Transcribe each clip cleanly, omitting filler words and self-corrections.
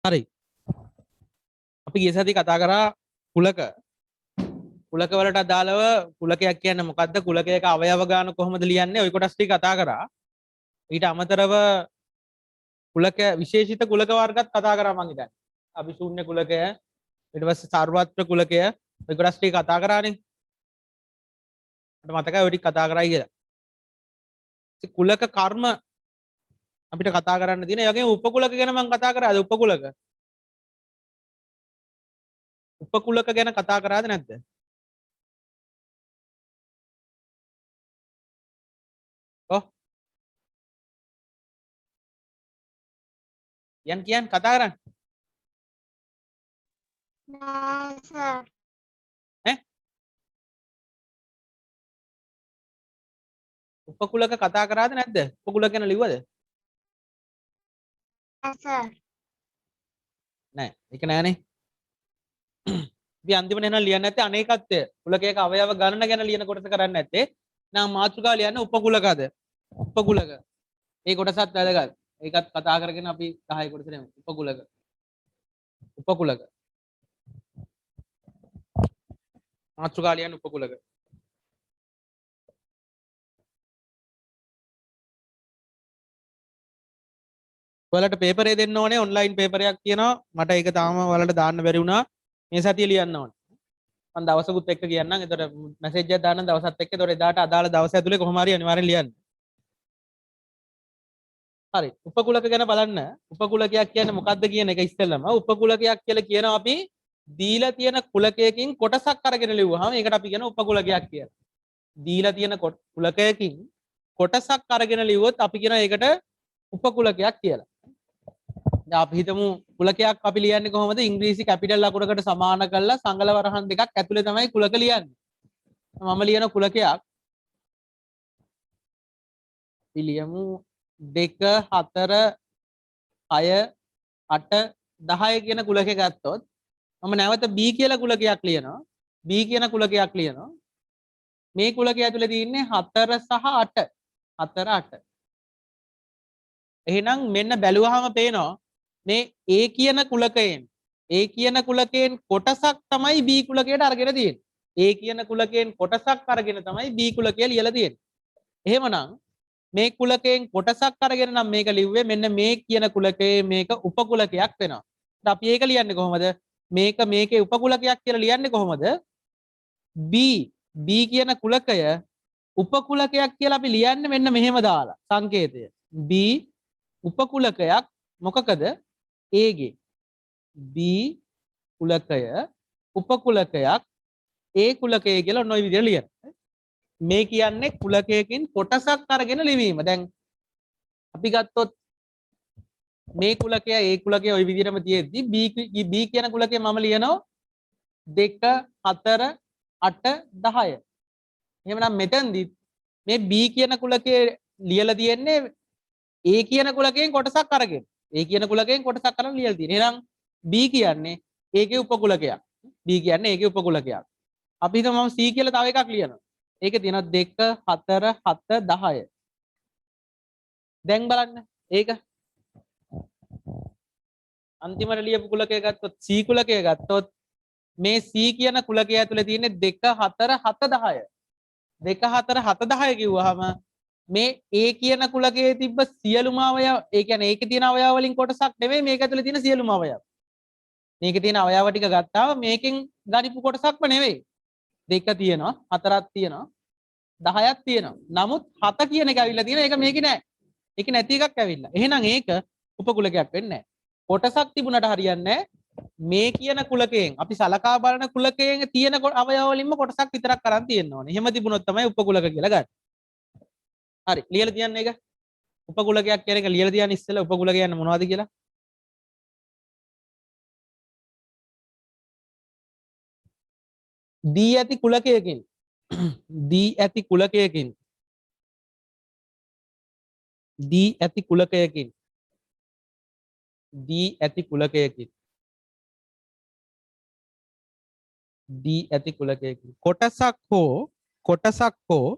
හරි. අපි ගිය සතියේ කතා කරා කුලක. කුලක වලට අදාළව කුලකයක් කියන්නේ මොකද්ද? කුලකයක අවයව ගාන කොහොමද ලියන්නේ? ওই කොටස් ටික කතා කරා. ඊට අමතරව කුලක විශේෂිත කුලක වර්ගත් කතා කරා මං හිතන්නේ. අභිශූන්‍ය කුලකය, ඊට පස්සේ සර්වත්‍ර කුලකය, ওই කොටස් ටික කතා කරානේ. මට මතකයි ඔය ටික කතා කරා කියලා. කුලක කර්ම අපිට කතා කරන්න තියෙන. ඒ වගේම උපකුලක ගැන මම කතා කරාද? උපකුලක. උපකුලක ගැන කතා කරාද නැද්ද? ඔව්. කියන් කතා කරන්න. නෑ සර්. ඈ? උපකුලක කතා කරාද නැද්ද? උපකුලක ගැන ලිව්වද? නෑ සර්. නෑ. ඒක නෑනේ. අපි අන්තිමට එනවා ලියන්න නැත්තේ අනේකත්වය. කුලකයක අවයව ගණන ගැන ලියන කොටස කරන්නේ නැත්තේ. නම් මාතෘකාව ලියන්න උපකුලකද? උපකුලක. ඒ කොටසත් වැදගත්. ඒකත් කතා කරගෙන අපි 10 කොටසට යමු. උපකුලක. උපකුලක. මාතෘකාව ලියන්න උපකුලක. ඔයාලට පේපරේ දෙන්න ඕනේ ඔන්ලයින් පේපරයක් තියෙනවා. මට ඒක තාම ඔයාලට දාන්න බැරි වුණා. මේ සතිය ලියන්න ඕනේ. මම දවසකුත් එක්ක කියන්නම්. ඒතර මැසේජ් එකක් දාන්න දවසත් එක්ක. ඒතර එදාට අදාළ දවස ඇතුලේ කොහොම හරි අනිවාර්යෙන් ලියන්න. හරි. උපකුලක ගැන බලන්න. උපකුලකයක් කියන්නේ මොකක්ද කියන එක ඉස්සෙල්ලම උපකුලකයක් කියලා කියනවා අපි දීලා තියෙන කුලකයකින් කොටසක් අරගෙන ලිව්වහම ඒකට අපි කියන උපකුලකයක් කියලා. දීලා තියෙන කුලකයකින් කොටසක් අරගෙන ලිව්වොත් අපි කියන ඒකට උපකුලකයක් කියලා. දැන් අපි හිතමු කුලකයක් අපි ලියන්නේ කොහොමද? ඉංග්‍රීසි කැපිටල් අකුරකට සමාන කරලා සංගල වරහන් දෙකක් ඇතුලේ තමයි කුලක ලියන්නේ. මම ලියන කුලකයක් අපි ලියමු 2 4 6 8 10 කියන කුලකයක් ගත්තොත් මම නැවත B කියලා කුලකයක් ලියනවා. B කියන කුලකයක් ලියනවා. මේ කුලකය ඇතුලේ තියෙන්නේ 4 සහ 8. 4 8. එහෙනම් මෙන්න බැලුවාම පේනවා මේ A කියන කුලකයෙන් කොටසක් තමයි B කුලකයට අරගෙන තියෙන්නේ. A කියන කුලකයෙන් කොටසක් අරගෙන තමයි B කුලකය ලියලා තියෙන්නේ. එහෙමනම් මේ කුලකයෙන් කොටසක් අරගෙන නම් මේක ලිව්වේ මෙන්න මේ කියන කුලකයේ මේක උපකුලකයක් වෙනවා. අපි ඒක ලියන්නේ කොහොමද? මේක මේකේ උපකුලකයක් කියලා ලියන්නේ කොහොමද? B කියන කුලකය උපකුලකයක් කියලා අපි ලියන්නේ මෙන්න මෙහෙම දාලා සංකේතය. B උපකුලකයක් මොකකද? A ගේ. B කුලකය උපකුලකයක් A කුලකය කියලා ඔන්න ඔය විදිහට ලියන්න. මේ කියන්නේ කුලකයකින් කොටසක් අරගෙන ලිවීම. දැන් අපි ගත්තොත් මේ කුලකය A කුලකය ওই විදිහටම තියෙද්දි B කියන කුලකය මම ලියනවා 2 4 8 10. එහෙමනම් මෙතෙන්දි මේ B කියන කුලකයේ ලියලා තියෙන්නේ A කියන කුලකයෙන් කොටසක් අරගෙන. A කියන කුලකයෙන් කොටසක් අරන් ලියලා තියෙනවා. එහෙනම් B කියන්නේ A ගේ උපකුලකයක්. B කියන්නේ A ගේ උපකුලකයක්. අපි හිතමු මම C කියලා තව එකක් ලියනවා. ඒකේ තියෙනවා 2 4 7 10. දැන් බලන්න. ඒක අන්තිමට ලියපු කුලකය ගත්තොත් C කුලකය ගත්තොත් මේ C කියන කුලකය ඇතුලේ තියෙන්නේ 2 4 7 10. 2 4 7 10 කිව්වහම මේ A කියන කුලකයේ තිබ්බ සියලුම අවයව ඒ කියන්නේ ඒකේ තියෙන අවයව වලින් කොටසක් නෙමෙයි මේක ඇතුලේ තියෙන සියලුම අවයව. මේකේ තියෙන අවයව ටික ගත්තාම මේකෙන් ගනිපු කොටසක්ම නෙවෙයි. 2 තියෙනවා 4ක් තියෙනවා 10ක් තියෙනවා. නමුත් 7 කියන එක ඇවිල්ලා තියෙනවා ඒක මේකේ නෑ. ඒක නැති එකක් ඇවිල්ලා. එහෙනම් ඒක උපකුලකයක් වෙන්නේ නෑ. කොටසක් තිබුණට හරියන්නේ මේ කියන කුලකයෙන් අපි සලකා බලන කුලකයෙන් තියෙන අවයව වලින්ම කොටසක් විතරක් අරන් තියෙන්න ඕනේ. එහෙම තිබුණොත් තමයි උපකුලක කියලා ගන්න. හරි ලියලා තියන්න ඒක. උපකුලකයක් කියන එක ලියලා තියන්න ඉස්සෙල්ලා උපකුලක කියන්නේ මොනවද කියලා. දී ඇති කුලකයකින් දී ඇති කුලකයකින් දී ඇති කුලකයකින් දී ඇති කුලකයකින් දී ඇති කුලකයකින් කොටසක් හෝ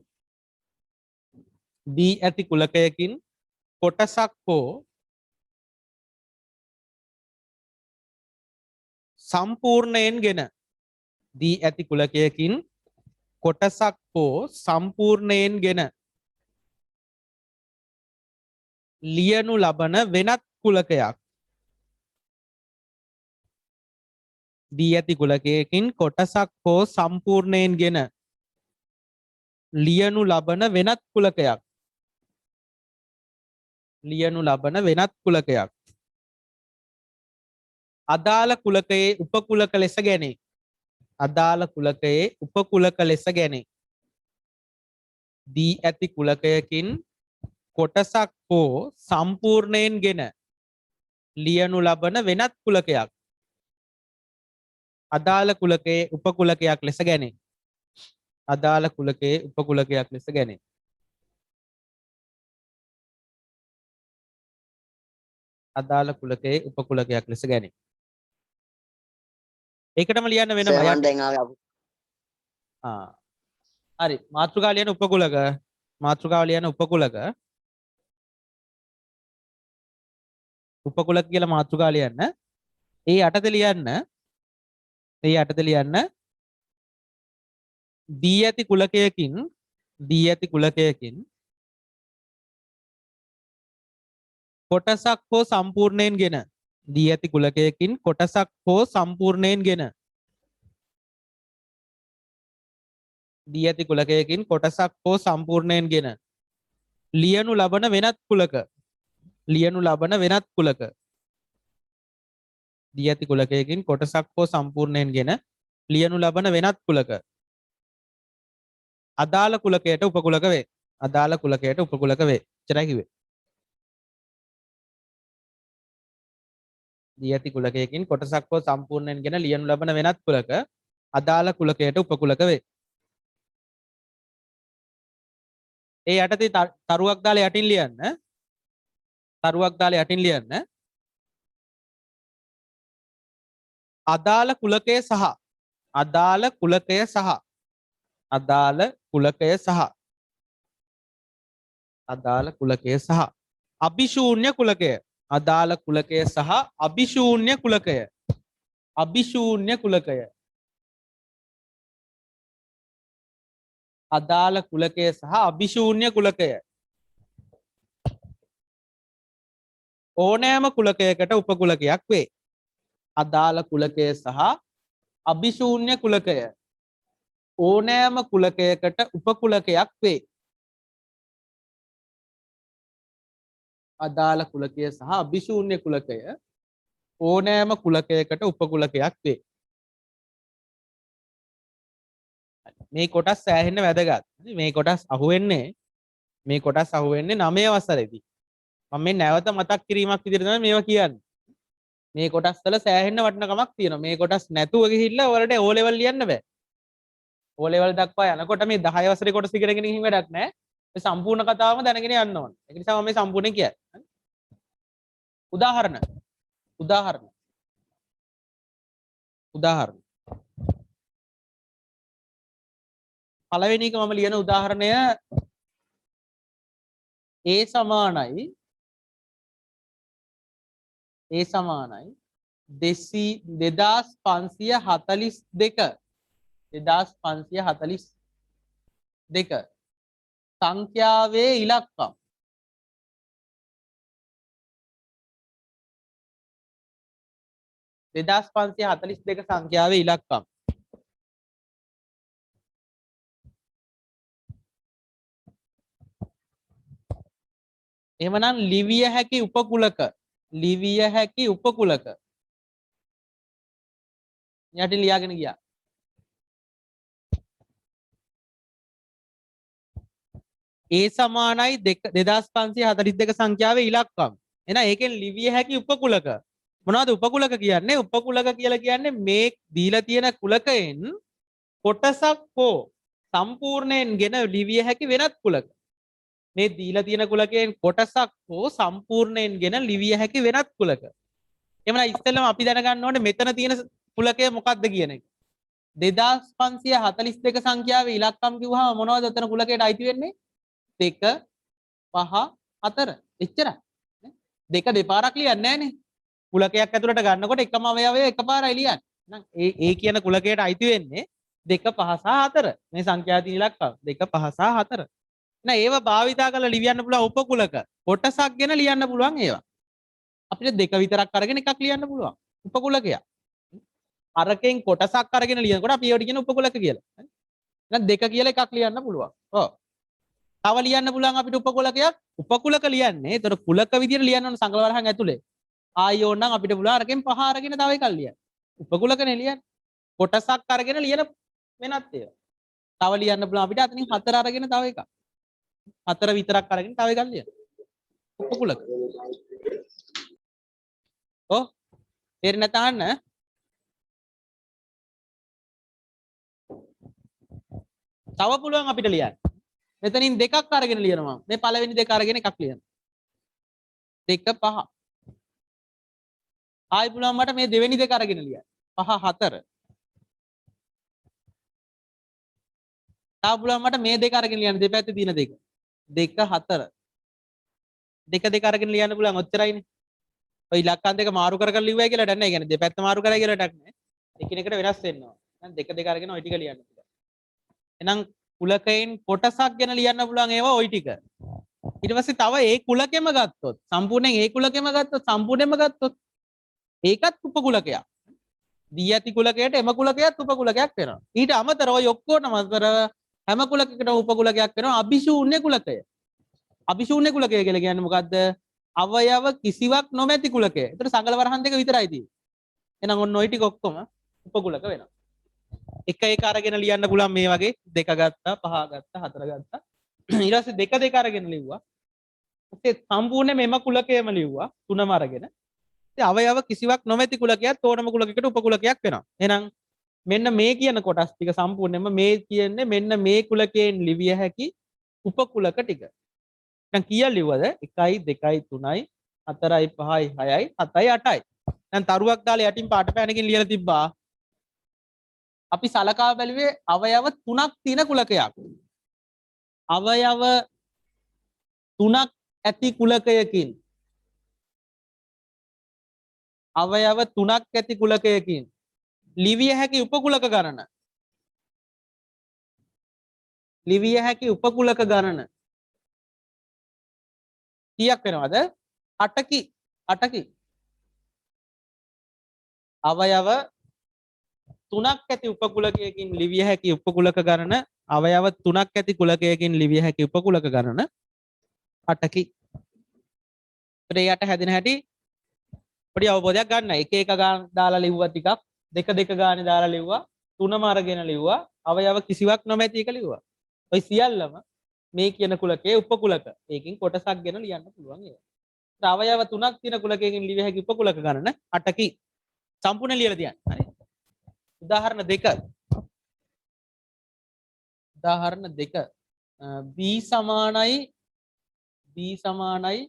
දී ඇති කුලකයකින් කොටසක් හෝ සම්පූර්ණයෙන් ගෙන දී ඇති කුලකයකින් කොටසක් හෝ සම්පූර්ණයෙන් ගෙන ලියනු ලබන වෙනත් කුලකයක් දී ඇති කුලකයකින් කොටසක් හෝ සම්පූර්ණයෙන් ගෙන ලියනු ලබන වෙනත් කුලකයක් ලියනු ලබන වෙනත් කුලකයක් අදාළ කුලකයේ උපකුලක ලෙස ගැනේ අදාළ කුලකයේ උපකුලක ලෙස ගැනේ දී ඇති කුලකයකින් කොටසක් හෝ සම්පූර්ණයෙන් ගෙන ලියනු ලබන වෙනත් කුලකයක් අදාළ කුලකයේ උපකුලකයක් ලෙස ගැනේ අදාළ කුලකයේ උපකුලකයක් ලෙස ගැනේ අදාළ කුලකයේ උපකුලකයක් ලෙස ගැනේ ඒකටම ලියන්න වෙනවා හරි මාතෘකාව ලියන උපකුලක මාතෘකාව ලියන උපකුලක උපකුලක කියලා මාතෘකාව ලියන්න ඒ යටතේ ලියන්න දී ඇති කුලකයකින් කොටසක් හෝ සම්පූර්ණයෙන් ගෙන දී ඇති කුලකයකින් කොටසක් හෝ සම්පූර්ණයෙන් ගෙන දී ඇති කුලකයකින් කොටසක් හෝ සම්පූර්ණයෙන් ගෙන ලියනු ලබන වෙනත් කුලක දී ඇති කුලකයකින් කොටසක් හෝ සම්පූර්ණයෙන් ගෙන ලියනු ලබන වෙනත් කුලක අදාළ කුලකයට උපකුලක වේ එච්චරයි කිව්වේ දී ඇති කුලකයකින් කොටසක් හෝ සම්පූර්ණයෙන් ගෙන ලියනු ලබන වෙනත් කුලක අදාළ කුලකයට උපකුලක වේ ඒ යටතේ තරුවක් දාලා යටින් ලියන්න අදාළ කුලකය සහ අභිශූන්‍ය කුලකය අදාළ කුලකය සහ අභිශූන්‍ය කුලකය අදාළ කුලකය සහ අභිශූන්‍ය කුලකය ඕනෑම කුලකයකට උපකුලකයක් වේ අදාළ කුලකය සහ අභිශූන්‍ය කුලකය ඕනෑම කුලකයකට උපකුලකයක් වේ අදාළ කුලකය සහ අභිශූන්‍ය කුලකය ඕනෑම කුලකයකට උපකුලකයක් වේ මේ කොටස් සෑහෙන්න වැදගත් මේ කොටස් අහුවෙන්නේ 9 වසරේදී මම මේ නැවත මතක් කිරීමක් විදිහට තමයි මේවා කියන්නේ මේ කොටස් වල සෑහෙන්න වටිනකමක් තියෙනවා මේ කොටස් නැතුව ගිහිල්ලා ඔයාලට O level ලියන්න බෑ O level දක්වා යනකොට මේ 10 වසරේ කොටස ඉගෙනගෙන ගිහින් වැඩක් නැහැ මේ සම්පූර්ණ කතාවම දැනගෙන යන්න ඕනේ ඒක නිසා මම මේ සම්පූර්ණයෙන් කියන්නේ උදාහරණ පළවෙනි එක මම ලියන උදාහරණය A සමානයි 2542 සංඛ්‍යාවේ ඉලක්කම් සංඛ්‍යාවේ ඉලක්කම් එහෙමනම් ලිවිය හැකි උපකුලක යටින් ලියාගෙන ගියා A සමානයි 2542 සංඛ්‍යාවේ ඉලක්කම් එහෙනම් ඒකෙන් ලිවිය හැකි උපකුලක මොනවද උපකුලක කියන්නේ උපකුලක කියලා කියන්නේ මේ දීලා තියෙන කුලකයෙන් කොටසක් හෝ සම්පූර්ණයෙන් ගෙන ලිවිය හැකි වෙනත් කුලක මේ දීලා තියෙන කුලකයෙන් කොටසක් හෝ සම්පූර්ණයෙන් ගෙන ලිවිය හැකි වෙනත් කුලක එහෙනම් ඉස්සෙල්ලම අපි දැනගන්න ඕනේ මෙතන තියෙන කුලකය මොකක්ද කියන එක 2542 සංඛ්‍යාවේ ඉලක්කම් කිව්වහම මොනවද උතන කුලකයට අයිති වෙන්නේ 2 5 4 එච්චරයි දෙක දෙපාරක් ලියන්නේ නැහනේ කුලකයක් ඇතුළට ගන්නකොට එකම අවයවය එකපාරයි ලියන්නේ එහෙනම් ඒ කියන කුලකයට අයිති වෙන්නේ 2 5 සහ 4. මේ සංඛ්‍යාතින ඉලක්කම් 2 5 සහ 4. එහෙනම් ඒව භාවිතා කරලා ලියන්න පුළුවන් උපකුලක කොටසක් ගැන ලියන්න පුළුවන් ඒවා. අපිට දෙක විතරක් අරගෙන එකක් ලියන්න පුළුවන්. උපකුලකයක්. අරකින් කොටසක් අරගෙන ලියනකොට අපි ඒවට කියන උපකුලක කියලා. එහෙනම් දෙක කියලා එකක් ලියන්න පුළුවන්. ඔව්. තව ලියන්න පුළුවන් අපිට උපකුලකයක්. උපකුලක ලියන්නේ. ඒතර කුලක විදියට ලියන්න ඕන සංකල වරහන් ඇතුලේ. ආයි ඕනනම් අපිට පුළුවන් අරකින් පහ අරගෙන තව එකක් ලියන්න. උපකුලකනේ ලියන්නේ. කොටසක් අරගෙන ලියන වෙනත් ඒවා. තව ලියන්න පුළුවන් අපිට අතනින් හතර අරගෙන තව එකක්. හතර විතරක් අරගෙන තව එකක් ලියන්න. උපකුලක. ඔව්. තේරෙන්නේ නැත අහන්න. තව පුළුවන් අපිට ලියන්න. මෙතනින් දෙකක් අරගෙන ලියනවා. මේ පළවෙනි දෙක අරගෙන එකක් ලියන්න. 2 5. ආයි පුළුවන් මට මේ දෙවෙනි දෙක අරගෙන ලියන්න. 5 4. තා පුළුවන් මට මේ දෙක අරගෙන ලියන්න දෙපැත්තේ තියෙන දෙක. 2 4. දෙක දෙක අරගෙන ලියන්න පුළුවන් ඔච්චරයිනේ. ඔය ඉලක්කම් දෙක මාරු කර කර ලිව්වයි කියලා ඩක් නැහැ. කියන්නේ දෙපැත්ත මාරු කරයි කියලා ඩක් නැහැ. එකිනෙකට වෙනස් වෙනවා. එහෙනම් දෙක දෙක අරගෙන ওই ටික ලියන්න පුළුවන්. එහෙනම් කුලකයෙන් කොටසක් ගැන ලියන්න පුළුවන් ඒවා ওই ටික. ඊට පස්සේ තව ඒ කුලකෙම ගත්තොත් සම්පූර්ණයෙන් ඒ කුලකෙම ගත්තොත් සම්පූර්ණයෙන්ම ගත්තොත් ඒකත් උපකුලකයක්. දී ඇති කුලකයට එම කුලකයක් උපකුලකයක් වෙනවා. ඊට අමතරව ඔය ඔක්කොටම අතර හැම කුලකයකටම උපකුලකයක් වෙනවා අභිශූන්‍ය කුලකය. අභිශූන්‍ය කුලකය කියලා කියන්නේ මොකද්ද? අවයව කිසිවක් නොමැති කුලකය. ඒතර සංගල වරහන් දෙක විතරයි තියෙන්නේ. එහෙනම් ඔන්න ওই ටික ඔක්කොම උපකුලක වෙනවා. එක එක අරගෙන ලියන්න පුළුවන් මේ වගේ දෙක ගත්තා, පහ ගත්තා, හතර ගත්තා. ඊට පස්සේ දෙක දෙක අරගෙන ලිව්වා. ඊට සම්පූර්ණයෙන් මෙම කුලකයම ලිව්වා තුනම අරගෙන. ඉතින් අවයව කිසිවක් නොමැති කුලකයක් ඕනම කුලකයකට උපකුලකයක් වෙනවා. එහෙනම් මෙන්න මේ කියන කොටස් ටික සම්පූර්ණයෙන්ම මේ කියන්නේ මෙන්න මේ කුලකයෙන් ලිවිය හැකි උපකුලක ටික. දැන් කීයක් ලිව්වද? 1යි 2යි 3යි 4යි 5යි 6යි 7යි 8යි. දැන් තරුවක් දාලා යටින් පාට පෑනකින් ලියලා තිබ්බා. අපි සලකා බැලුවේ අවයව 3ක් තියෙන කුලකයක්. අවයව 3ක් ඇති කුලකයකින් අවයව 3ක් ඇති කුලකයකින් ලිවිය හැකි උපකුලක ගණන. ලිවිය හැකි උපකුලක ගණන කීයක් වෙනවද? 8කි. 8කි. අවයව 3ක් ඇති උපකුලකයකින් ලිවිය හැකි උපකුලක ගණන අවයව 3ක් ඇති කුලකයකින් ලිවිය හැකි උපකුලක ගණන 8කි. ඒකට යට හැදෙන හැටි පොඩි අවබෝධයක් ගන්න. එක එක ගාන දාලා ලිව්වා ටිකක්, දෙක දෙක ගානේ දාලා ලිව්වා, තුනම අරගෙන ලිව්වා, අවයව කිසිවක් නොමැති එක ලිව්වා. ඔය සියල්ලම මේ කියන කුලකයේ උපකුලක. ඒකෙන් කොටසක් ගැන ලියන්න පුළුවන් ඒවා. අවයව 3ක් තියෙන කුලකයකින් ලිවිය හැකි උපකුලක ගණන 8කි. සම්පූර්ණ ලියලා තියන්න. හරි. උදාහරණ 2. උදාහරණ 2. b සමානයි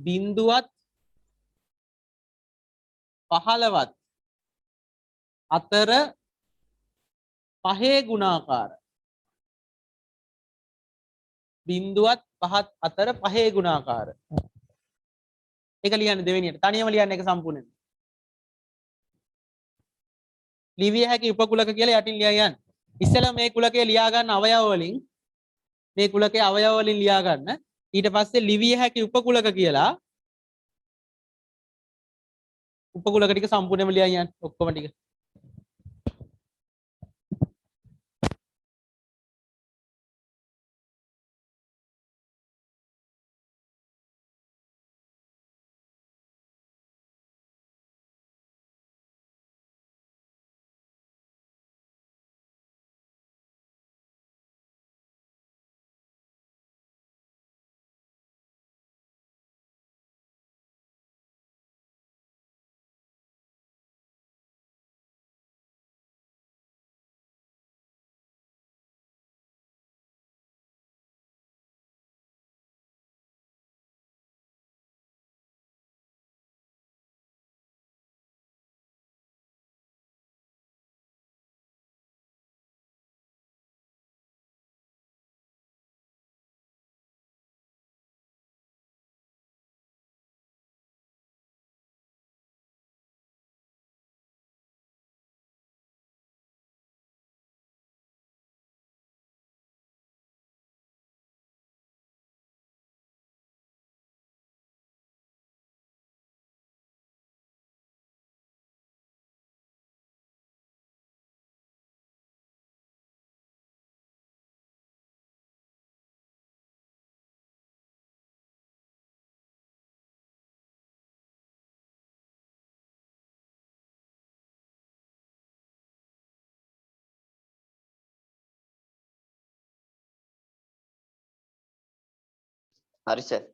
බිඳුවත් 15වත් අතර පහේ ගුණාකාර. බිඳුවත් පහත් අතර පහේ ගුණාකාර. ඒක ලියන්න දෙවෙනියට. තනියම ලියන්න ඒක සම්පූර්ණයෙන්. ලිවිය හැකි උපකුලක කියලා යටින් ලියා ගන්න. ඉස්සෙල්ලා මේ කුලකේ ලියා ගන්න අවයව වලින් මේ කුලකේ අවයව වලින් ලියා ගන්න. ඊට පස්සේ ලිවිය හැකි උපකුලක කියලා උපකුලක ටික සම්පූර්ණයෙන්ම ලියා යන්න. ඔක්කොම ටික. හරි සර්.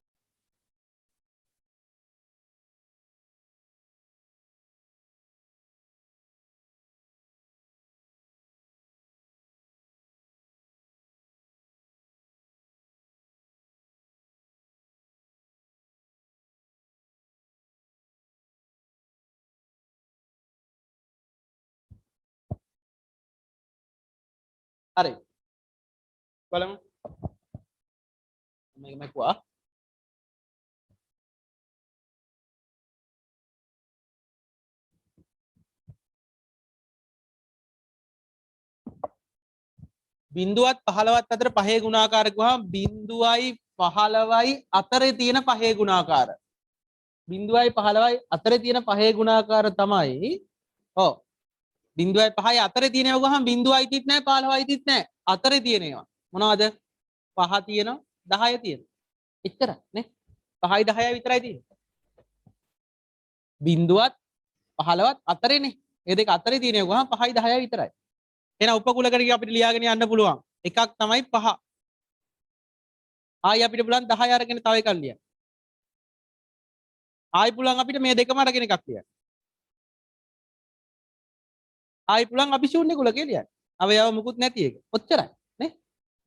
හරි බලමු මේක මකුවා බිඳුවත් 15ත් අතර පහේ ගුණාකාර ගුවහම බිඳුවයි 15යි අතරේ තියෙන පහේ ගුණාකාර බිඳුවයි 15යි අතරේ තියෙන පහේ ගුණාකාර තමයි ඔව් බිඳුවයි 5යි අතරේ තියෙනවා ගුවහම බිඳුවයි තිත් නැහැ 15යි තිත් නැහැ අතරේ තියෙනවා මොනවද 5 තියෙනවා 10 තියෙනවා එච්චරයි නේ 5යි 10යි විතරයි තියෙන්නේ බිඳුවත් 15ත් අතරේනේ ඒ දෙක අතරේ තියෙනවා ගුවහම 5යි 10යි විතරයි එහෙනම් උපකුලකට අපිට ලියාගෙන යන්න පුළුවන් එකක් තමයි 5 ආයි අපිට පුළුවන් 10 අරගෙන තව එකක් ලියන්න ආයි පුළුවන් අපිට මේ දෙකම අරගෙන එකක් ලියන්න ආයි පුළුවන් අපි ශූන්‍ය කුලකේ ලියන්න අවයව මුකුත් නැති එක ඔච්චරයි නේ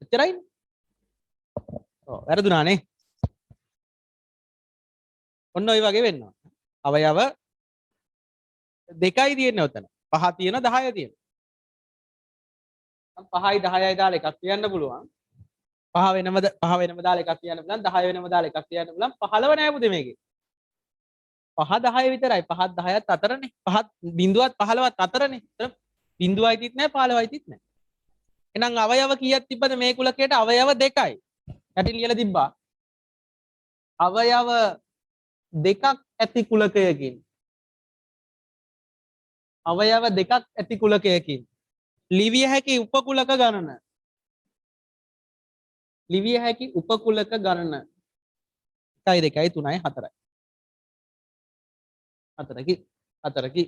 ඔච්චරයි ඔව් වැරදුනා නේ ඔන්න ඔය වගේ වෙනවා අවයව දෙකයි තියෙන්නේ උතන 5 තියෙන 10 තියෙන 5යි 10යි දාලා එකක් කියන්න පුළුවන් 5 වෙනම දාලා එකක් කියන්න පුළුවන් 10 වෙනම දාලා එකක් කියන්න පුළුවන් 15 නෑ පුතේ මේකේ 5 10 විතරයි 5ත් 10ත් අතරනේ 5ත් බිඳුවත් 15ත් අතරනේ බිඳුවයි තිත් නෑ 15යි තිත් නෑ එහෙනම් අවයව කීයක් තිබ්බද මේ කුලකයට අවයව දෙකයි යටින් ලියලා තිබ්බා අවයව දෙකක් ඇති කුලකයකින් අවයව දෙකක් ඇති කුලකයකින් ලිවිය හැකි උපකුලක ගණන ලිවිය හැකි උපකුලක ගණන 1 2 3 4 4කි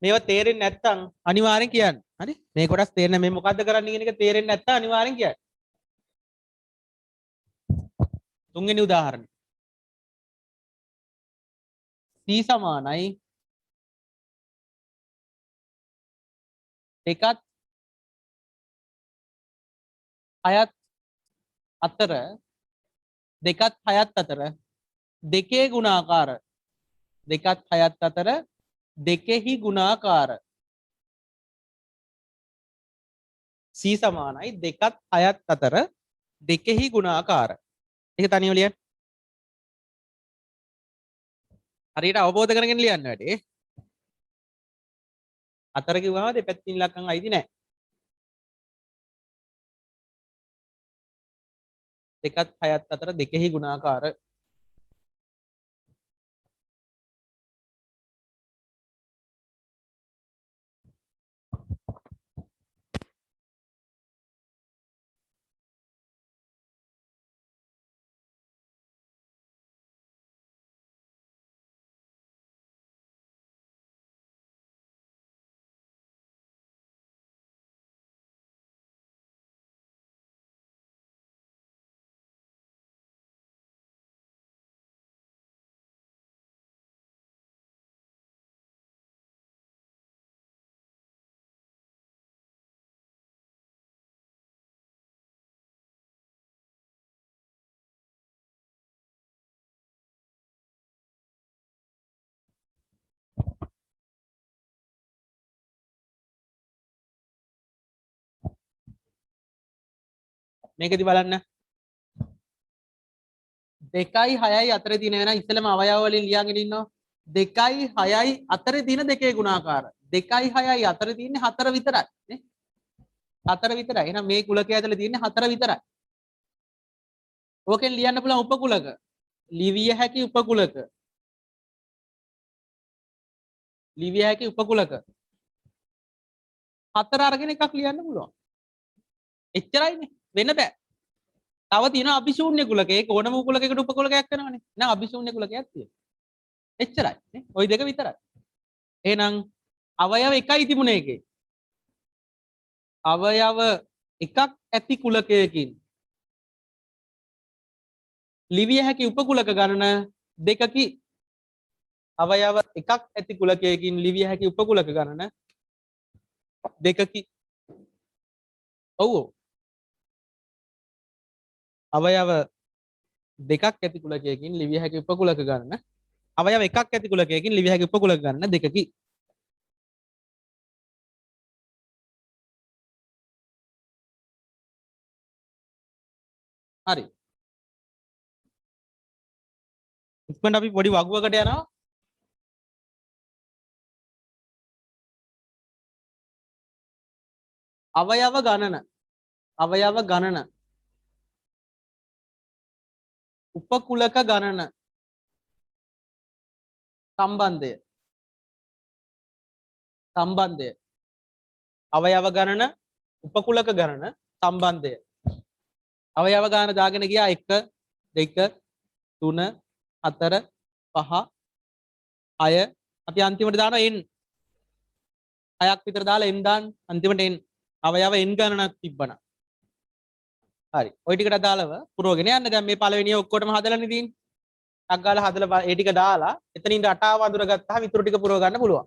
මේවා තේරෙන්නේ නැත්නම් අනිවාර්යෙන් කියන්න හරි මේ කොටස් තේරෙන්නේ මේ මොකද්ද කරන්නේ කියන එක තේරෙන්නේ නැත්නම් අනිවාර්යෙන් කියන්න තුන්වෙනි උදාහරණය c සමානයි එකත් හයත් අතර දෙකත් හයත් අතර දෙකේ ගුණාකාර දෙකත් හයත් අතර දෙකෙහි ගුණාකාර c සමානයි දෙකත් හයත් අතර දෙකෙහි ගුණාකාර ඒක තනියම ලියන්න හරියට අවබෝධ කරගෙන ලියන්න වැඩේ අතර කිව්වම දෙපැත්තින් ඉලක්කම් අයිති නැහැ දෙකත් හයත් අතර දෙකෙහි ගුණාකාර මේකෙදි බලන්න 2යි 6යි අතරේ තියෙන වෙන ඉස්සෙල්ලාම අවයව වලින් ලියාගෙන ඉන්නවා 2යි 6යි අතරේ තියෙන දෙකේ ගුණාකාර 2යි 6යි අතරේ තියෙන්නේ 4 විතරයි නේ 4 විතරයි එහෙනම් මේ කුලකය ඇතුලේ තියෙන්නේ 4 විතරයි ඕකෙන් ලියන්න පුළුවන් උපකුලක ලිවිය හැකි උපකුලක ලිවිය හැකි උපකුලක 4 අරගෙන එකක් ලියන්න පුළුවන් එච්චරයිනේ වෙන බෑ තව තියෙනවා අභිශූන්‍ය කුලක ඒක ඕනම කුලකයකට උපකුලකයක් වෙනවනේ නෑ අභිශූන්‍ය කුලකයක් තියෙනවා එච්චරයි නේ ওই දෙක විතරයි එහෙනම් අවයව එකයි තිබුණේ එකේ අවයව එකක් ඇති කුලකයකින් ලිවිය හැකි උපකුලක ගණන දෙකකි. අවයව එකක් ඇති කුලකයකින් ලිවිය හැකි උපකුලක ගණන දෙකකි. ඔව් අවයව දෙකක් ඇති කුලකයකින් ලිවිය හැකි උපකුලක ගණන අවයව එකක් ඇති කුලකයකින් ලිවිය හැකි උපකුලක ගණන දෙකකි. හරි. ඉක්මනට අපි පොඩි වගුවකට යනවා. අවයව ගණන උපකුලක ගණන සම්බන්ධය අවයව ගණන උපකුලක ගණන සම්බන්ධය අවයව ගණන දාගෙන ගියා 1 2 3 4 5 6 අපි අන්තිමට දානවා n 6ක් විතර දාලා n දාන්න අන්තිමට n අවයව n ගණනක් තිබ්බනම් හරි ওই ටිකට අදාළව පුරවගෙන යන්න. දැන් මේ පළවෙනිය ඔක්කොටම හදලානේ තියෙන්නේ. ටක් ගාලා හදලා ඒ ටික දාලා එතනින් රටාව අඳුරගත්තාම ඉතුරු ටික පුරව ගන්න පුළුවන්.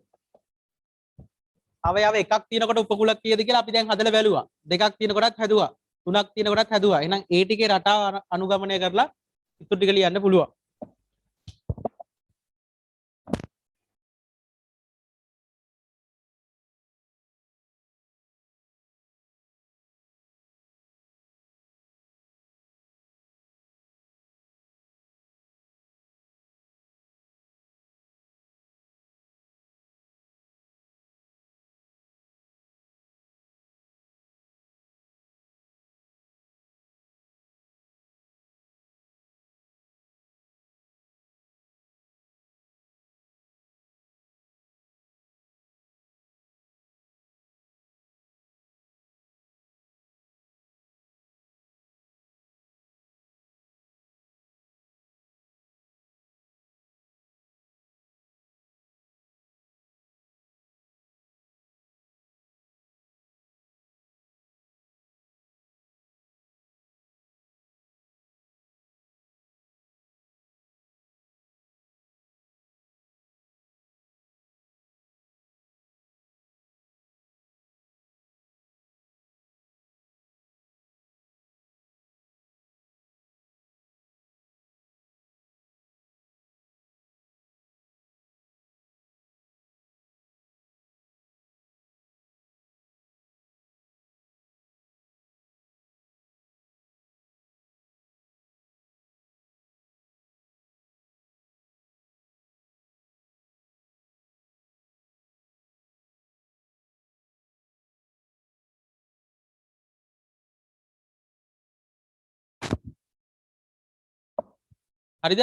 අවයව එකක් තියෙනකොට උපකුලක් කීයද කියලා අපි දැන් හදලා බැලුවා. දෙකක් තියෙනකොටත් හැදුවා. තුනක් තියෙනකොටත් හැදුවා. එහෙනම් ඒ ටිකේ රටාව අනුගමනය කරලා ඉතුරු ටික ලියන්න පුළුවන්. හරිද?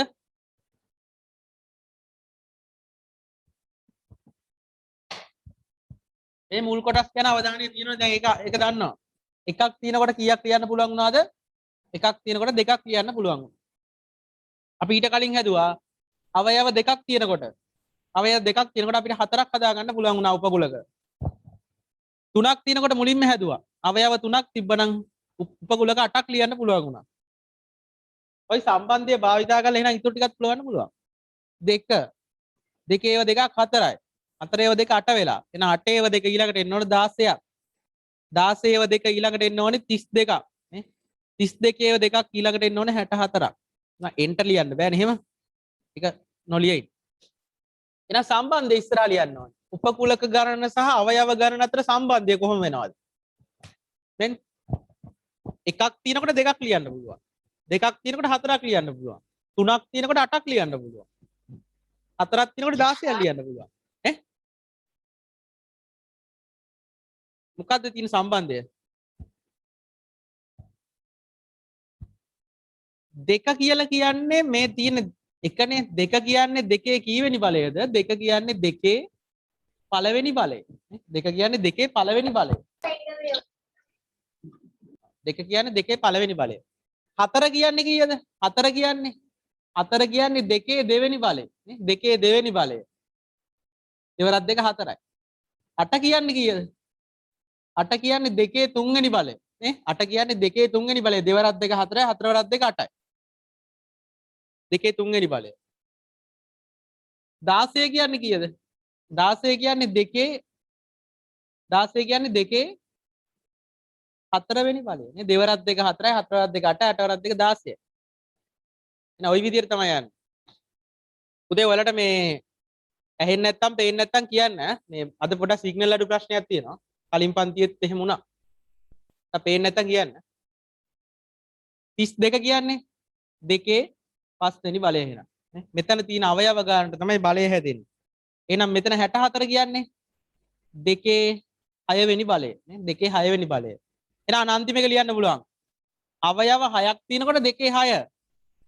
මේ මුල් කොටස් ගැන අවධානය තියෙනවා. දැන් ඒක දන්නවා. එකක් තියෙනකොට කීයක් ලියන්න පුළුවන් වුණාද? එකක් තියෙනකොට දෙකක් ලියන්න පුළුවන් වුණා. අපි ඊට කලින් හැදුවා අවයව දෙකක් තියෙනකොට අපිට හතරක් හදා ගන්න පුළුවන් වුණා උපකුලක. තුනක් තියෙනකොට මුලින්ම හැදුවා. අවයව තුනක් තිබ්බනම් උපකුලක 8ක් ලියන්න පුළුවන් වුණා. ওই සම්බන්ධය භාවිතා කරලා එහෙනම් ඉතුරු ටිකක් පුළුවන් පුළුවන්. 2 2 ඒව දෙකක් 4යි. 4 ඒව දෙක 8 වෙලා. එහෙනම් 8 ඒව දෙක ඊළඟට එන්න ඕනේ 16ක්. 16 ඒව දෙක ඊළඟට එන්න ඕනේ 32ක්. නේ? 32 ඒව දෙකක් ඊළඟට එන්න ඕනේ 64ක්. නಾ එන්ටර් ලියන්න බෑනේ එහෙම. ඒක නොලියයි. එහෙනම් සම්බන්ධය ඉස්සරහා ලියන්න ඕනේ. උපකුලක ගණන සහ අවයව ගණන අතර සම්බන්ධය කොහොම වෙනවද? දැන් එකක් තියෙනකොට දෙකක් ලියන්න පුළුවන්. දෙකක් තියෙනකොට හතරක් ලියන්න පුළුවන්. තුනක් තියෙනකොට 8ක් ලියන්න පුළුවන්. හතරක් තියෙනකොට 16ක් ලියන්න පුළුවන්. ඈ මොකද්ද තියෙන සම්බන්ධය? දෙක කියලා කියන්නේ මේ තියෙන එකනේ. දෙක කියන්නේ දෙකේ කීවෙනි බලයද? දෙක කියන්නේ දෙකේ පළවෙනි බලය. දෙක කියන්නේ දෙකේ පළවෙනි බලය. දෙක කියන්නේ දෙකේ පළවෙනි බලය. හතර කියන්නේ කීයද? හතර කියන්නේ දෙකේ දෙවෙනි බලය. නේ? දෙකේ දෙවෙනි බලය. දෙවරක් දෙක හතරයි. 8 කියන්නේ කීයද? 8 කියන්නේ දෙකේ තුන්වෙනි බලය. නේ? 8 කියන්නේ දෙකේ තුන්වෙනි බලය. දෙවරක් දෙක හතරයි. හතරවරක් දෙක 8යි. දෙකේ තුන්වෙනි බලය. 16 කියන්නේ කීයද? 16 කියන්නේ දෙකේ 16 කියන්නේ දෙකේ හතරවෙනි බලය නේ. දෙවරක් දෙක 4යි, හතරවරක් දෙක 8යි, අටවරක් දෙක 16යි. එහෙනම් ওই විදිහට තමයි යන්නේ. උදේ වලට මේ ඇහෙන්නේ නැත්තම් පේන්නේ නැත්තම් කියන්න මේ අද පොඩක් සිග්නල් අඩු ප්‍රශ්නයක් තියෙනවා. කලින් පන්තියෙත් එහෙම වුණා. නැත්නම් පේන්නේ නැත්තම් කියන්න. 32 කියන්නේ දෙකේ පස්වෙනි බලය එහෙනම්. මෙතන තියෙන අවයව ගන්නට තමයි බලය හැදෙන්නේ. එහෙනම් මෙතන 64 කියන්නේ දෙකේ 6 වෙනි බලය නේ. දෙකේ 6 වෙනි බලය. එහෙනම් අන්තිම එක ලියන්න පුළුවන්. අවයව 6ක් තියෙනකොට දෙකේ 6.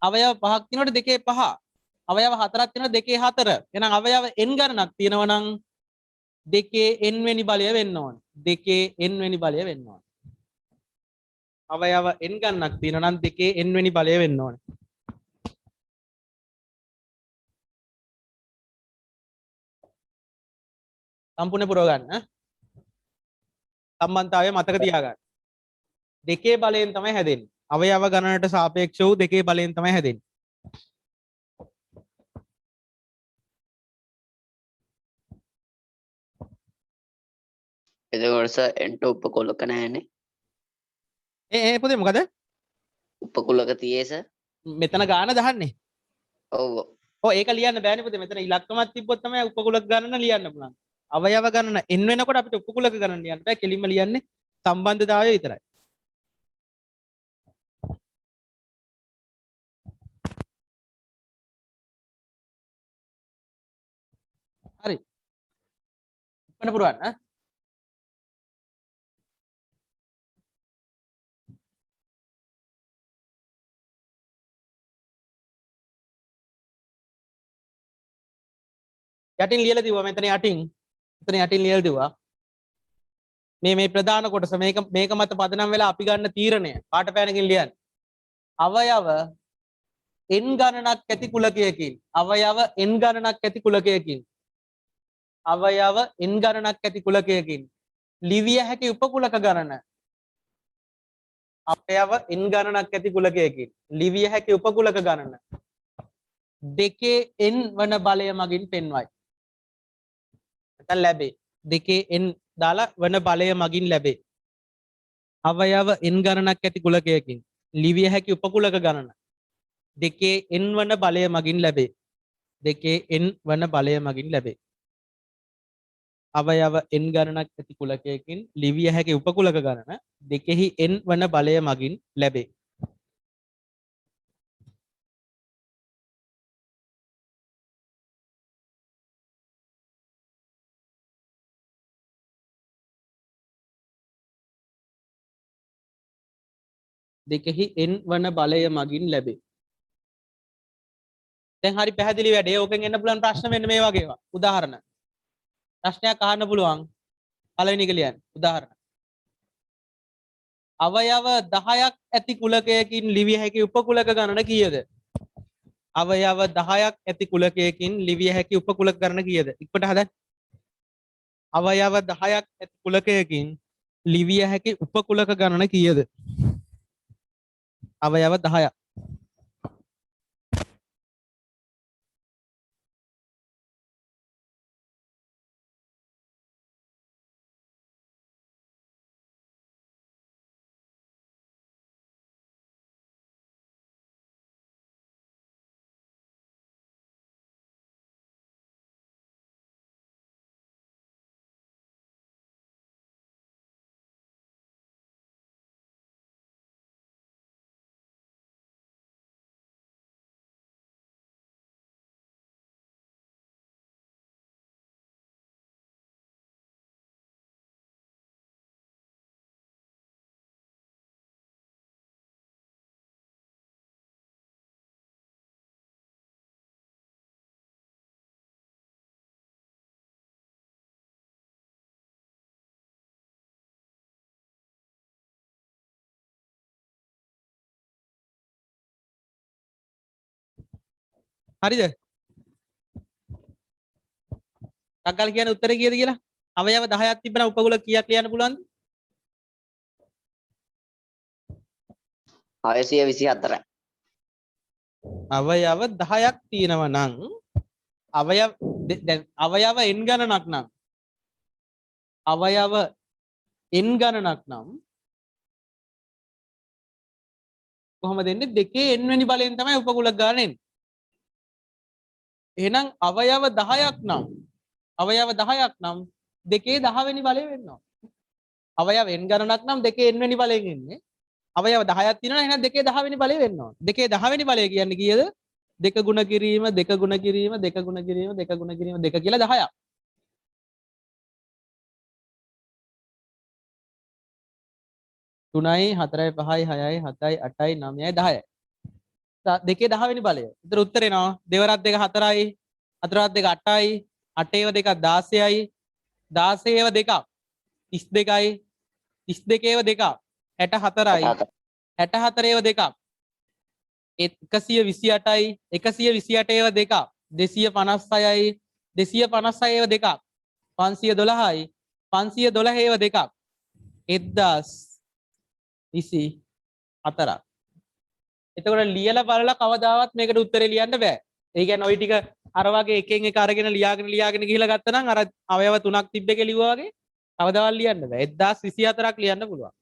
අවයව 5ක් තියෙනකොට දෙකේ 5. අවයව 4ක් තියෙනකොට දෙකේ 4. එහෙනම් අවයව n ගණනක් තියෙනවා නම් දෙකේ n වෙනි බලය වෙන්න ඕනේ. දෙකේ n වෙනි බලය වෙන්න ඕනේ. අවයව n ගණනක් තියෙනවා නම් දෙකේ n වෙනි බලය වෙන්න ඕනේ. සම්පූර්ණ පුරව ගන්න. සම්බන්ධතාවය මතක තියාගන්න. දෙකේ බලයෙන් තමයි හැදෙන්නේ. අවයව ගණනට සාපේක්ෂ වූ දෙකේ බලයෙන් තමයි හැදෙන්නේ. එතකොට සර් එන්ට උපකුලක නැහැනේ. පුතේ මොකද? උපකුලක තියේ සර්. මෙතන ගාන දහන්නේ. ඔව්. ඔව් ඒක ලියන්න බෑනේ පුතේ. මෙතන ඉලක්කමක් තිබ්බොත් තමයි උපකුලක ගණන ලියන්න පුළුවන්. අවයව ගණන n වෙනකොට අපිට උපකුලක ගණන ලියන්න බෑ. කෙලින්ම ලියන්නේ සම්බන්ධතාවය විතරයි. හරි. වෙන පුරවන්න. යටින් ලියලා දිව්වා මෙතන යටින්. මෙතන යටින් ලියලා දිව්වා. මේ ප්‍රධාන කොටස මේක මත පදනම් වෙලා අපි ගන්න තීරණය පාට පෑනකින් ලියන්න. අවයව n ගණනක් ඇති කුලකයකින් අවයව n ගණනක් ඇති කුලකයකින් අවයව n ගණනක් ඇති කුලකයකින් ලිවිය හැකි උපකුලක ගණන අවයව n ගණනක් ඇති කුලකයකින් ලිවිය හැකි උපකුලක ගණන දෙකේ n වන බලය මගින් පෙන්වයි. නැත්නම් ලැබේ. දෙකේ n දාලා වන බලය මගින් ලැබේ. අවයව n ගණනක් ඇති කුලකයකින් ලිවිය හැකි උපකුලක ගණන දෙකේ n වන බලය මගින් ලැබේ. දෙකේ n වන බලය මගින් ලැබේ. අවයව n ගණනක් ඇති කුලකයකින් ලිවිය හැකි උපකුලක ගණන දෙකෙහි n වන බලය මගින් ලැබේ. දෙකෙහි n වන බලය මගින් ලැබේ. දැන් හරි පැහැදිලි වැඩේ. ඕකෙන් එන්න පුළුවන් ප්‍රශ්න මෙන්න මේ වගේ ඒවා. උදාහරණ. ප්‍රශ්නයක් අහන්න පුළුවන්. පළවෙනි එක ලියන්න. උදාහරණ. අවයව 10ක් ඇති කුලකයකින් ලිවිය හැකි උපකුලක ගණන කීයද? අවයව 10ක් ඇති කුලකයකින් ලිවිය හැකි උපකුලක ගණන කීයද? ඉක්මනට හදන්න. අවයව 10ක් ඇති කුලකයකින් ලිවිය හැකි උපකුලක ගණන කීයද? අවයව 10ක්. හරිද? ටක්ගල් කියන්නේ උත්තරේ කීයද කියලා? අවයව 10ක් තිබෙනා උපකුල කීයක් ලියන්න පුළුවන්ද? 624යි. අවයව 10ක් තියෙනවා නම් අවයව n ගණනක් නම් අවයව n ගණනක් නම් කොහොමද එන්නේ? දෙකේ n වෙනි බලයෙන් තමයි උපකුලක ගන්න එන්නේ. එහෙනම් අවයව 10ක් නම් දෙකේ 10 වෙනි බලය වෙනවා. අවයව n ගණනක් නම් දෙකේ n වෙනි බලයෙන් එන්නේ. අවයව 10ක් තියෙනවා එහෙනම් දෙකේ 10 වෙනි බලය වෙනවා. දෙකේ 10 වෙනි බලය කියන්නේ කීයද? 2 ගුණ කිරීම 2 ගුණ කිරීම 2 ගුණ කිරීම 2 ගුණ කිරීම 2 කියලා 10ක්. තුනයි 4යි 5යි 6යි 7යි 8යි 9යි 10යි. දෙකේ 10 වෙනි බලය. ඒතර උත්තර එනවා. දෙවරක් 2 4යි. හතරක් 2 8යි. 8ඒව 2ක් 16යි. 16ඒව 2ක් 32යි. 32ඒව 2ක් 64යි. 64ඒව 2ක් 128යි. 128ඒව 2ක් 256යි. 256ඒව 2ක් 512යි. 512ඒව 2ක් 1024ක්. එතකොට ලියලා බලලා කවදාවත් මේකට උත්තරේ ලියන්න බෑ. ඒ කියන්නේ ওই ටික අර වගේ එකෙන් එක අරගෙන ලියාගෙන ගිහිලා ගත්තා නම් අර අවයව 3ක් තිබ්බ එකේ ලිව්වා වගේ කවදාවත් ලියන්න බෑ. 1024ක් ලියන්න පුළුවන්.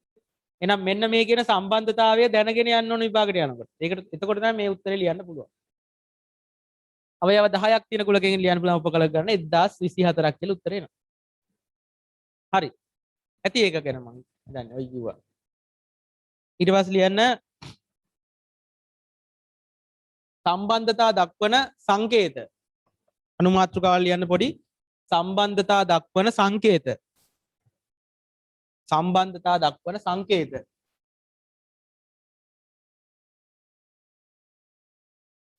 එහෙනම් මෙන්න මේ කියන සම්බන්ධතාවය දැනගෙන යන්න ඕන විභාගයට යනකොට. ඒකට එතකොට තමයි මේ උත්තරේ ලියන්න පුළුවන්. අවයව 10ක් තියෙන කුලකයෙන් ලියන්න පුළුවන් උපකලක ගන්න 1024ක් කියලා උත්තරේ එනවා. හරි. ඇති ඒක ගැන මම දන්නේ ඔය කිව්වා. ඊට පස්සේ ලියන්න සම්බන්ධතා දක්වන සංකේත. අනුමාත්‍රකාවල් ලියන්න පොඩි සම්බන්ධතා දක්වන සංකේත. සම්බන්ධතා දක්වන සංකේත.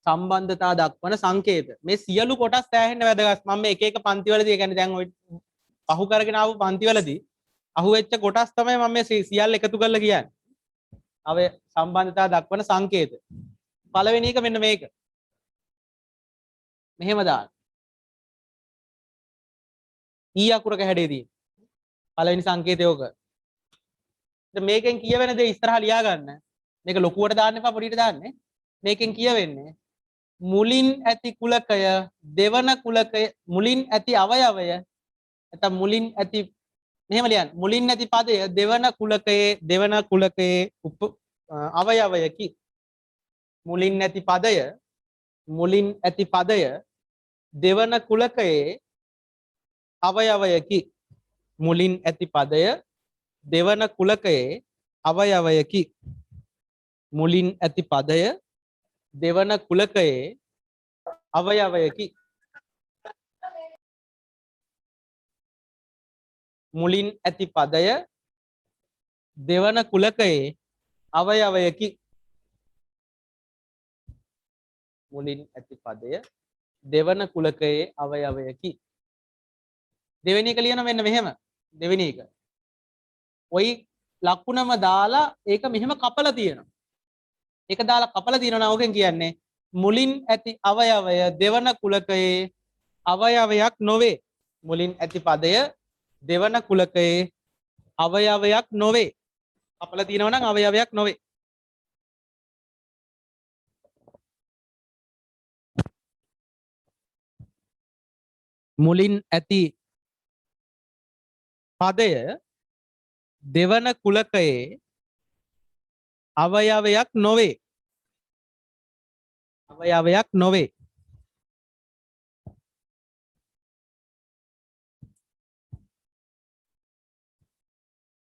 සම්බන්ධතා දක්වන සංකේත. මේ සියලු කොටස් සෑහෙන්න වැදගත්. මම මේ එක එක පන්තිවලදී ඒ කියන්නේ දැන් ඔය අහු කරගෙන ආපු පන්තිවලදී අහුවෙච්ච කොටස් තමයි මම මේ සියල්ල එකතු කරලා කියන්නේ. අව සම්බන්ධතා දක්වන සංකේත. පළවෙනි එක මෙන්න මේක. මෙහෙම දාන්න. ඊ අකුරක හැඩේ තියෙන. පළවෙනි සංකේතය ඕක. ඉතින් මේකෙන් කියවෙන දේ ඉස්සරහා ලියා ගන්න. මේක ලොකුවට දාන්න එපා පොඩියට දාන්න. මේකෙන් කියවෙන්නේ මුලින් ඇති කුලකය දෙවන කුලකය මුලින් ඇති අවයවය නැත්නම් මුලින් ඇති මෙහෙම ලියන්න. මුලින් ඇති පදය දෙවන කුලකයේ අවයවයකි. මුලින් ඇති පදය දෙවන කුලකයේ අවයවයකි. මුලින් ඇති පදය දෙවන කුලකයේ අවයවයකි. මුලින් ඇති පදය දෙවන කුලකයේ අවයවයකි. මුලින් ඇති පදය දෙවන කුලකයේ අවයවයකි. මුලින් ඇති පදය දෙවන කුලකයේ අවයවයකි. දෙවෙනි එක ලියන මෙන්න මෙහෙම. දෙවෙනි එක. ওই ලකුණම දාලා ඒක මෙහෙම කපලා තියෙනවා. ඒක දාලා කපලා තියෙනවා ඕකෙන් කියන්නේ මුලින් ඇති අවයවය දෙවන කුලකයේ අවයවයක් නොවේ. මුලින් ඇති පදය දෙවන කුලකයේ අවයවයක් නොවේ. කපලා තියෙනවා නම් අවයවයක් නොවේ. මුලින් ඇති පදය දෙවන කුලකයේ අවයවයක් නොවේ. අවයවයක් නොවේ.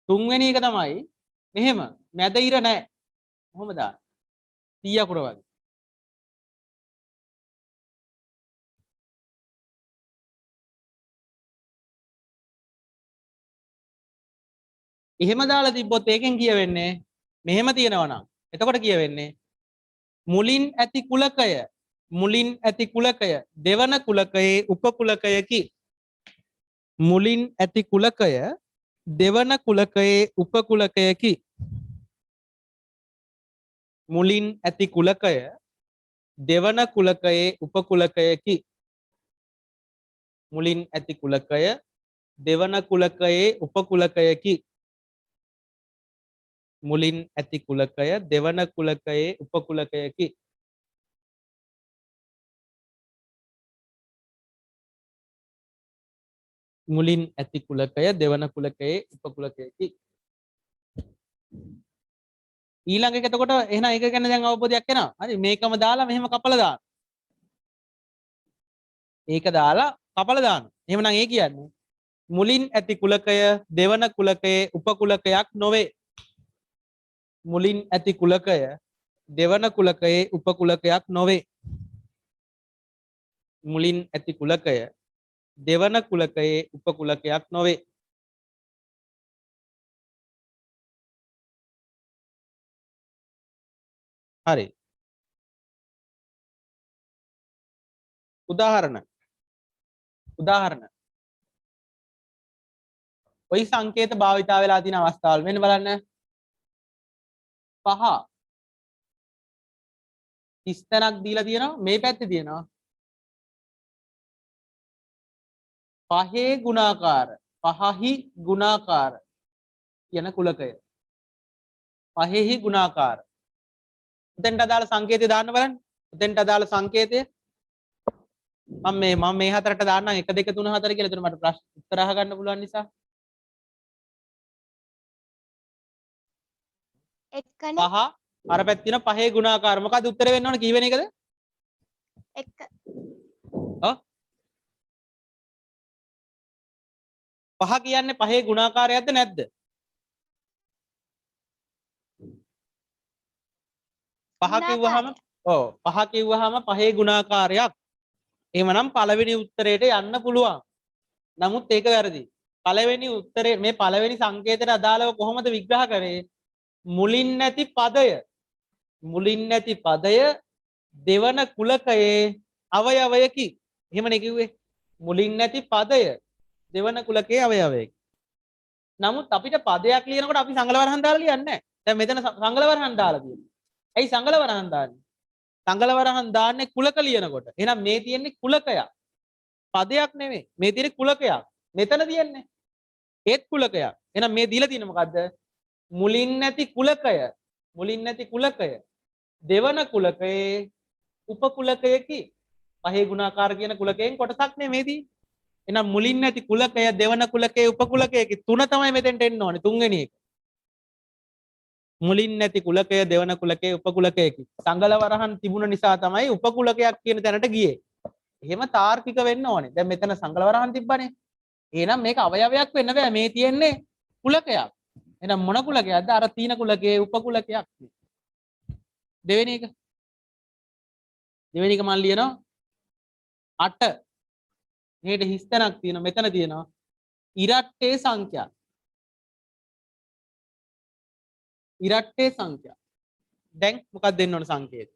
තුන්වෙනි එක තමයි මෙහෙම මැද ඉර නැහැ. කොහොමද දාන්නේ? 100 අකුර වගේ. එහෙම දාලා තිබ්බොත් ඒකෙන් කියවෙන්නේ මෙහෙම තියෙනවා නම් එතකොට කියවෙන්නේ මුලින් ඇති කුලකය දෙවන කුලකයේ උපකුලකයකි. මුලින් ඇති කුලකය දෙවන කුලකයේ උපකුලකයකි. මුලින් ඇති කුලකය දෙවන කුලකයේ උපකුලකයකි. මුලින් ඇති කුලකය දෙවන කුලකයේ උපකුලකයකි. මුලින් ඇති කුලකය දෙවන කුලකයේ උපකුලකයකි. මුලින් ඇති කුලකය දෙවන කුලකයේ උපකුලකයකි. ඊළඟ එක එතකොට එහෙනම් ඒක ගැන දැන් අවබෝධයක් එනවා. හරි මේකම දාලා මෙහෙම කපලා දාන්න. ඒක දාලා කපලා දාන්න. එහෙමනම් ඒ කියන්නේ මුලින් ඇති කුලකය දෙවන කුලකයේ උපකුලකයක් නොවේ. මුලින් ඇති කුලකය දෙවන කුලකයේ උපකුලකයක් නොවේ. මුලින් ඇති කුලකය දෙවන කුලකයේ උපකුලකයක් නොවේ. හරි. උදාහරණ ඔයි සංකේත භාවිතා වෙලා තියෙන අවස්ථාවල් මෙන්න බලන්න. 5 ඉස්තනක් දීලා තියෙනවා මේ පැත්තේ තියෙනවා. පහේ ගුණාකාර පහහි ගුණාකාර කියන කුලකය. පහෙහි ගුණාකාර. උතෙන්ට අදාළ සංකේතය දාන්න බලන්න. උතෙන්ට අදාළ සංකේතය මම මේ හතරට දාන්නම් 1 2 3 4 කියලා. එතන මට ප්‍රශ්න උත්තර අහගන්න පුළුවන් නිසා. එකනේ 5 අර පැත්තේ තියෙන පහේ ගුණාකාර මොකද්ද උත්තර වෙන්න ඕන කීවෙන එකද? 1 ඔව් 5 කියන්නේ පහේ ගුණාකාරයක්ද නැද්ද? 5 කිව්වහම ඔව් 5 කිව්වහම පහේ ගුණාකාරයක්. එහෙමනම් පළවෙනි උත්තරේට යන්න පුළුවන්. නමුත් ඒක වැරදි. පළවෙනි උත්තරේ මේ පළවෙනි සංකේතයට අදාළව කොහොමද විග්‍රහ කරේ? මුලින් නැති පදය දෙවන කුලකයේ අවයවයකි. එහෙමනේ කිව්වේ. මුලින් නැති පදය දෙවන කුලකයේ අවයවයකි. නමුත් අපිට පදයක් ලියනකොට අපි සංගල වරහන් දාලා ලියන්නේ නැහැ. දැන් මෙතන සංගල වරහන් දාලා තියෙනවා. ඇයි සංගල වරහන් දාන්නේ? සංගල වරහන් දාන්නේ කුලක ලියනකොට. එහෙනම් මේ තියෙන්නේ කුලකයක්. පදයක් නෙමෙයි. මේ තියෙන්නේ කුලකයක්. මෙතන තියෙන්නේ ඒත් කුලකයක්. එහෙනම් මේ දීලා තියෙන්නේ මොකද්ද? මුලින් නැති කුලකය දෙවන කුලකයේ උපකුලකයකි. පහේ ගුණාකාර කියන කුලකයෙන් කොටසක් නෙමෙයිදී. එහෙනම් මුලින් නැති කුලකය දෙවන කුලකයේ උපකුලකයකි. තුන තමයි මෙතෙන්ට එන්න ඕනේ. තුන්වෙනි එක. මුලින් නැති කුලකය දෙවන කුලකයේ උපකුලකයකි. සංගල වරහන් තිබුණ නිසා තමයි උපකුලකයක් කියන තැනට ගියේ. එහෙම තාර්කික වෙන්න ඕනේ. දැන් මෙතන සංගල වරහන් තිබ්බනේ. එහෙනම් මේක අවයවයක් වෙන්න බෑ. මේ තියෙන්නේ කුලකයක්. එහෙනම් මොන කුලකයක්ද? අර තීන කුලකයේ උපකුලකයක්. දෙවෙනි එක මම ලියනවා 8. මේකට හිස්තැනක් තියෙනවා. මෙතන තියෙනවා ඉරට්ටේ සංඛ්‍යා. දැන් මොකක්ද දෙන්න ඕන සංකේතය?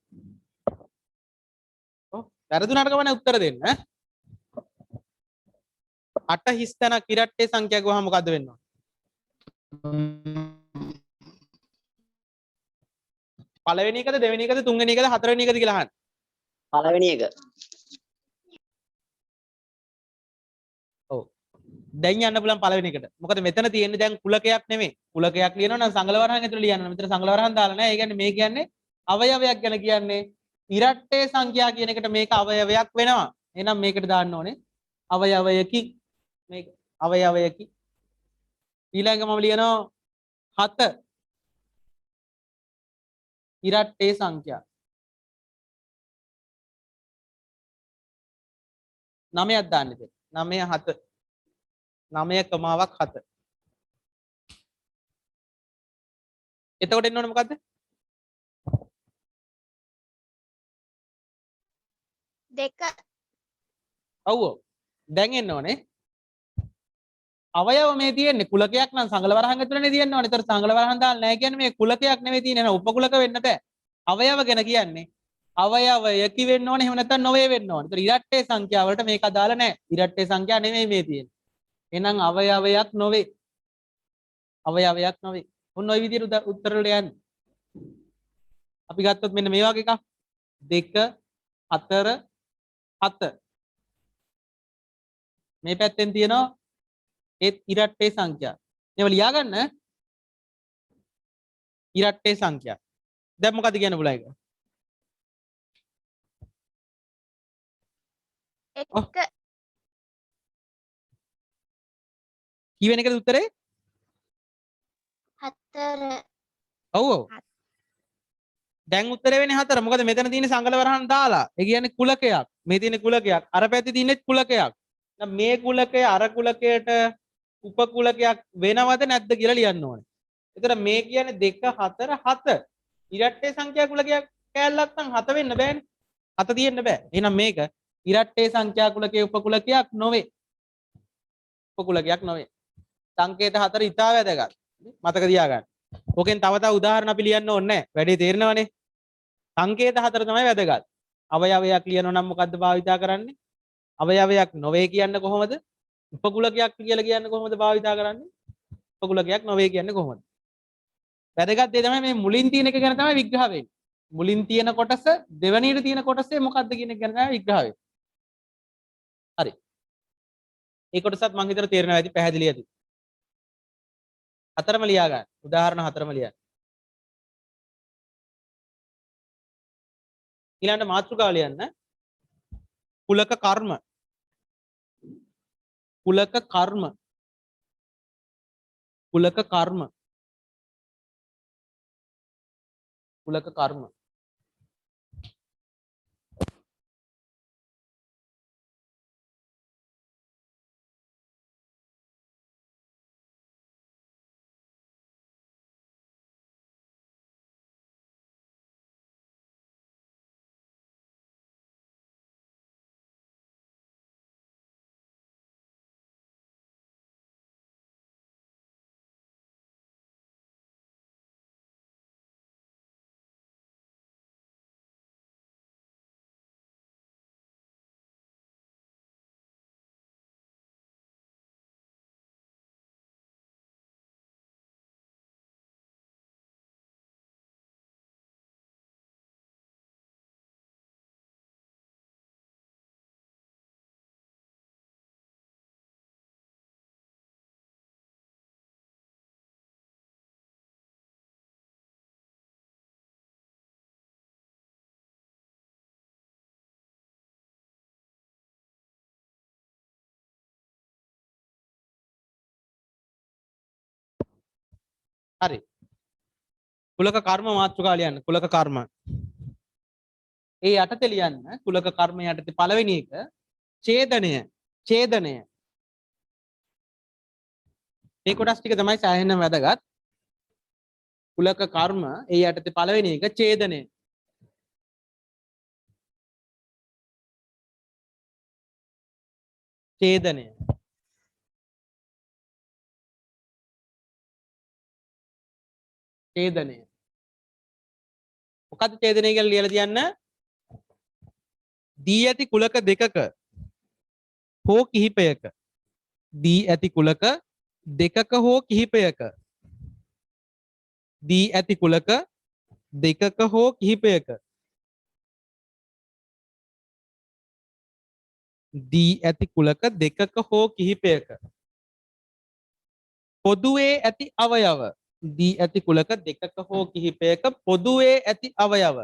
ඔව් වැරදුනට ගමනේ උත්තර දෙන්න. 8 හිස්තැනක් ඉරට්ටේ සංඛ්‍යා ගුවහම මොකද්ද වෙන්න ඕන? පළවෙනි එකද දෙවෙනි එකද තුන්වෙනි එකද හතරවෙනි එකද කියලා අහන්න. පළවෙනි එක. ඔව්. දැන් යන්න පුළුවන් පළවෙනි එකට. මොකද මෙතන තියෙන්නේ දැන් කුලකයක් නෙමෙයි. කුලකයක් ලියනවා නම් සංගල වරහන් ඇතුළේ ලියන්න. මෙතන සංගල වරහන් දාලා නැහැ. ඒ කියන්නේ මේ කියන්නේ අවයවයක් ගැන කියන්නේ. ඉරට්ටේ සංඛ්‍යා කියන එකට මේක අවයවයක් වෙනවා. එහෙනම් මේකට දාන්න ඕනේ අවයවයකි. මේක අවයවයකි. ඊළඟ මම ලියනවා 7 ඉරට්ටේ සංඛ්‍යා. 9ක් දාන්න ඉතින්. 9 7 9 කමාවක් 7. එතකොට එන්න ඕනේ මොකද්ද? දෙක ඔව් ඔව්. දැන් එන්න ඕනේ. අවයව මේ තියෙන්නේ කුලකයක් නම් සංගල වරහන් ඇතුළේනේ තියෙන්න ඕනේ. ඒතර සංගල වරහන් දාලා නැහැ කියන්නේ මේ කුලකයක් නෙවෙයි තියෙන්නේ. නේද? උපකුලක වෙන්න බෑ. අවයව ගැන කියන්නේ අවයවයකි වෙන්න ඕනේ. එහෙම නැත්නම් නොවේ වෙන්න ඕනේ. ඒතර ඉරට්ටේ සංඛ්‍යාව වලට මේක අදාළ නැහැ. ඉරට්ටේ සංඛ්‍යා නෙමෙයි මේ තියෙන්නේ. එහෙනම් අවයවයක් නොවේ. ඔන්න ওই විදිහට උත්තර වලට යන්නේ. අපි ගත්තොත් මෙන්න මේ වගේ එකක් 2 4 7 මේ පැත්තෙන් තියෙනවා ඒත් ඉරට්ටේ සංඛ්‍යා. මේව ලියා ගන්න. ඉරට්ටේ සංඛ්‍යා. දැන් මොකද කියන්න බුලා එක? 1 කීවෙන එකද උත්තරේ? හතර. ඔව් ඔව්. දැන් උත්තරේ වෙන්නේ 4. මොකද මෙතන තියෙන සංගල වරහන් දාලා. ඒ කියන්නේ කුලකයක්. මේ තියෙන කුලකයක්. අර පැත්තේ තියෙන්නේ කුලකයක්. දැන් මේ කුලකය අර කුලකයට උපකුලකයක් වෙනවද නැද්ද කියලා ලියන්න ඕනේ. එතකොට මේ කියන්නේ 2 4 7. ඉරට්ටේ සංඛ්‍යා කුලකයක් කෑල්ලක් නම් 7 වෙන්න බෑනේ. 7 තියෙන්න බෑ. එහෙනම් මේක ඉරට්ටේ සංඛ්‍යා කුලකයේ උපකුලකයක් නොවේ. උපකුලකයක් නොවේ. සංකේත 4 ඉතා වැදගත්. මතක තියාගන්න. ඕකෙන් තව තව උදාහරණ අපි ලියන්න ඕනේ නැහැ. වැඩේ තේරෙනවනේ. සංකේත 4 තමයි වැදගත්. අවයවයක් ලියනවා නම් මොකද්ද භාවිතා කරන්නේ? අවයවයක් නොවේ කියන්න කොහොමද? උපකුලකයක් කියලා කියන්න කොහොමද භාවිතා කරන්නේ? උපකුලකයක් නොවේ කියන්නේ කොහොමද? වැදගත් දේ තමයි මේ මුලින් තියෙන එක ගැන තමයි විග්‍රහ වෙන්නේ. මුලින් තියෙන කොටස දෙවෙනියට තියෙන කොටසේ මොකද්ද කියන එක ගැන තමයි විග්‍රහ වෙන්නේ. හරි. ඒ කොටසත් මම හිතන තේරෙනවා ඇති පැහැදිලි ඇති. හතරම ලියා ගන්න. උදාහරණ හතරම ලියන්න. ඊළඟට මාතෘකාව ලියන්න. කුලක කර්ම. කුලක කර්ම. කුලක කර්ම. කුලක කර්ම. හරි. කුලක කර්ම මාතෘකාව ලියන්න. කුලක කර්ම. ඒ යටතේ ලියන්න. කුලක කර්ම යටතේ පළවෙනි එක ඡේදනය. ඡේදනය. මේ කොටස් ටික තමයි සෑහෙන වැදගත්. කුලක කර්ම ඒ යටතේ පළවෙනි එක ඡේදනය. ඡේදනය. ඡේදනය. මොකද්ද ඡේදනය කියලා ලියලා තියන්න. දී ඇති කුලක දෙකක හෝ කිහිපයක දී ඇති කුලක දෙකක හෝ කිහිපයක දී ඇති කුලක දෙකක හෝ කිහිපයක දී ඇති කුලක දෙකක හෝ කිහිපයක පොදුවේ ඇති අවයව දී ඇති කුලක දෙකක හෝ කිහිපයක පොදුවේ ඇති අවයව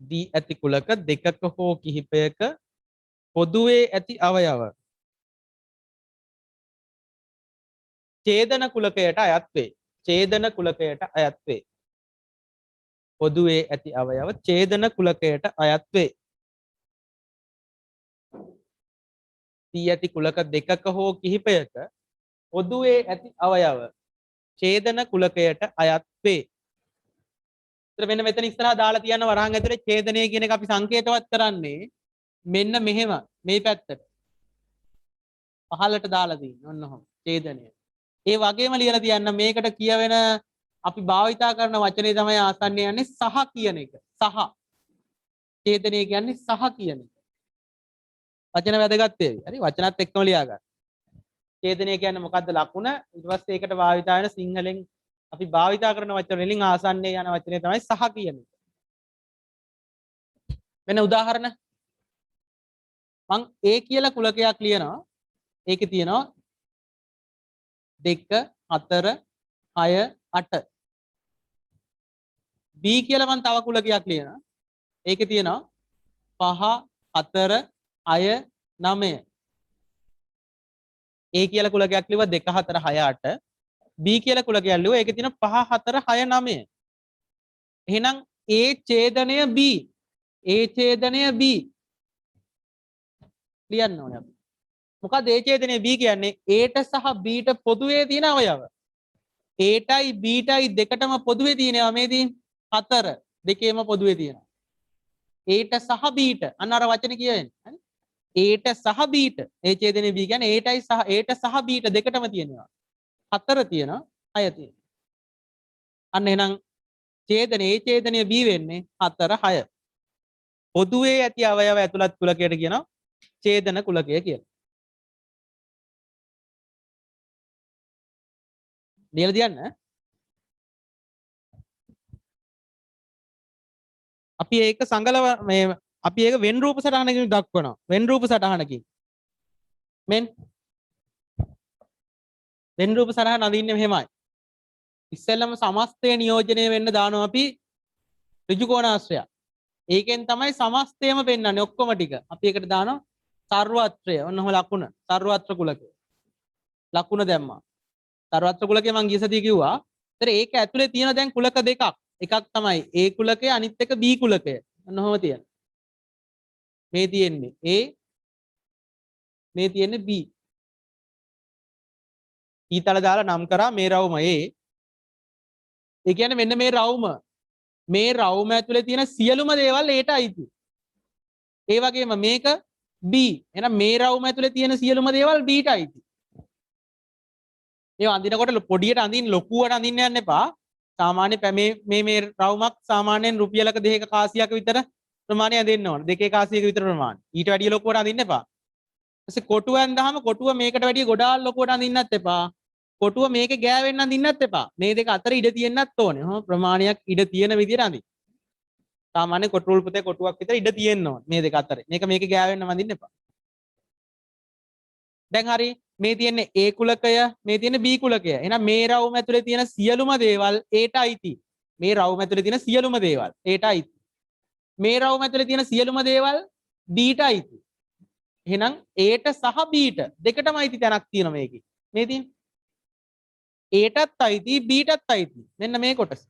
දී ඇති කුලක දෙකක හෝ කිහිපයක පොදුවේ ඇති අවයව ඡේදන කුලකයට අයත් වේ. ඡේදන කුලකයට අයත් වේ. පොදුවේ ඇති අවයව ඡේදන කුලකයට අයත් වේ. දී ඇති කුලක දෙකක හෝ කිහිපයක පොදුවේ ඇති අවයව ඡේදන කුලකයට අයත් වේ. ඉතින් මෙන්න මෙතන ඉස්සරහා දාලා තියන වරහන් ඇතුලේ ඡේදනය කියන එක අපි සංකේතවත් කරන්නේ මෙන්න මෙහෙම මේ පැත්තට. පහළට දාලා තියෙන්නේ ඔන්න ඔහොම ඡේදනය. ඒ වගේම ලියලා තියන්න මේකට කියවෙන අපි භාවිතා කරන වචනේ තමයි ආසන්නේ යන්නේ සහ කියන එක. සහ. ඡේදනය කියන්නේ සහ කියන එක. වචන වැදගත් වේවි. හරි වචනත් එක්කම ලියා ගන්න. ඡේදනය කියන්නේ මොකද්ද ලකුණ? ඊට පස්සේ ඒකට භාවිතා වෙන සිංහලෙන් අපි භාවිතා කරන වචන වලින් ආසන්නේ යන වචනේ තමයි සහ කියන එක. වෙන උදාහරණ මං A කියලා කුලකයක් ලියනවා. ඒකේ තියෙනවා 2 4 6 8. B කියලා මං තව කුලකයක් ලියනවා. ඒකේ තියෙනවා 5 4 6 9. A කියලා කුලකයක් ලිව්වා 2 4 6 8 B කියලා කුලකයක් ලිව්වා ඒකේ තියෙන 5 4 6 9 එහෙනම් A ඡේදනය B A ඡේදනය B ලියන්න ඕනේ අපි මොකද A ඡේදනය B කියන්නේ A ට සහ B ට පොදුවේ තියෙන අවයව A ටයි B ටයි දෙකටම පොදුවේ තියෙනවා මේ තියෙන 4 දෙකේම පොදුවේ තියෙනවා A ට සහ B ට අන්න අර වචනේ කියවෙන්නේ හරි A ට සහ B ට A ඡේදනය B කියන්නේ A ටයි සහ A ට සහ B ට දෙකටම තියෙනවා 4 තියෙනවා 6 තියෙනවා අන්න එහෙනම් ඡේදනයේ A ඡේදනය B වෙන්නේ 4 6 පොදුවේ ඇති අවයව ඇතුළත් කුලකයට කියනවා ඡේදන කුලකය කියලා ලියලා තියන්න අපි ඒක සංගලව මේ අපි ඒක වෙන් රූප සටහනකින් දක්වනවා වෙන් රූප සටහනකින් මෙන් වෙන් රූප සටහන අඳින්නේ මෙහෙමයි ඉස්සෙල්ලම සමස්තය නියෝජනය වෙන්න දානවා අපි ඍජු කෝණාශ්‍රය ඒකෙන් තමයි සමස්තයම පෙන්වන්නේ ඔක්කොම ටික අපි ඒකට දානවා සර්වත්‍රය ඔන්නම ලකුණ සර්වත්‍ර කුලකය ලකුණ දැම්මා සර්වත්‍ර කුලකය මම ගිය සතියේ කිව්වා ඒතර ඒක ඇතුලේ තියෙන දැන් කුලක දෙකක් එකක් තමයි A කුලකය අනිත් එක B කුලකය ඔන්නම තියෙන මේ තියෙන්නේ A මේ තියෙන්නේ B ඊතල දාලා නම් කරා මේ රවුම A ඒ කියන්නේ මෙන්න මේ රවුම ඇතුලේ තියෙන සියලුම දේවල් Aට අයිති ඒ වගේම මේක B එහෙනම් මේ රවුම ඇතුලේ තියෙන සියලුම දේවල් Bට අයිති මේ අඳිනකොට පොඩියට අඳින්න ලොකුවට අඳින්න යන්න එපා සාමාන්‍ය මේ රවුමක් සාමාන්‍යයෙන් රුපියලක දෙකක කාසියක විතර ප්‍රමාණය දෙන්න ඕන දෙකේ කාසියක විතර ප්‍රමාණය ඊට වැඩිය ලොකුවට අඳින්න එපා ඊපස්සේ කොටුව ඇඳහම කොටුව මේකට වැඩිය ගොඩාක් ලොකුවට අඳින්නත් එපා කොටුව මේකේ ගෑවෙන්න අඳින්නත් එපා මේ දෙක අතර ඉඩ තියෙන්නත් ඕනේ හොම ප්‍රමාණයක් ඉඩ තියෙන විදිහට අඳින්න සාමාන්‍ය කොටුල් පුතේ කොටුවක් විතර ඉඩ තියෙන්න ඕනේ මේ දෙක අතර මේකේ ගෑවෙන්න අඳින්න එපා දැන් හරි මේ තියෙන්නේ A කුලකය මේ තියෙන්නේ B කුලකය එහෙනම් මේ රවුම ඇතුලේ තියෙන සියලුම දේවල් Aට අයිති මේ රවුම ඇතුලේ තියෙන සියලුම දේවල් Aට අයිති මේ රවුම ඇතුලේ තියෙන සියලුම දේවල් Bට අයිති එහෙනම් Aට සහ Bට දෙකටම අයිති තැනක් තියෙනවා මේකේ මේ තියෙන්නේ Aටත් අයිති Bටත් අයිති මෙන්න මේ කොටස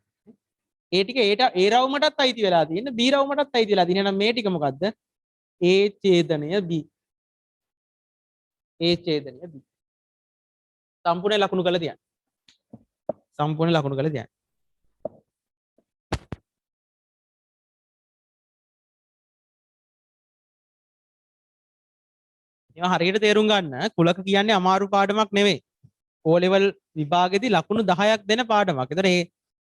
A ටික A රවුමටත් අයිති වෙලා තියෙන B රවුමටත් අයිති වෙලා තියෙන එහෙනම් මේ ටික මොකද්ද A ඡේදනය B A ඡේදනය B සම්පූර්ණ ලකුණු කරලා තියන්න සම්පූර්ණ ලකුණු කරලා තියන්න මේවා හරියට තේරුම් ගන්න කුලක කියන්නේ අමාරු පාඩමක් නෙවෙයි O level විභාගෙදී ලකුණු 10ක් දෙන පාඩමක්. ඒතර මේ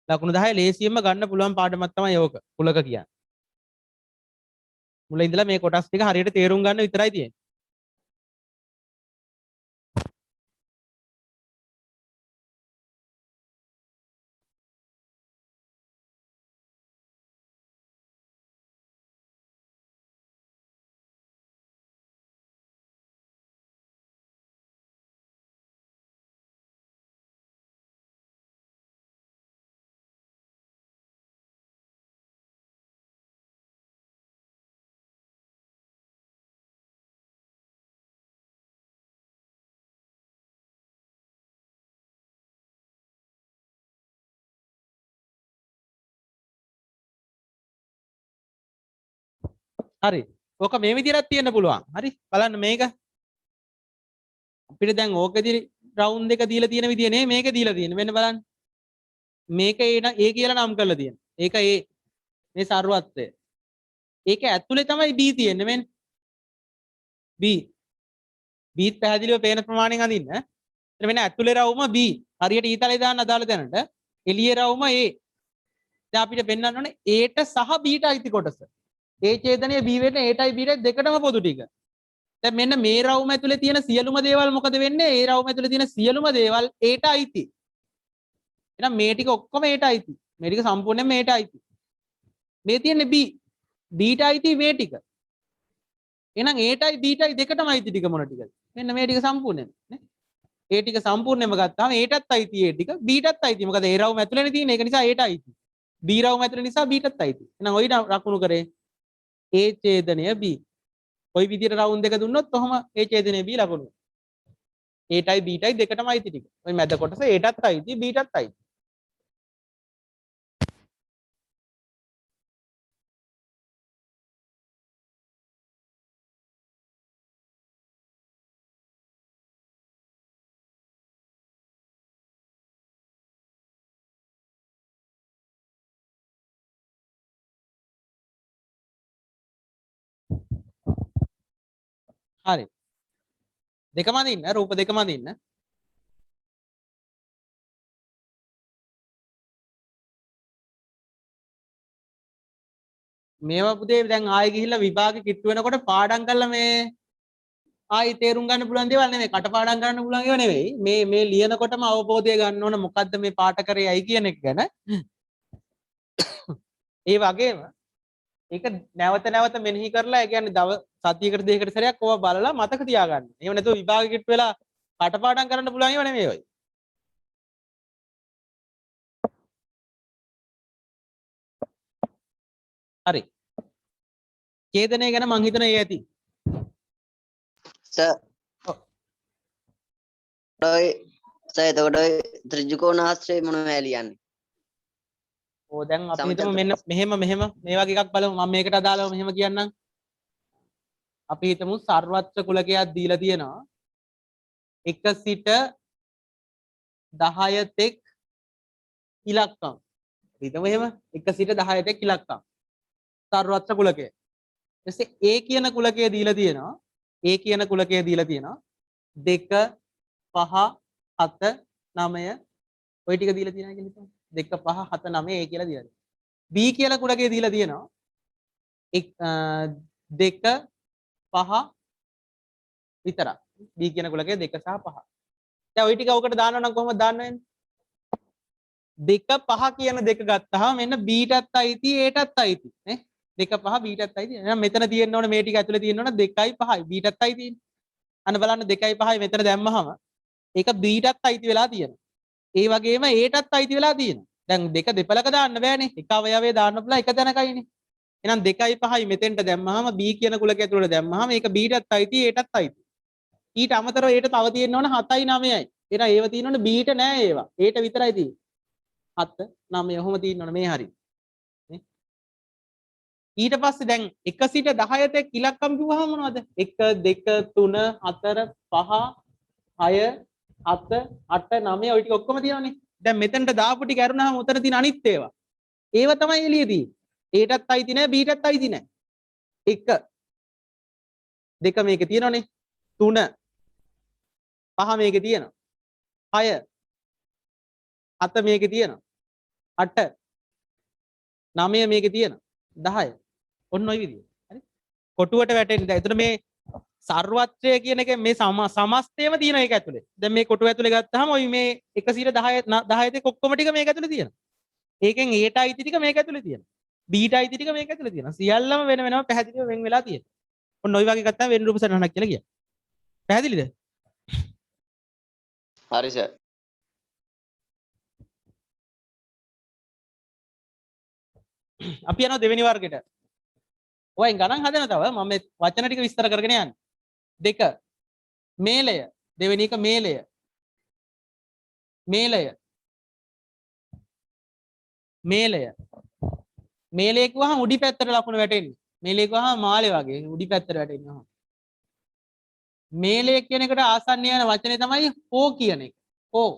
ලකුණු 10 ලේසියෙන්ම ගන්න පුළුවන් පාඩමක් තමයි ඕක කුලක කියන්නේ. මුල ඉඳලා මේ කොටස් ටික හරියට තේරුම් ගන්න විතරයි තියෙන්නේ. හරි. ඕක මේ විදිහට තියෙන්න පුළුවන්. හරි. බලන්න මේක. අපිට දැන් ඕකෙදි රවුන්ඩ් එක දීලා තියෙන විදිය නේ මේක දීලා තියෙන්නේ. මෙන්න බලන්න. මේක A කියලා නම් කරලා තියෙනවා. ඒක A. මේ සර්වත්‍රය. ඒක ඇතුලේ තමයි B තියෙන්නේ මෙන්න. B. B පැහැදිලිව පේන ප්‍රමාණයෙන් අඳින්න. එතන මෙන්න ඇතුලේ රවුම B. හරියට ඊතලේ දාන්න අදාළ තැනට. එළියේ රවුම A. දැන් අපිට පෙන්වන්න ඕනේ A ට සහ B ට අයිති කොටස. A ඡේදනය B වෙන්නේ Aටයි Bටයි දෙකටම පොදු ටික. දැන් මෙන්න මේ රවුම ඇතුලේ තියෙන සියලුම දේවල් මොකද වෙන්නේ? ඒ රවුම ඇතුලේ තියෙන සියලුම දේවල් Aට අයිති. එහෙනම් මේ ටික ඔක්කොම Aට අයිති. මේ ටික සම්පූර්ණයෙන්ම Aට අයිති. මේ තියෙන්නේ B. Bට අයිති මේ ටික. එහෙනම් Aටයි Bටයි දෙකටම අයිති ටික මොන ටිකද? මෙන්න මේ ටික සම්පූර්ණයෙන් නේ. ඒ ටික සම්පූර්ණයෙන්ම ගත්තාම Aටත් අයිති ඒ ටික Bටත් අයිති. මොකද ඒ රවුම ඇතුලේනේ තියෙන්නේ. ඒක නිසා Aට අයිති. B රවුම ඇතුලේ නිසා Bටත් අයිති. එහෙනම් ඔයි ලකුණු කරේ A ඡේදනය B. කොයි විදිහට රවුන්ඩ් දෙක දුන්නොත් කොහොම A ඡේදනය B ලකුණු. ඒටයි බීටයි දෙකටම අයිති ටික. ඔය මැද කොටස ඒටත් අයිති බීටත් අයිති. හරි. දෙකම අදින්න රූප දෙකම අදින්න. මේවා පුතේ දැන් ආයෙ ගිහිල්ලා විභාගෙ කිට්ටු වෙනකොට පාඩම් කරලා මේ ආයි තේරුම් ගන්න පුළුවන් දේවල් නෙමෙයි කටපාඩම් කරන්න පුළුවන් ඒවා නෙවෙයි මේ ලියනකොටම අවබෝධය ගන්න ඕන මොකද්ද මේ පාට කරේ අයි කියන එක ගැන ඒ වගේම ඒක නැවත නැවත මෙනෙහි කරලා ඒ කියන්නේ දව සතියකට දෙකකට සැරයක් ඕවා බලලා මතක තියාගන්න. එහෙම නැතුව විභාගෙ කිට්ටු වෙලා කටපාඩම් කරන්න පුළුවන් ඒවා නෙමෙයි ඔය. හරි. ඡේදනය ගැන මං හිතන ඒ ඇති. සර් සර් එතකොට ඔය ත්‍රිජ්ජකෝණාශ්‍රය මොනවද ලියන්නේ? ඕ දැන් අපි හිතමු මෙන්න මෙහෙම මේ වගේ එකක් බලමු මම මේකට අදාළව මෙහෙම කියන්නම්. අපි හිතමු සර්වත්‍ර කුලකයක් දීලා තියෙනවා 1 සිට 10 තෙක් ඉලක්කම්. හිතමු එහෙම 1 සිට 10 තෙක් ඉලක්කම්. සර්වත්‍ර කුලකය. ඊටසේ A කියන කුලකය දීලා තියෙනවා. A කියන කුලකය දීලා තියෙනවා 2 5 7 9 ඔය ටික දීලා තියෙනවා කියලා හිතමු. 2 5 7 9 A කියලා දීලා තියෙනවා. B කියලා කුලකය දීලා තියෙනවා 2 5 විතරක්. B කියන කුලකය 2 සහ 5. දැන් ওই ටික ඔකට දානවා නම් කොහොමද දාන්න වෙන්නේ? 2 5 කියන දෙක ගත්තාම මෙන්න B ටත් අයිති A ටත් අයිති නේ? 2 5 B ටත් අයිති. එහෙනම් මෙතන තියෙන්න ඕනේ මේ ටික ඇතුලේ තියෙන්න ඕනේ 2යි 5යි B ටත් අයිති. අන්න බලන්න 2යි 5යි මෙතන දැම්මහම ඒක B ටත් අයිති වෙලා තියෙනවා. ඒ වගේම A ටත් අයිති වෙලා තියෙනවා. දැන් දෙක දෙපළක දාන්න බෑනේ. එක අවයවයේ දාන්න පුළුවන් එක තැනකයිනේ. එහෙනම් 2යි 5යි මෙතෙන්ට දැම්මහම B කියන කුලකය ඇතුළට දැම්මහම ඒක B ටත් අයිති A ටත් අයිති. ඊට අමතරව ඒට තව තියෙන්න ඕන 7යි 9යි. එහෙනම් ඒව තියෙන්න ඕනේ B ට නෑ ඒවා. A ට විතරයි තියෙන්නේ. 7 9 ඔහොම තියෙන්න ඕනේ මේ හරිය. නේ? ඊට පස්සේ දැන් 1 සිට 10 තෙක් ඉලක්කම් කිව්වහම මොනවද? 1 2 3 4 5 6 7 8 9 ඔය ටික ඔක්කොම තියෙනවනේ. දැන් මෙතනට දාපු ටික අරුණාම උතර තියෙන අනිත් ඒවා. ඒව තමයි එළියේ තියෙන්නේ. A ටත් අයිති නෑ B ටත් අයිති නෑ. 1 2 මේකේ තියෙනවනේ. 3 5 මේකේ තියෙනවා. 6 7 මේකේ තියෙනවා. 8 9 මේකේ තියෙනවා. 10 ඔන්න ඔය විදිය. හරි? කොටුවට වැටෙන්නේ. දැන් එතන මේ සර්වත්‍රය කියන එක මේ සමස්තයම තියෙන එක ඇතුලේ. දැන් මේ කොටුව ඇතුලේ ගත්තාම ඔය මේ 110 10 තෙක් ඔක්කොම ටික මේක ඇතුලේ තියෙනවා. ඒකෙන් A ට අයිති ටික මේක ඇතුලේ තියෙනවා. B ට අයිති ටික මේක ඇතුලේ තියෙනවා. සියල්ලම වෙන වෙනම පැහැදිලිව වෙන් වෙලා තියෙනවා. ඔන්න ඔය වගේ ගත්තාම වෙන රූප සටහනක් කියලා කියනවා. පැහැදිලිද? හරි සර්. අපි යනවා දෙවෙනි වර්ගෙට. ඔයන් ගණන් හදන තව මම මේ වචන ටික විස්තර කරගෙන යන්නේ. 2 මේලය දෙවෙනි එක මේලය. මේලය. මේලය. මේලය කිව්වහම උඩි පැත්තට ලකුණ වැටෙන්නේ. මේලය කිව්වහම මාළේ වගේ උඩි පැත්තට වැටෙනවා. මේලය කියන එකට ආසන්න යන වචනේ තමයි හෝ කියන එක. හෝ.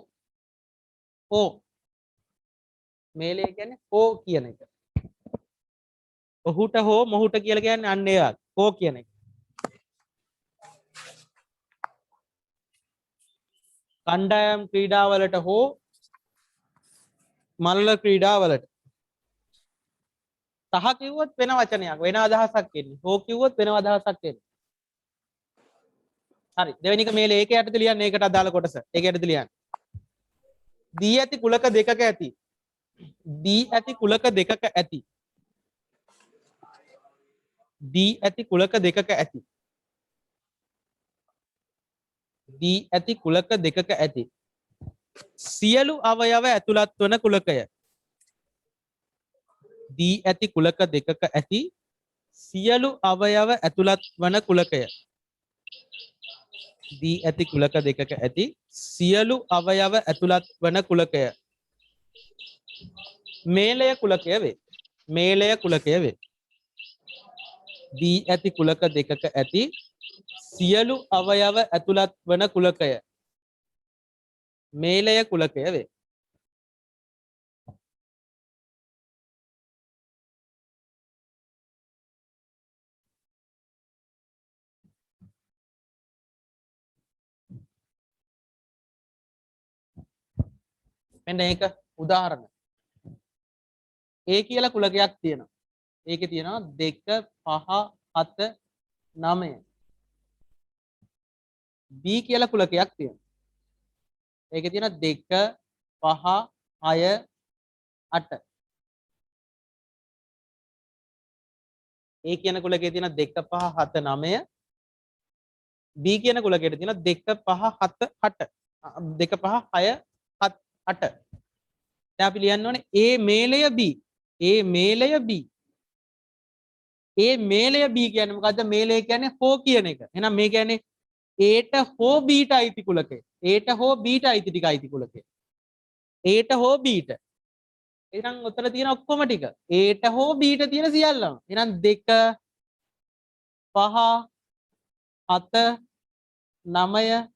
හෝ. මේලය කියන්නේ හෝ කියන එක. ඔහුට හෝ මොහුට කියලා කියන්නේ අන්න ඒ වගේ. හෝ කියන එක. කණ්ඩායම් ක්‍රීඩාවලට හෝ මල්ල ක්‍රීඩාවලට. සහ කිව්වොත් වෙන වචනයක් වෙන අදහසක් එන්නේ. හෝ කිව්වොත් වෙන අදහසක් එන්නේ. හරි. දෙවෙනි එක මේලේ ඒක යටතේ ලියන්න ඒකට අදාළ කොටස. ඒක යටතේ ලියන්න. දී ඇති කුලක දෙකක ඇති. දී ඇති කුලක දෙකක ඇති. දී ඇති කුලක දෙකක ඇති. දී ඇති කුලක දෙකක ඇති. සියලු අවයව ඇතුළත් වන කුලකය. දී ඇති කුලක දෙකක ඇති සියලු අවයව ඇතුළත් වන කුලකය. දී ඇති කුලක දෙකක ඇති සියලු අවයව ඇතුළත් වන කුලකය මේලය කුලකය වේ. මේලය කුලකය වේ. දී ඇති කුලක දෙකක ඇති සියලු අවයව ඇතුළත් වන කුලකය මේලය කුලකය වේ. මෙන්න ඒක උදාහරණ. A කියලා කුලකයක් තියෙනවා. ඒකේ තියෙනවා 2 5 7 9. B කියලා කුලකයක් තියෙනවා. ඒකේ තියෙනවා 2 5 6 8. A කියන කුලකයේ තියෙන 2 5 7 9. B කියන කුලකයට තියෙන 2 5 7 8. 2 5 6 7 8. දැන් අපි ලියන්න ඕනේ A මේලය B. A මේලය B. A මේලය B කියන්නේ මොකද්ද? මේලය කියන්නේ හෝ කියන එක. එහෙනම් මේ කියන්නේ A ට හෝ B ට අයිති කුලකය. A ට හෝ B ට අයිති ටික අයිති කුලකය. A ට හෝ B ට. එහෙනම් උතර තියෙන ඔක්කොම ටික A ට හෝ B ට තියෙන සියල්ලම. එහෙනම් 2 5 7 9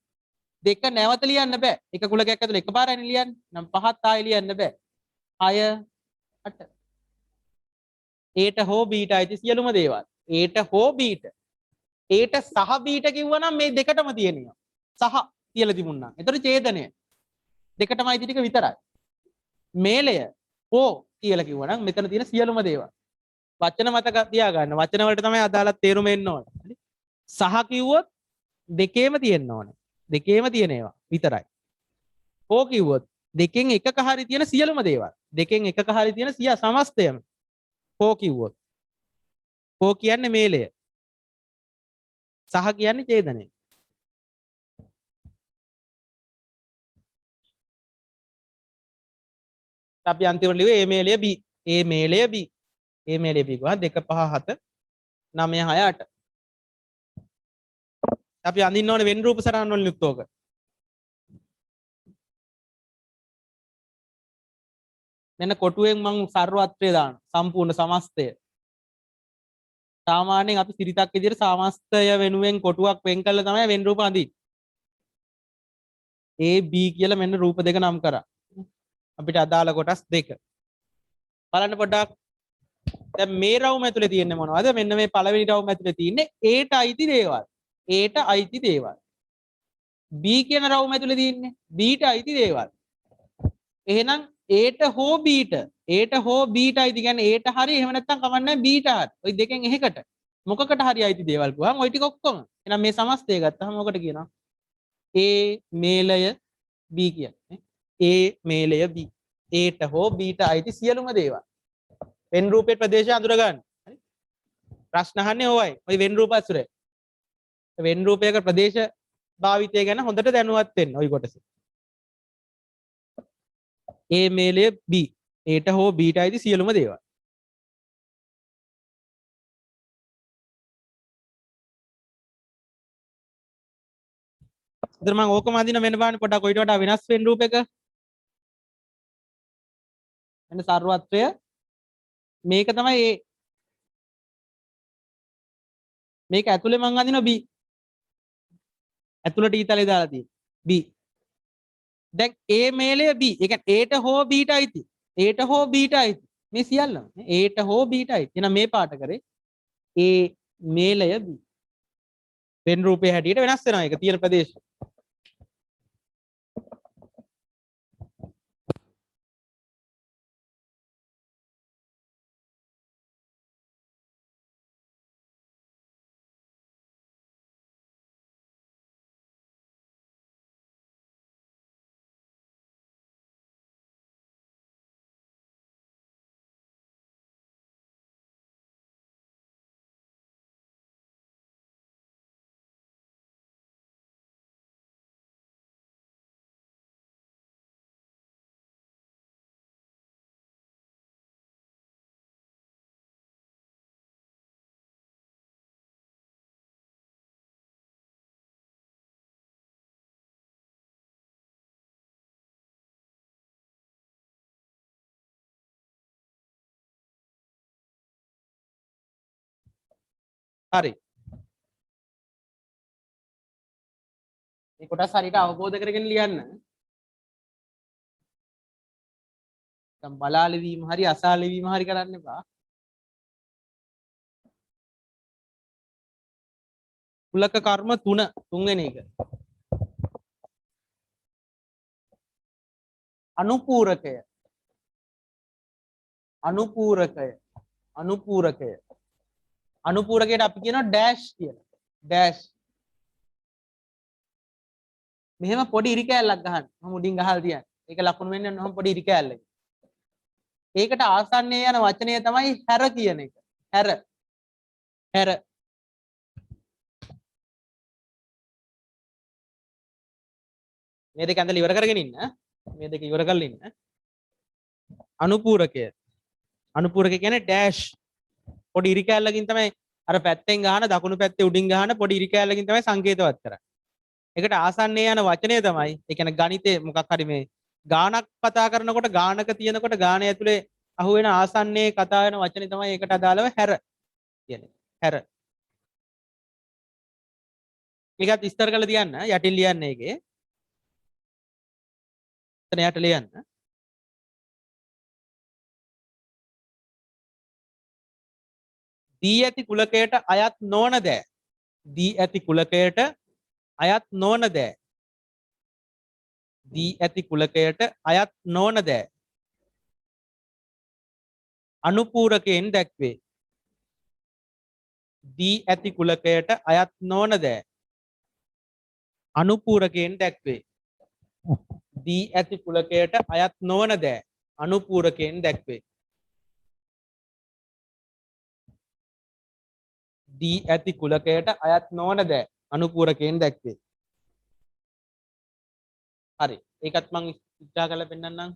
දෙක නැවත ලියන්න බෑ. එක කුලකයක් ඇතුළේ එකපාරයි ලියන්නේ. නම් පහත් ආයෙ ලියන්න බෑ. 6 8. ඒට හෝ බීට අයිති සියලුම දේවල්. ඒට හෝ බීට. ඒට සහ බීට කිව්වනම් මේ දෙකටම තියෙනවා. සහ කියලා තිබුණා. එතකොට ඡේදනය දෙකටම අයිති ටික විතරයි. මේලය හෝ කියලා කිව්වනම් මෙතන තියෙන සියලුම දේවල්. වචන මතක තියාගන්න. වචන වලට තමයි අදාළ තේරුම එන්න ඕනේ. හරි? සහ කිව්වොත් දෙකේම තියෙන්න ඕනේ. දෙකේම තියෙන ඒවා විතරයි. හෝ කිව්වොත් දෙකෙන් එකක හරි තියෙන සියලුම දේවල්. දෙකෙන් එකක හරි තියෙන සිය සමස්තයම. හෝ කිව්වොත්. හෝ කියන්නේ මේලය. සහ කියන්නේ ඡේදනය. අපි අන්තිමට ලිව්වේ A මේලය B. A මේලය B. A මේලය B ගා 2 5 7 9 6 8. අපි අඳින්න ඕනේ වෙන් රූප සටහන් වලින් යුක්ත ඕක. මෙන්න කොටුවෙන් මම සර්වත්‍රය දාන සම්පූර්ණ සමස්තය. සාමාන්‍යයෙන් අපි සිරිතක් විදිහට සමස්තය වෙනුවෙන් කොටුවක් වෙන් කළා තමයි වෙන් රූප අඳින්නේ. A B කියලා මෙන්න රූප දෙක නම් කරා. අපිට අදාළ කොටස් දෙක. බලන්න පොඩ්ඩක්. දැන් මේ රවුම ඇතුලේ තියෙන්නේ මොනවද? මෙන්න මේ පළවෙනි රවුම ඇතුලේ තියෙන්නේ A ට අයිති දේවල්. A ට අයිති දේවල්. B කියන රවුම ඇතුලේ තියෙන්නේ B ට අයිති දේවල්. එහෙනම් A ට හෝ B ට A ට හෝ B ට අයිති කියන්නේ A ට හරි එහෙම නැත්නම් කමන්නේ B ට හරි. ওই දෙකෙන් එකකට මොකකට හරි අයිති දේවල් ගුවාම ওই ටික ඔක්කොම. එහෙනම් මේ සමස්තය ගත්තාම මොකට කියනවා? A මේලය B කියන්නේ. A මේලය B. A ට හෝ B ට අයිති සියලුම දේවල්. වෙන් රූපේ ප්‍රදේශය අඳුර ගන්න. හරි? ප්‍රශ්න අහන්නේ ඕවයි. ওই වෙන් රූප අසුරේ. වෙන් රූපයක ප්‍රදේශ භාවිතය ගැන හොඳට දැනුවත් වෙන්න ওই කොටසේ. A මේලය B. A ට හෝ B ට අයිති සියලුම දේවල්. ඉතින් මම ඕකම අඳින මෙන්න බලන්න පොඩ්ඩක් ඔයිට වඩා වෙනස් වෙන් රූපයක. මෙන්න සර්වත්‍රය මේක තමයි A. මේක ඇතුලේ මං අඳින B. ඇතුලට ඊතලේ දාලා තියෙන්නේ B. දැන් A මේලය B. ඒ කියන්නේ A ට හෝ B ට අයිති. A ට හෝ B ට අයිති. මේ සියල්ලම A ට හෝ B ට අයිති. එහෙනම් මේ පාට කරේ A මේලය B. වෙන් රූපේ හැටියට වෙනස් වෙනවා ඒක තියෙන ප්‍රදේශය. හරි. මේ කොටස් හරියට අවබෝධ කරගෙන ලියන්න. දැන් බලා ලිවීම හරි අසා ලිවීම හරි කරන්න එපා. කුලක කර්ම 3 තුන්වෙනි එක. අනුපූරකය. අනුපූරකය. අනුපූරකය. අනුපූරකයට අපි කියනවා ඩෑෂ් කියලා. ඩෑෂ්. මෙහෙම පොඩි ඉරි කෑල්ලක් ගහන්න. මම උඩින් ගහලා තියන්නේ. ඒක ලකුණු වෙන්නේ නම් පොඩි ඉරි කෑල්ලක. ඒකට ආසන්නයේ යන වචනය තමයි හැර කියන එක. හැර. හැර. මේ දෙක ඇඳලා ඉවර කරගෙන ඉන්න. මේ දෙක ඉවර කරලා ඉන්න. අනුපූරකය. අනුපූරකය කියන්නේ ඩෑෂ්. පොඩි ඉරි කෑල්ලකින් තමයි අර පැත්තෙන් ගහන දකුණු පැත්තේ උඩින් ගහන පොඩි ඉරි කෑල්ලකින් තමයි සංකේතවත් කරන්නේ. ඒකට ආසන්නයේ යන වචනය තමයි ඒ කියන්නේ ගණිතේ මොකක් හරි මේ ගානක් කතා කරනකොට ගානක තියෙනකොට ගාන ඇතුලේ අහුවෙන ආසන්නයේ කතා වෙන වචනේ තමයි ඒකට අදාළව හැර කියන්නේ. හැර. මේකත් විස්තර කරලා තියන්න යටින් ලියන්න ඒකේ. එතන යට ලියන්න. දී ඇති කුලකයට අයත් නොවන දෑ. දී ඇති කුලකයට අයත් නොවන දෑ. දී ඇති කුලකයට අයත් නොවන දෑ. අනුපූරකයෙන් දැක්වේ. දී ඇති කුලකයට අයත් නොවන දෑ. අනුපූරකයෙන් දැක්වේ. දී ඇති කුලකයට අයත් නොවන දෑ. අනුපූරකයෙන් දැක්වේ. දී ඇති කුලකයට අයත් නොවන දෑ. අනුපූරකයෙන් දැක්වේ. හරි. ඒකත් මම ඉස්සරහ කරලා පෙන්නන්නම්.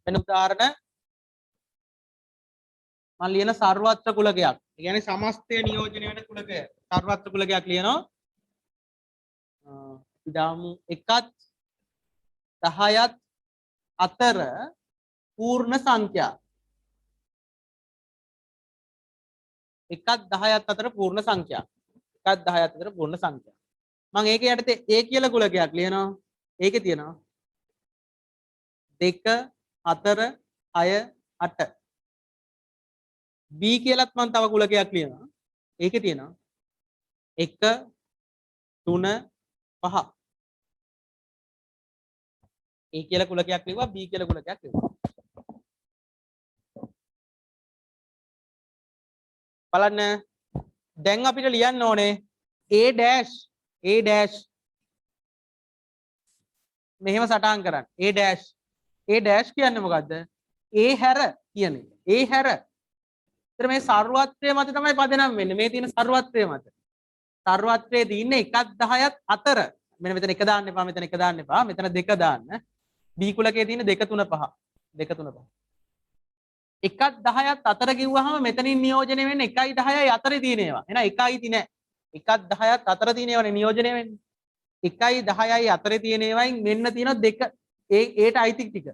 වෙන උදාහරණ මම ලියන සර්වත්‍ර කුලකයක්. ඒ කියන්නේ සමස්තය නියෝජනය වෙන කුලකය. සර්වත්‍ර කුලකයක් ලියනවා. ඉදාමු 1ත් 10ත් අතර පූර්ණ සංඛ්‍යා. 1ත් 10ත් අතර පූර්ණ සංඛ්‍යා. 1ත් 10ත් අතර පූර්ණ සංඛ්‍යා. මම ඒක යටතේ A කියලා කුලකයක් ලියනවා. ඒකේ තියෙනවා 2 4 6 8. B කියලත් මම තව කුලකයක් ලියනවා. ඒකේ තියෙනවා 1 3 5. A කියලා කුලකයක් ලිව්වා B කියලා කුලකයක් ලිව්වා. බලන්න දැන් අපිට ලියන්න ඕනේ A dash මෙහෙම සටහන් කරන්න. A dash කියන්නේ මොකද්ද? A හැර කියන එක. A හැර. ඒතර මේ සර්වත්‍රය මත තමයි පදනම් වෙන්නේ. මේ තියෙන සර්වත්‍රය මත. සර්වත්‍රයේ තියෙන්නේ 1ත් 10ත් අතර. මෙන්න මෙතන 1 දාන්න එපා. මෙතන 1 දාන්න එපා. මෙතන 2 දාන්න. B කුලකයේ තියෙන 2 3 5. 2 3 5. 1ත් 10ත් අතර කිව්වහම මෙතනින් නියෝජනය වෙන්නේ 1යි 10යි අතරේ තියෙන ඒවා. එහෙනම් 1යි ති නෑ. 1ත් 10ත් අතර තියෙන ඒවානේ නියෝජනය වෙන්නේ. 1යි 10යි අතරේ තියෙන ඒවායින් මෙන්න තියෙන දෙක ඒට අයිති ටික.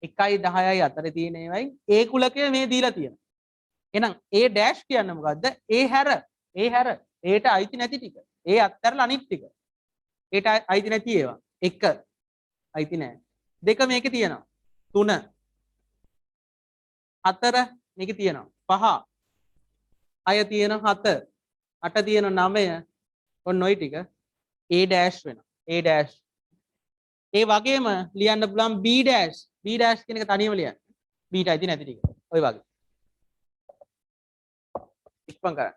1යි 10යි අතරේ තියෙන ඒවායින් A කුලකය මේ දීලා තියෙනවා. එහෙනම් A dash කියන්නේ මොකද්ද? A හැර. Aට අයිති නැති ටික. A අත්හැරලා අනිත් ටික. Aට අයිති නැති ඒවා. 1 අයිති නෑ. 2 මේකේ තියෙනවා. 3 4 මේකේ තියෙනවා. 5 6 තියෙනවා. 7 8 තියෙනවා. 9 ඔන්න ඔය ටික A dash වෙනවා. A dash. ඒ වගේම ලියන්න පුළුවන් B dash. B dash කියන එක තනියම ලියන්න. B ට අයිති නැති ටික. ඔය වගේ. ඉක්මන් කරන්න.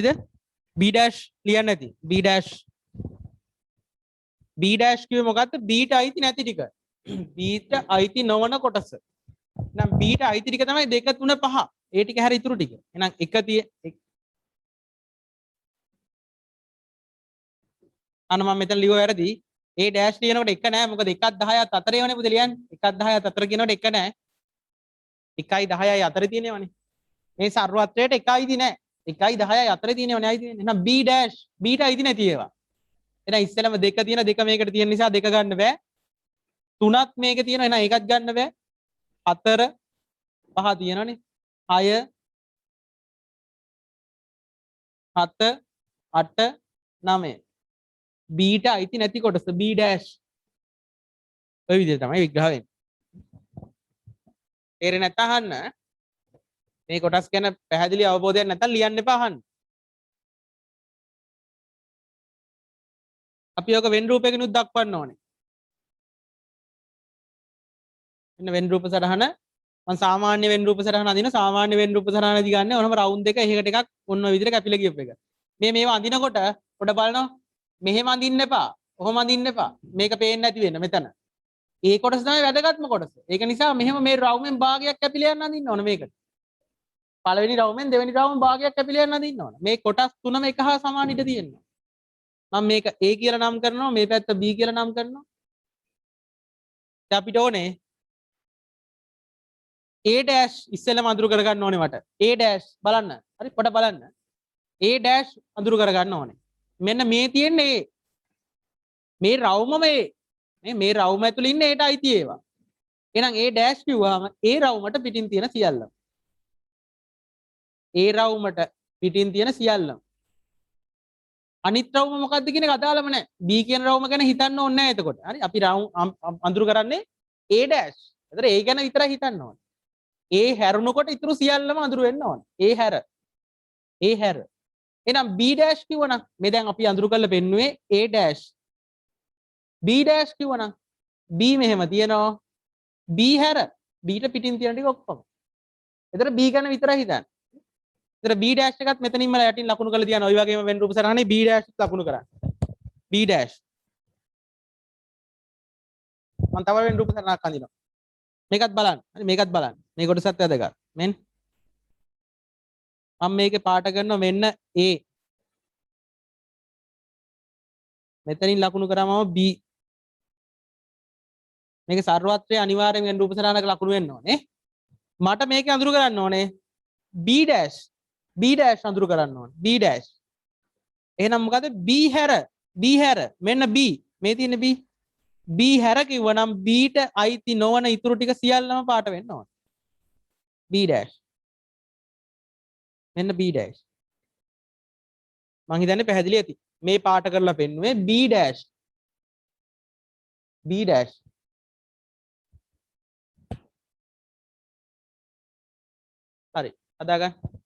ඉතින් b dash ලියන්න නැති b dash කිව්වේ මොකද්ද b ට අයිති නැති ටික b ට අයිති නොවන කොටස එහෙනම් b ට අයිති ටික තමයි 2 3 5 ඒ ටික හැර ඉතුරු ටික එහෙනම් එක අන්න මම මෙතන ලියුව වැරදි a dash ලියනකොට එක නෑ මොකද 1ත් 10ත් අතරේ වනේ පුතේ ලියන්නේ 1ත් 10ත් අතර කියනකොට එක නෑ 1යි 10යි අතරේ තියෙනවනේ මේ සර්වත්‍රයට එක අයිති නෑ 1යි 10යි අතරේ තියෙනවනේ අයිති වෙන්නේ එහෙනම් b dash b ට අයිති නැති ඒවා එහෙනම් ඉස්සෙල්ලම දෙක තියෙන දෙක මේකට තියෙන නිසා දෙක ගන්න බෑ තුනත් මේකේ තියෙනවා එහෙනම් ඒකත් ගන්න බෑ හතර පහ තියෙනවනේ 6 7 8 9 b ට අයිති නැති කොටස b dash ඔය විදිහට තමයි විග්‍රහ වෙන්නේ තේරෙන්නේ නැත්නම් අහන්න මේ කොටස් ගැන පැහැදිලි අවබෝධයක් නැත්නම් ලියන්න එපා අහන්න අපි ඔක වෙන් රූපයකිනුත් දක්වන්න ඕනේ මෙන්න වෙන් රූප සටහන මම සාමාන්‍ය වෙන් රූප සටහන අඳින සාමාන්‍ය වෙන් රූප සටහන දිගන්නේ ඔනම රවුන්ඩ් එක එහෙකට එකක් ඔන්න ඔය විදිහට කැපිලා ගියප් එක මේ මේවා අඳිනකොට පොඩ බලනවා මෙහෙම අඳින්න එපා ඔහොම අඳින්න එපා මේක පේන්නේ නැති වෙන්න මෙතන ඒ කොටස තමයි වැදගත්ම කොටස ඒක නිසා මෙහෙම මේ රවුමෙන් භාගයක් කැපිලා යන්න අඳින්න ඕන මේකට පළවෙනි රවුමෙන් දෙවෙනි රවුම භාගයක් කැපිලා යන්න අඳින්න ඕන මේ කොටස් තුනම එක හා සමාන ඉඳ තියෙනවා මම මේක a කියලා නම් කරනවා මේ පැත්ත b කියලා නම් කරනවා දැන් අපිට ඕනේ a dash ඉස්සෙල්ලම අඳුරු කරගන්න ඕනේ මට a dash බලන්න හරි පොඩ බලන්න a dash අඳුරු කරගන්න ඕනේ මෙන්න මේ තියෙන්නේ a මේ රවුමම a මේ රවුම ඇතුළේ ඉන්නේ ඒට අයිති ඒවා එහෙනම් a dash කිව්වම a රවුමට පිටින් තියෙන සියල්ලම a රවුමට පිටින් තියෙන සියල්ලම අනිත් රවුම මොකද්ද කියන එක අදාළම නැහැ b කියන රවුම ගැන හිතන්න ඕනේ නැහැ එතකොට හරි අපි අඳුරු කරන්නේ a dash එතකොට a ගැන විතරයි හිතන්න ඕනේ a හැරුණකොට ඉතුරු සියල්ලම අඳුරු වෙන්න ඕනේ a හැර එහෙනම් b dash කිව්වනම් මේ දැන් අපි අඳුරු කරලා පෙන්නුවේ a dash b dash කිව්වනම් b මෙහෙම තියෙනවා b හැර b ට පිටින් තියෙන ටික ඔක්කොම එතකොට b ගැන විතරයි හිතන්නේ එතකොට b dash එකත් මෙතනින්ම යටින් ලකුණු කරලා තියනවා. ඔය වගේම වෙන රූප සරහනේ b dash ලකුණු කරන්න. b dash. මම තව වෙන රූප සරහනක් අඳිනවා. මේකත් බලන්න. හරි මේකත් බලන්න. මේ කොටසත් වැදගත්. මෙන්න. මම මේකේ පාට කරනවා මෙන්න a. මෙතනින් ලකුණු කරාම b. මේක සර්වත්‍රයේ අනිවාර්යෙන් වෙන රූප සරහනක ලකුණු වෙන්න ඕනේ. මට මේකේ අඳුරු කරන්න ඕනේ b dash. b dash අඳුරු කරන්න ඕනේ b dash එහෙනම් මොකද b හැර මෙන්න b මේ තියෙන b හැර කිව්වනම් b ට අයිති නොවන ඉතුරු ටික සියල්ලම පාට වෙන්න ඕනේ b dash මෙන්න b dash මං හිතන්නේ පැහැදිලි ඇති මේ පාට කරලා පෙන්නුවේ b dash හරි හදාගන්න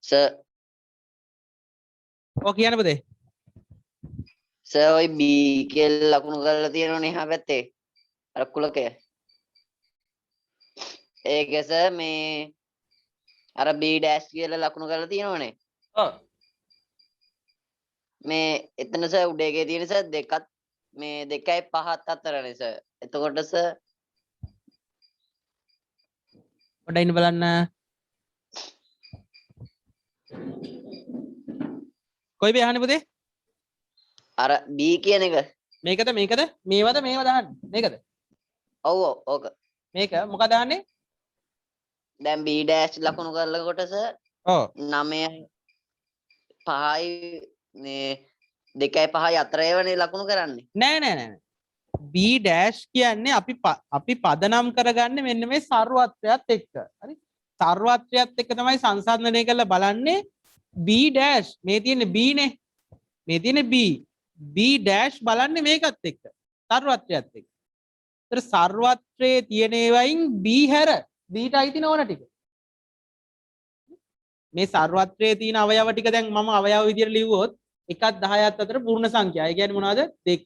sir ඔය කියන්න පුතේ sir ඔය b කියලා ලකුණු කරලා තියෙනවනේ එහා පැත්තේ අර කුලකය ඒක sir මේ අර B ඩෑෂ් කියලා ලකුණු කරලා තියෙනවනේ. ඔව්. මේ එතන සර් උඩ එකේ තියෙන සර් දෙකත් මේ 2.5ත් අතරනේ සර්. එතකොට සර් පොඩ්ඩක් ඉන්න බලන්න. කොයි බේ අහන්නේ පුතේ? අර B කියන එක. මේකද මේකද? මේවද මේව දාන්න. මේකද? ඔව් ඔව් ඕක. මේක මොකද දාන්නේ? දැන් B ඩෑෂ් ලකුණු කරනකොට සර් ඔව්. 9 5යි මේ 2.5යි අතර ඒවනේ ලකුණු කරන්නේ. නෑ නෑ නෑ. B dash කියන්නේ අපි පදනම් කරගන්නේ මෙන්න මේ සර්වත්‍රයත් එක්ක. හරි? සර්වත්‍රයත් එක්ක තමයි සංසන්දනය කරලා බලන්නේ B dash මේ තියෙන්නේ B නේ. මේ තියෙන්නේ B. B dash බලන්නේ මේකත් එක්ක. සර්වත්‍රයත් එක්ක. ඒතර සර්වත්‍රයේ තියෙන ඒවායින් B හැර B ට අයිති නොවන ටික. මේ සර්වත්‍රයේ තියෙන අවයව ටික දැන් මම අවයව විදියට ලිව්වොත් 1ත් 10ත් අතර පූර්ණ සංඛ්‍යා. ඒ කියන්නේ මොනවද? 2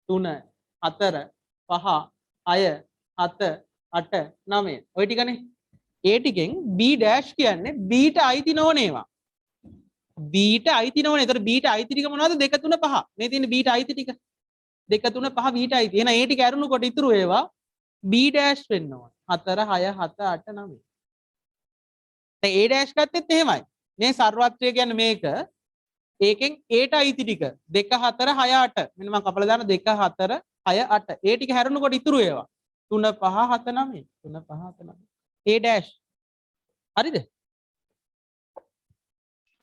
3 4 5 6 7 8 9 ඔය ටිකනේ. ඒ ටිකෙන් B dash කියන්නේ B ට අයිති නොවන ඒවා. B ට අයිති නොවන. ඒතර B ට අයිති ටික මොනවද? 2 3 5. මේ තියෙන B ට අයිති ටික 2 3 5 B ට අයිති. එහෙනම් ඒ ටික ඇරුණුකොට ඉතුරු ඒවා B dash වෙන්න ඕන. 4 6 7 8 9. දැන් A dash ගත්තෙත් එහෙමයි. මේ සර්වත්‍රය කියන්නේ මේක. ඒකෙන් A ට අයිති ටික 2 4 6 8. මෙන්න මම කපලා දාන 2 4 6 8. ඒ ටික හැරුණකොට ඉතුරු ඒවා 3 5 7 9. 3 5 7 9. A dash. හරිද?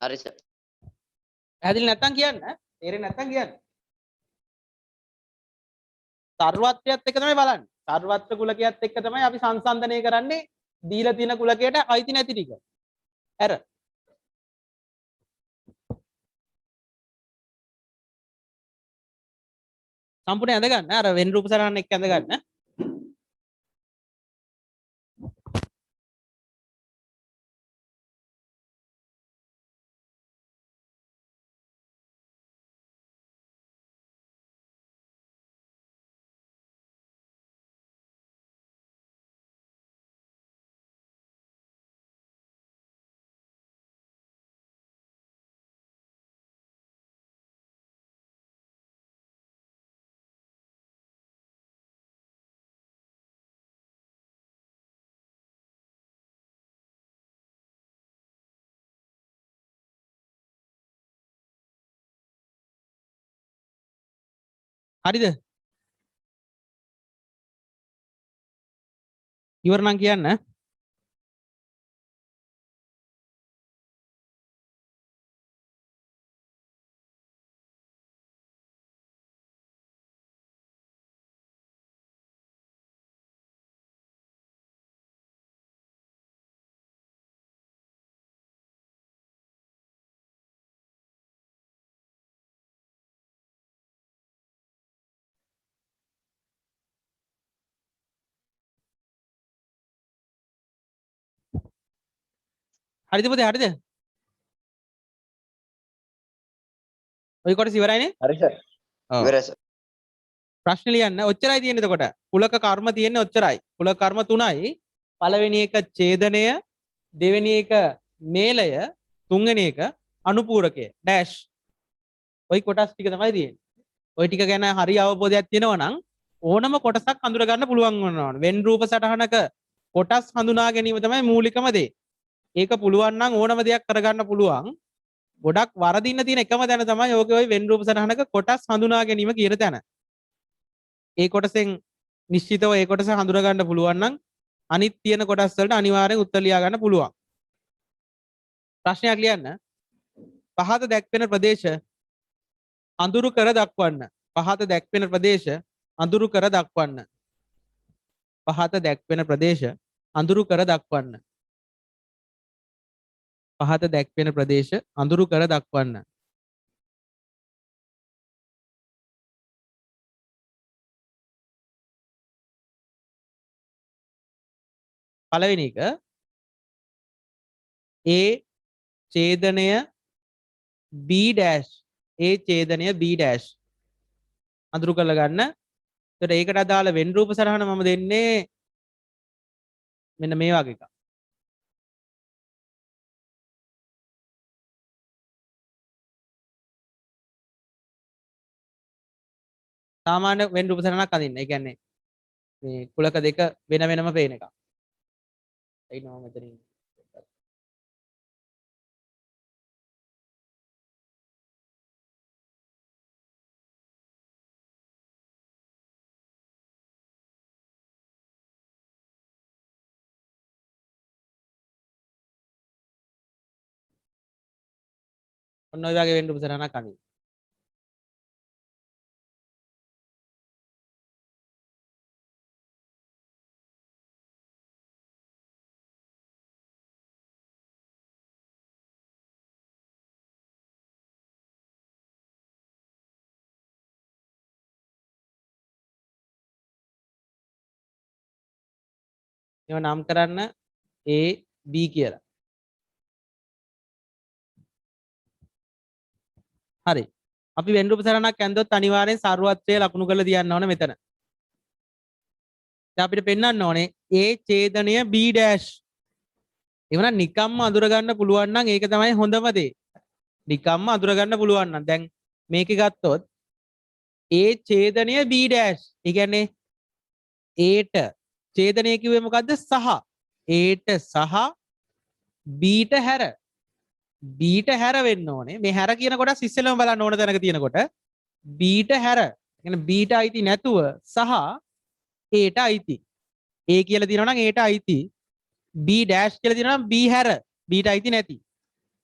හරි සර්. පැහැදිලි නැත්තම් කියන්න. තේරෙන්නේ නැත්තම් කියන්න. සර්වත්‍රයත් එක්ක තමයි බලන්නේ. සර්වත්‍ර කුලකයත් එක්ක තමයි අපි සංසන්දනය කරන්නේ දීලා තියෙන කුලකයට අයිති නැති ටික. ඇර. සම්පූර්ණ ඇඳ ගන්න. අර වෙන් රූප සරහන එක්ක ඇඳ ගන්න. හරිද? ඉවර නම් කියන්න. හරිද පුතේ හරිද? ඔය කොටස ඉවරයිනේ? හරි සර්. ඔව්. ඉවරයි සර්. ප්‍රශ්න ලියන්න. ඔච්චරයි තියෙන්නේ එතකොට. කුලක කර්ම තියෙන්නේ ඔච්චරයි. කුලක කර්ම 3යි. පළවෙනි එක ඡේදනය, දෙවෙනි එක මේලය, තුන්වෙනි එක අනුපූරකය. ඩෑෂ්. ওই කොටස් ටික තමයි තියෙන්නේ. ওই ටික ගැන හරි අවබෝධයක් තියෙනවා නම් ඕනම කොටසක් හඳුනා ගන්න පුළුවන් වෙනවා. වෙන් රූප සටහනක කොටස් හඳුනා ගැනීම තමයි මූලිකම දේ. ඒක පුළුවන් නම් ඕනම දෙයක් කරගන්න පුළුවන්. ගොඩක් වරදින්න තියෙන එකම තැන තමයි ඕකේ ওই වෙන් රූප සටහනක කොටස් හඳුනා ගැනීම කියන තැන. ඒ කොටසෙන් නිශ්චිතව ඒ කොටස හඳුනා ගන්න පුළුවන් නම් අනිත් තියෙන කොටස් වලට අනිවාර්යෙන් උත්තර ලියා ගන්න පුළුවන්. ප්‍රශ්නයක් ලියන්න. පහත දැක්වෙන ප්‍රදේශ අඳුරු කර දක්වන්න. පහත දැක්වෙන ප්‍රදේශ අඳුරු කර දක්වන්න. පහත දැක්වෙන ප්‍රදේශ අඳුරු කර දක්වන්න. පහත දැක්වෙන ප්‍රදේශ අඳුරු කර දක්වන්න. පළවෙනි එක A ඡේදනය B dash A ඡේදනය B dash අඳුරු කරලා ගන්න. එතකොට ඒකට අදාළ වෙන් රූප සරහන මම දෙන්නේ මෙන්න මේ වගේ එකක්. සාමාන්‍ය වෙන් රූප සටහනක් අඳින්න. ඒ කියන්නේ මේ කුලක දෙක වෙන වෙනම පේන එක. එයි නෝ මෙතනින්. ඔන්න ඔය වගේ වෙන් රූප සටහනක් අඳින්න. ඒව නම් කරන්න A B කියලා. හරි. අපි වෙන් රූප සටහනක් ඇන්දොත් අනිවාර්යෙන් සර්වත්‍රය ලකුණු කරලා තියන්න ඕන මෙතන. දැන් අපිට පෙන්වන්න ඕනේ A ඡේදනය B dash. එවනම් නිකම්ම අඳුර ගන්න පුළුවන් නම් ඒක තමයි හොඳම දේ. නිකම්ම අඳුර ගන්න පුළුවන් නම් දැන් මේකේ ගත්තොත් A ඡේදනය B dash. ඒ කියන්නේ A ට ඡේදනය කිව්වේ මොකද්ද? සහ. A ට සහ B ට හැර. B ට හැර වෙන්න ඕනේ. මේ හැර කියන කොටස් ඉස්සෙල්ලම බලන්න ඕන තැනක තියෙනකොට B ට හැර. ඒ කියන්නේ B ට අයිති නැතුව සහ A ට අයිති. A කියලා දිනනවා නම් A ට අයිති. B dash කියලා දිනනවා නම් B හැර. B ට අයිති නැති.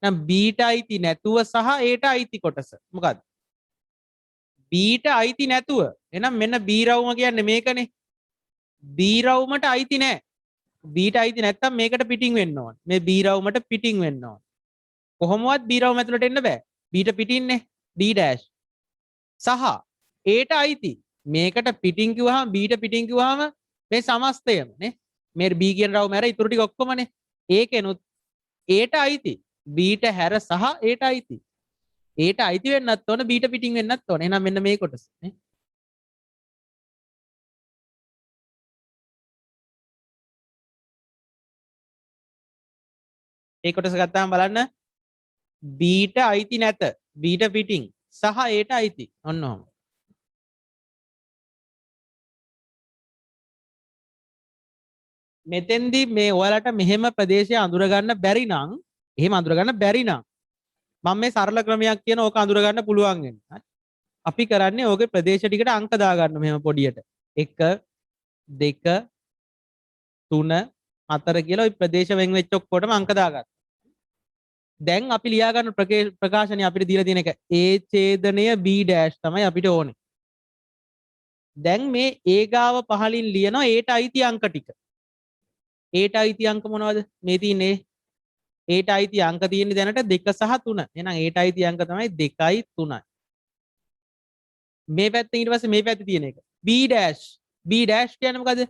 නම් B ට අයිති නැතුව සහ A ට අයිති කොටස. මොකද්ද? B ට අයිති නැතුව. එහෙනම් මෙන්න B රවුම කියන්නේ මේකනේ. B රවුමට අයිති නැහැ. B ට අයිති නැත්තම් මේකට පිටින් වෙන්න ඕන. මේ B රවුමට පිටින් වෙන්න ඕන. කොහොමවත් B රවුම ඇතුළට එන්න බෑ. B ට පිටින්නේ D dash. සහ A ට අයිති. මේකට පිටින් කිව්වහම B ට පිටින් කිව්වහම මේ සමස්තයම නේ. මේ B කියන රවුම හැර ඉතුරු ටික ඔක්කොමනේ. ඒකෙනුත් A ට අයිති. B ට හැර සහ A ට අයිති. A ට අයිති වෙන්නත් ඕන B ට පිටින් වෙන්නත් ඕන. එහෙනම් මෙන්න මේ කොටස නේ. ඒ කොටස ගත්තාම බලන්න B ට අයිති නැත. B ට පිටින් සහ A ට අයිති. ඔන්න ඔහොම. මෙතෙන්දී මේ ඔයාලට මෙහෙම ප්‍රදේශය අඳුර ගන්න බැරි නම් එහෙම අඳුර ගන්න බැරි නම් මම මේ සරල ක්‍රමයක් කියන ඕක අඳුර ගන්න පුළුවන් වෙනවා. අපි කරන්නේ ඕකේ ප්‍රදේශ ටිකට අංක දා ගන්න මෙහෙම පොඩියට. 1 2 3 4 කියලා ওই ප්‍රදේශ වෙන් වෙච්ච ඔක්කොටම අංක දාගන්න. දැන් අපි ලියා ගන්න ප්‍රකාශනය අපිට දීලා තියෙන එක A ඡේදනය B dash තමයි අපිට ඕනේ. දැන් මේ A ගාව පහලින් ලියනවා A ට අයිති අංක ටික. A ට අයිති අංක මොනවද? මේ තියෙන්නේ A ට අයිති අංක තියෙන්නේ දැනට 2 සහ 3. එහෙනම් A ට අයිති අංක තමයි 2යි 3යි. මේ පැත්තෙන් ඊට පස්සේ මේ පැත්තේ තියෙන එක B dash. B dash කියන්නේ මොකද?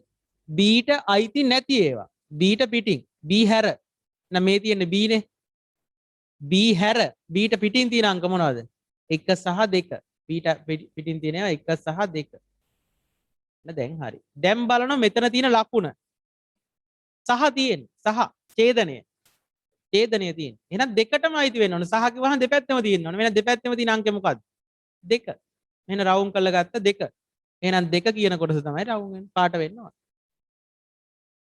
B ට අයිති නැති ඒවා. B ට පිටින් B හැර. එහෙනම් මේ තියෙන්නේ B නේ. B හැර B ට පිටින් තියෙන අංක මොනවද? 1 සහ 2. B ට පිටින් තියෙනවා 1 සහ 2. දැන් හරි. දැන් බලනවා මෙතන තියෙන ලකුණ. සහ තියෙන. සහ ඡේදනය. ඡේදනය තියෙන. එහෙනම් දෙකටම අයිති වෙන්න ඕනේ. සහ කිව්වහම දෙපැත්තම තියෙන්න ඕනේ. මෙන්න දෙපැත්තම තියෙන අංකය මොකද්ද? 2. මෙන්න රවුම් කරලා ගත්ත 2. එහෙනම් 2 කියන කොටස තමයි රවුම් වෙන්නේ. පාට වෙන්න ඕනේ.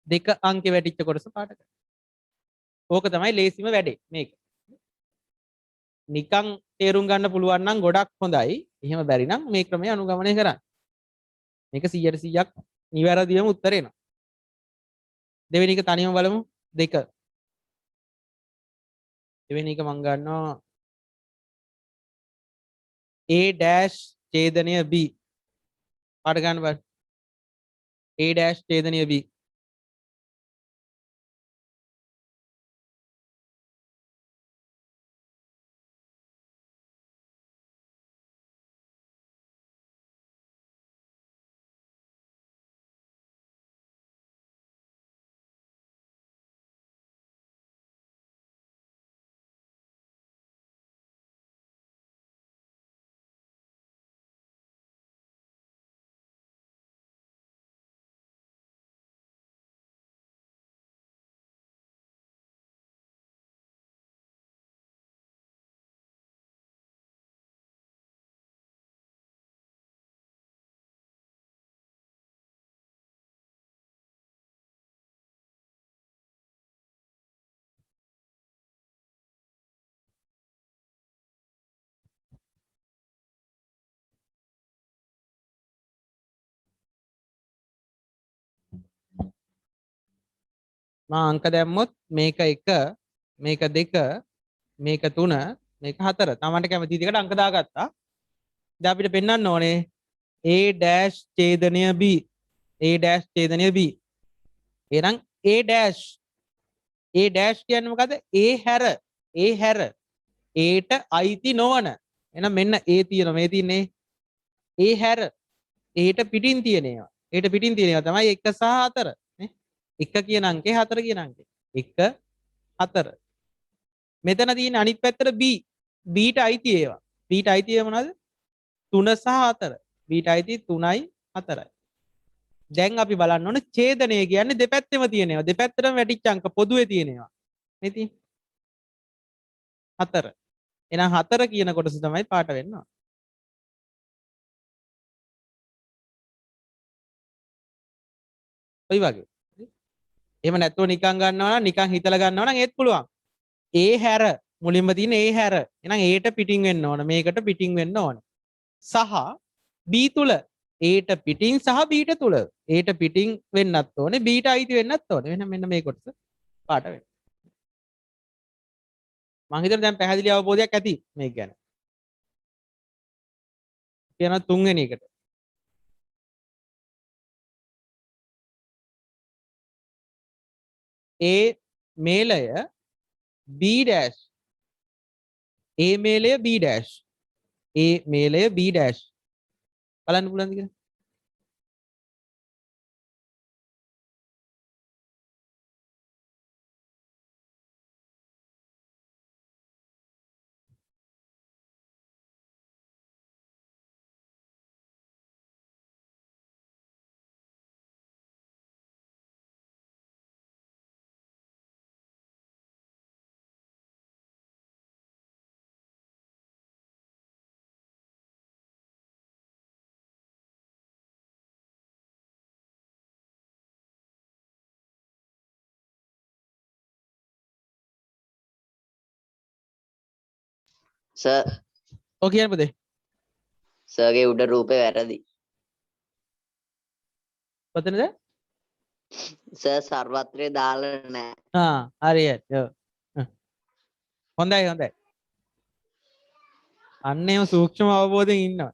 2 අංකේ වැටිච්ච කොටස පාට කරන්න. ඕක තමයි ලේසිම වැඩේ මේක. නිකන් තේරුම් ගන්න පුළුවන් නම් ගොඩක් හොඳයි. එහෙම බැරි නම් මේ ක්‍රමය අනුගමනය කරන්න. මේක 100%ක් නිවැරදිවම උත්තර එනවා. දෙවෙනි එක තනියම බලමු. 2. දෙවෙනි එක මම ගන්නවා A dash ඡේදනය B. පාට ගන්න බලන්න. A dash ඡේදනය B. මම අංක දැම්මොත් මේක 1 මේක 2 මේක 3 මේක 4 තමන්ට කැමති විදිහකට අංක දාගත්තා. දැන් අපිට පෙන්වන්න ඕනේ A dash ඡේදනය B A dash ඡේදනය B. එහෙනම් A dash කියන්නේ මොකද? A හැර Aට අයිති නොවන. එහෙනම් මෙන්න A තියෙනවා මේ තියන්නේ A හැර Aට පිටින් තියෙන ඒවා. Aට පිටින් තියෙන ඒවා තමයි 1 සහ 4 නේ. 1 කියන අංකේ 4 කියන අංකේ. 1 4. මෙතන තියෙන අනිත් පැත්තට B. Bට අයිති ඒවා. Bට අයිති ඒවා මොනවද? 3 සහ 4. Bට අයිති 3යි 4යි. දැන් අපි බලන්න ඕන ඡේදනය කියන්නේ දෙපැත්තෙම තියෙන ඒවා. දෙපැත්තටම වැටිච්ච අංක පොදුවේ තියෙන ඒවා. නේ තියෙන්නේ. 4. එහෙනම් 4 කියන කොටස තමයි පාට වෙන්න ඕන. ඔය වගේ. එහෙම නැත්නම් නිකන් ගන්නවා නම් නිකන් හිතලා ගන්නවා නම් ඒත් පුළුවන්. A හැර මුලින්ම තියෙන A හැර. එහෙනම් Aට පිටින් වෙන්න ඕන. මේකට පිටින් වෙන්න ඕන. සහ B තුල Aට පිටින් සහ Bට තුල. Aට පිටින් වෙන්නත් ඕනේ Bට අයිති වෙන්නත් ඕනේ. එහෙනම් මෙන්න මේ කොටස පාට වෙන්න. මං හිතන්නේ දැන් පැහැදිලි අවබෝධයක් ඇති මේක ගැන. කියන තුන්වෙනි එකට. A මේලය B dash A මේලය B dash A මේලය B dash බලන්න පුළුවන්ද කියලා? සර් ඔය කියන්න පුතේ. සර්ගේ උඩ රූපේ වැරදි. කොතනද? සර් සර්වත්‍රය දාලා නැහැ. හරියට. ඔව්. හොඳයි හොඳයි. අන්න එහෙම සූක්ෂම අවබෝධයෙන් ඉන්නවා.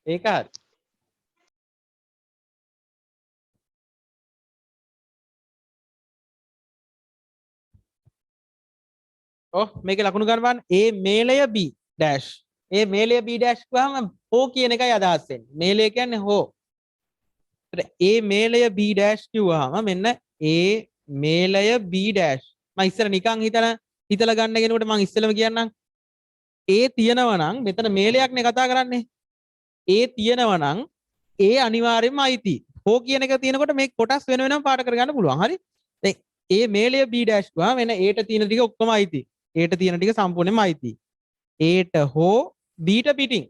ඒක හරි. ඔව් මේකේ ලකුණු ගන්න බලන්න. A මේලය B dash. A මේලය B dash ගාම හෝ කියන එකයි අදහස් වෙන්නේ. මේලය කියන්නේ හෝ. A මේලය B dash කිව්වහම මෙන්න A මේලය B dash. මම ඉස්සර නිකන් හිතලා ගන්න කෙනෙකුට මම ඉස්සෙල්ලම කියන්නම්. A තියෙනවා නම් මෙතන මේලයක් නේ කතා කරන්නේ. A තියෙනවා නම් A අනිවාර්යයෙන්ම අයිති. හෝ කියන එක තියෙනකොට මේ කොටස් වෙන වෙනම පාට කරගන්න පුළුවන්. හරි? දැන් A මේලය B dash ගාම මෙන්න Aට තියෙන ටික ඔක්කොම අයිති. Aට තියෙන ටික සම්පූර්ණයෙන්ම අයිති. Aට හෝ Bට පිටින්.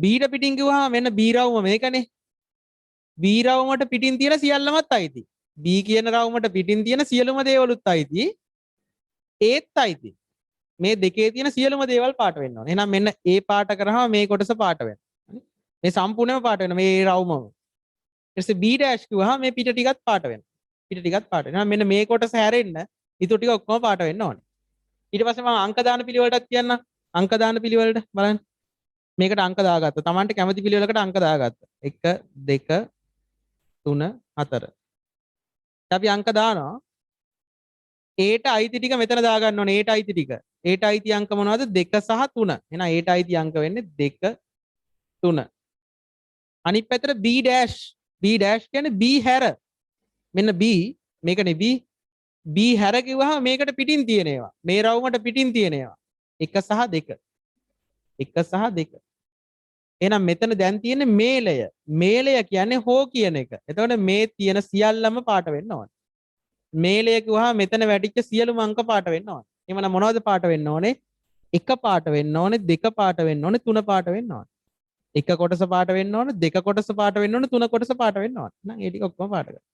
Bට පිටින් කිව්වහම මෙන්න B රවුම මේකනේ. B රවුමට පිටින් තියෙන සියල්ලමත් අයිති. B කියන රවුමට පිටින් තියෙන සියලුම දේවලුත් අයිති. ඒත් අයිති. මේ දෙකේ තියෙන සියලුම දේවල් පාට වෙන්න ඕනේ. එහෙනම් මෙන්න A පාට කරාම මේ කොටස පාට වෙනවා. මේ සම්පූර්ණයෙන්ම පාට වෙනවා මේ රවුමම. ඊට පස්සේ B dash කිව්වහම මේ පිට ටිකත් පාට වෙනවා. පිට ටිකත් පාට වෙනවා. මෙන්න මේ කොටස හැරෙන්න ඊටු ටික ඔක්කොම පාට වෙන්න ඕනේ. ඊට පස්සේ මම අංක දාන පිළිවෙලටත් කියන්නම්. අංක දාන පිළිවෙලට බලන්න. මේකට අංක දාගත්තා. Tamanට කැමති පිළිවෙලකට අංක දාගත්තා. 1 2 3 4. අපි අංක දානවා. Aට අයිති ටික මෙතන දාගන්න ඕනේ. Aට අයිති ටික. Aට අයිති අංක මොනවද? 2 සහ 3. එහෙනම් Aට අයිති අංක වෙන්නේ 2 3. අනිත් පැත්තට B dash. B dash කියන්නේ B හැර. මෙන්න B මේකනේ B. B හැර කිව්වහම මේකට පිටින් තියෙන ඒවා. මේ රවුමට පිටින් තියෙන ඒවා. 1 සහ 2. 1 සහ 2. එහෙනම් මෙතන දැන් තියෙන්නේ මේලය. මේලය කියන්නේ හෝ කියන එක. එතකොට මේ තියෙන සියල්ලම පාට වෙන්න ඕනේ. මේලය කිව්වහම මෙතන වැටිච්ච සියලුම අංක පාට වෙන්න ඕනේ. එහෙනම් මොනවද පාට වෙන්න ඕනේ? 1 පාට වෙන්න ඕනේ, 2 පාට වෙන්න ඕනේ, 3 පාට වෙන්න ඕනේ. 1 කොටස පාට වෙන්න ඕනේ, 2 කොටස පාට වෙන්න ඕනේ, 3 කොටස පාට වෙන්න ඕනේ. එහෙනම් ඒ ටික ඔක්කොම පාට කරන්න.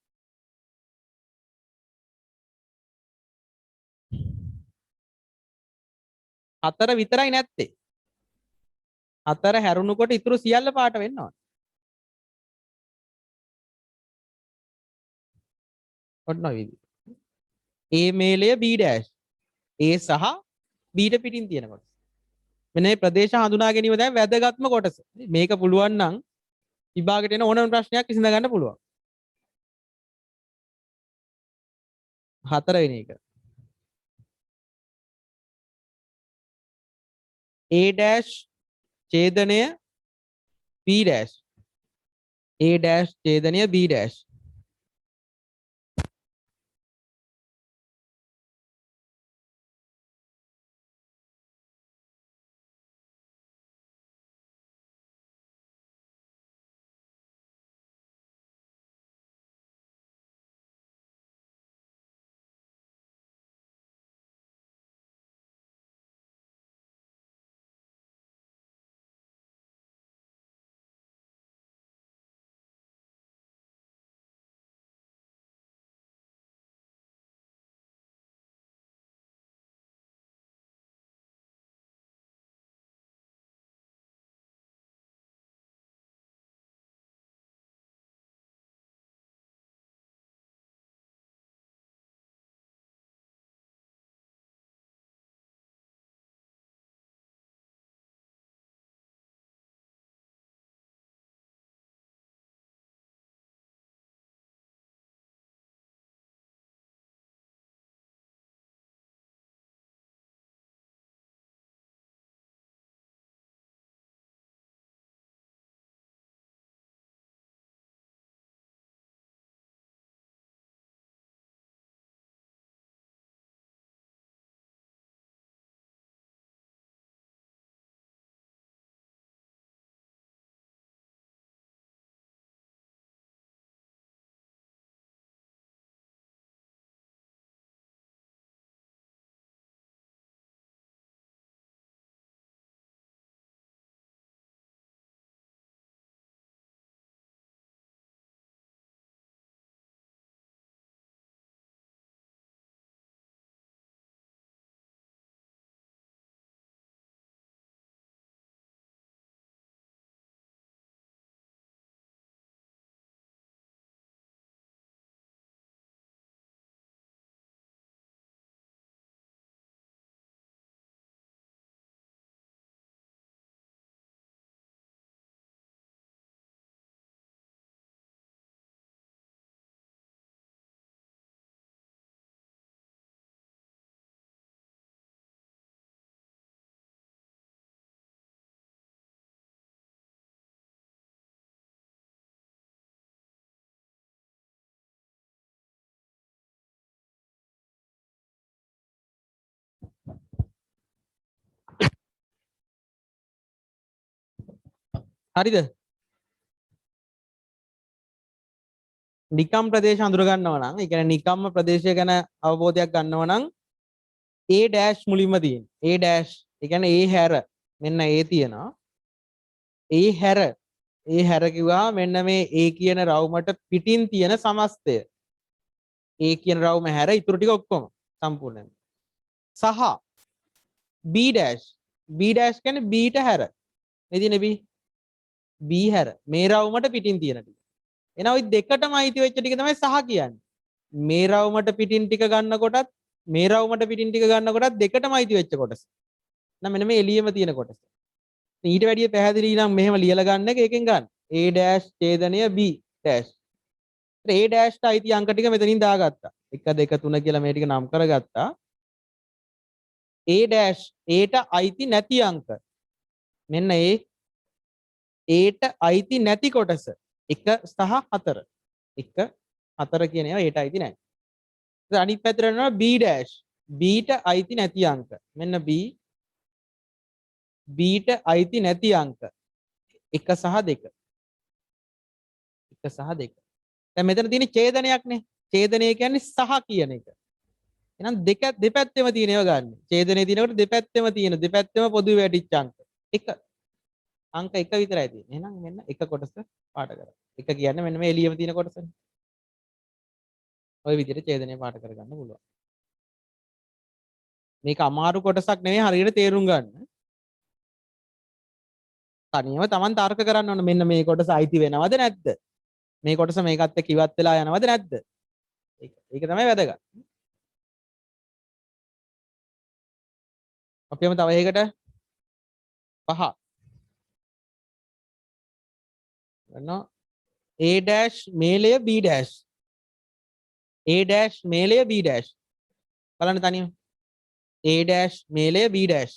හතර විතරයි නැත්තේ. හතර හැරුණුකොට ඉතුරු සියල්ල පාට වෙන්න ඕනේ. ඔන්න ඔය විදිහට. A මේලය B dash. A සහ B ට පිටින් තියෙන කොටස. මෙන්න මේ ප්‍රදේශ හඳුනා ගැනීම තමයි වැදගත්ම කොටස. මේක පුළුවන් නම් විභාගයට එන ඕනම ප්‍රශ්නයක් විසඳ ගන්න පුළුවන්. හතරවෙනි එක. A dash ඡේදනය B dash. A dash ඡේදනය B dash. හරිද? නිකම් ප්‍රදේශ හඳුර ගන්නවා නම්, ඒ කියන්නේ නිකම්ම ප්‍රදේශය ගැන අවබෝධයක් ගන්නවා නම් A dash මුලින්ම තියෙන. A dash ඒ කියන්නේ A හැර. මෙන්න A තියෙනවා. A හැර. A හැර කිව්වා මෙන්න මේ A කියන රවුමට පිටින් තියෙන සමස්තය. A කියන රවුම හැර ඉතුරු ටික ඔක්කොම සම්පූර්ණයෙන්. සහ B dash. B dash කියන්නේ B ට හැර. මේ තියෙන B. B හැර. මේ රවුමට පිටින් තියෙන ටික. එහෙනම් ওই දෙකටම අයිති වෙච්ච ටික තමයි සහ කියන්නේ. මේ රවුමට පිටින් ටික ගන්නකොටත් මේ රවුමට පිටින් ටික ගන්නකොටත් දෙකටම අයිති වෙච්ච කොටස. එහෙනම් මෙන්න මේ එළියෙම තියෙන කොටස. ඊට වැඩිය පැහැදිලි නම් මෙහෙම ලියලා ගන්න එක එකෙන් ගන්න. A dash ඡේදනය B dash. A dash ට අයිති අංක ටික මෙතනින් දාගත්තා. 1 2 3 කියලා මේ ටික නම් කරගත්තා. A dash A ට අයිති නැති අංක. මෙන්න A ට අයිති නැති කොටස 1 සහ 4. 1 4 කියන ඒවා A ට අයිති නැහැ. ඊට අනිත් පැත්තට යනවා B dash. B ට අයිති නැති අංක. මෙන්න B B ට අයිති නැති අංක 1 සහ 2. 1 සහ 2. දැන් මෙතන තියෙන ඡේදනයක්නේ. ඡේදනය කියන්නේ සහ කියන එක. එහෙනම් දෙපැත්තෙම තියෙන ඒවා ගන්න. ඡේදනයේ තියෙනකොට දෙපැත්තෙම තියෙන දෙපැත්තෙම පොදු වැටිච්ච අංක. 1 අංක 1 විතරයි තියෙන්නේ. එහෙනම් මෙන්න එක කොටස පාට කරගන්න. 1 කියන්නේ මෙන්න මේ එළියෙම තියෙන කොටසනේ. ওই විදිහට ඡේදනය පාට කරගන්න පුළුවන්. මේක අමාරු කොටසක් නෙවෙයි හරියට තේරුම් ගන්න. තනියම Taman තර්ක කරන්න ඕන මෙන්න මේ කොටස අයිති වෙනවද නැද්ද? මේ කොටස මේකත් එක්ක ඉවත් වෙලා යනවද නැද්ද? ඒක තමයි වැදගත්. අපි යමු තව එකකට 5 ගන්නවා A dash මේලය B dash A dash මේලය B dash බලන්න තනියම A dash මේලය B dash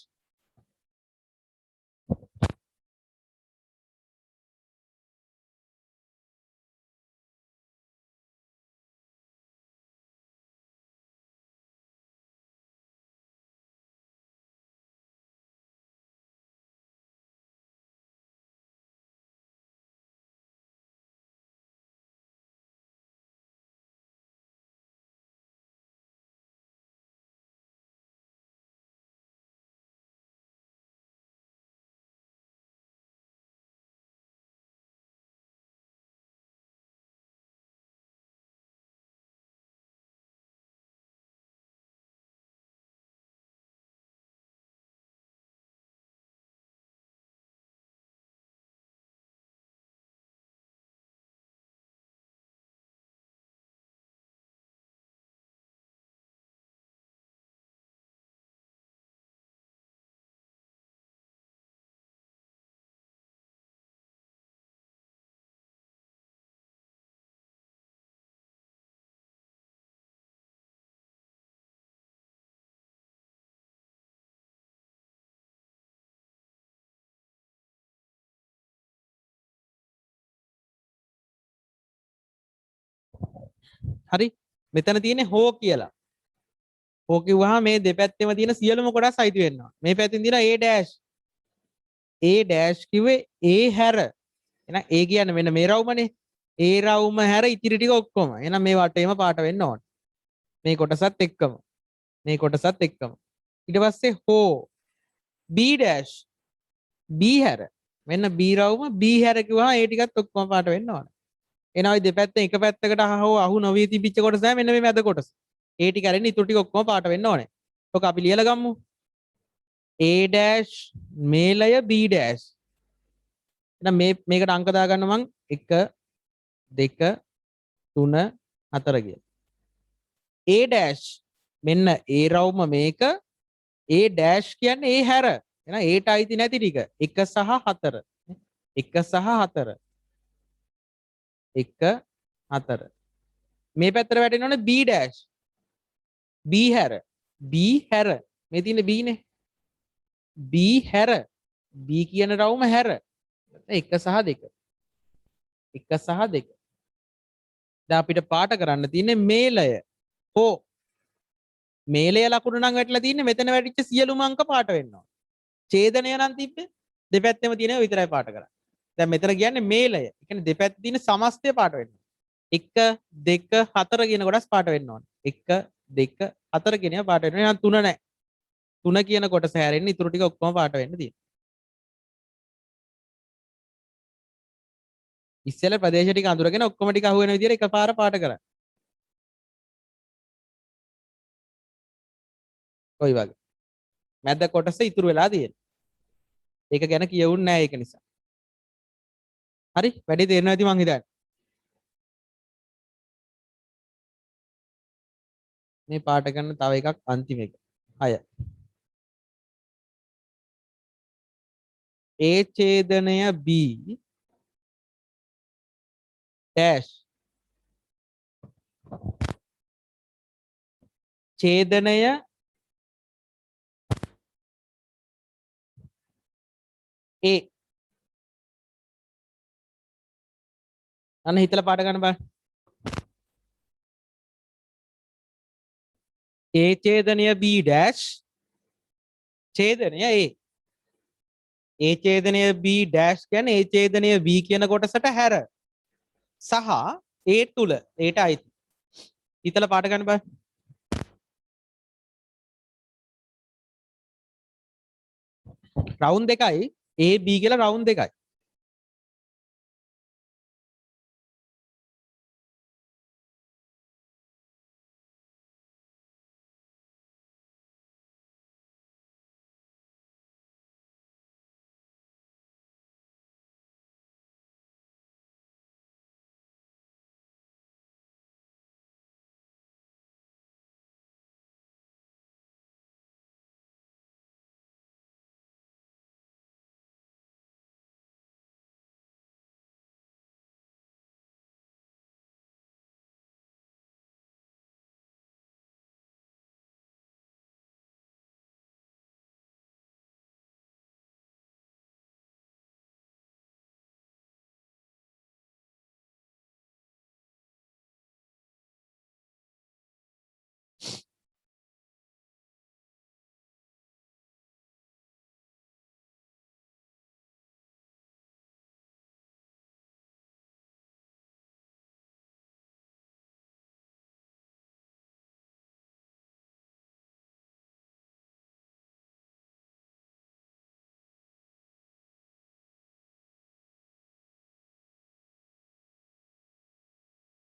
හරි මෙතන තියෙන්නේ හෝ කියලා හෝ කිව්වහම මේ දෙපැත්තෙම තියෙන සියලුම කොටස් අයිති වෙනවා මේ පැත්තෙන් තියෙනවා A dash A dash කිව්වේ A හැර එහෙනම් A කියන්නේ මෙන්න මේ රවුමනේ A රවුම හැර ඉතිරි ටික ඔක්කොම එහෙනම් මේ වටේම පාට වෙන්න ඕන මේ කොටසත් එක්කම මේ කොටසත් එක්කම ඊට පස්සේ හෝ B dash B හැර මෙන්න B රවුම B හැර කිව්වහම ඒ ටිකත් ඔක්කොම පාට වෙන්න ඕන එහෙනම් ওই දෙපැත්තෙන් එක පැත්තකට හෝ අහු නොවී තිබිච්ච කොටස තමයි මෙන්න මේ මැද කොටස ඒ ටික අරින්න ඉතුරු ටික ඔක්කොම පාට වෙන්න ඕනේ ඔක අපි ලියලා ගමු A dash මේලය B dash එහෙනම් මේකට අංක දාගන්න මං 1 2 3 4 කියලා A dash මෙන්න A රවුම මේක A dash කියන්නේ A හැර එහෙනම් A ට අයිති නැති ටික 1 සහ 4 1 සහ 4 1 4 මේ පැත්තට වැටෙන්න ඕනේ B dash B හැර B හැර මේ තියෙන B නේ B හැර B කියන රවුම හැර 1 සහ 2 1 සහ 2 දැන් අපිට පාට කරන්න තියෙන්නේ මේලය හෝ මේලය ලකුණු නම් වැටලා තියෙන්නේ මෙතන වැටිච්ච සියලුම අංක පාට වෙන්න ඕන ඡේදනය නම් තිබ්බේ දෙපැත්තෙම තියෙනවා විතරයි පාට කරන්නේ දැන් මෙතන කියන්නේ මේලය ඒ කියන්නේ දෙපැත්තේ තියෙන සමස්තය පාට වෙන්න ඕන 1 2 4 කියන කොටස් පාට වෙන්න ඕන 1 2 4 කියන ඒවා පාට වෙන්න ඕන එහෙනම් 3 නැහැ 3 කියන කොටස හැරෙන්න ඉතුරු ටික ඔක්කොම පාට වෙන්න තියෙනවා ඉස්සෙල්ලා ප්‍රදේශ ටික අඳුරගෙන ඔක්කොම ටික අහු වෙන විදිහට එකපාර පාට කරන්න. ඔය වගේ. මැද කොටස ඉතුරු වෙලා තියෙනවා. ඒක ගැන කියවුන්නේ නැහැ ඒක නිසා. හරි වැඩි තේරෙනවා ඇති මං හිතන්නේ. මේ පාට ගන්න තව එකක් අන්තිම එක. 6. A ඡේදනය B dash ඡේදනය A අන්න හිතලා පාට ගන්න බලන්න. A ඡේදනය B dash ඡේදනය A A ඡේදනය B dash කියන්නේ A ඡේදනය B කියන කොටසට හැර සහ A තුල ඒට අයිති. හිතලා පාට ගන්න බලන්න. රවුන්ඩ් දෙකයි A B කියලා රවුන්ඩ් දෙකයි.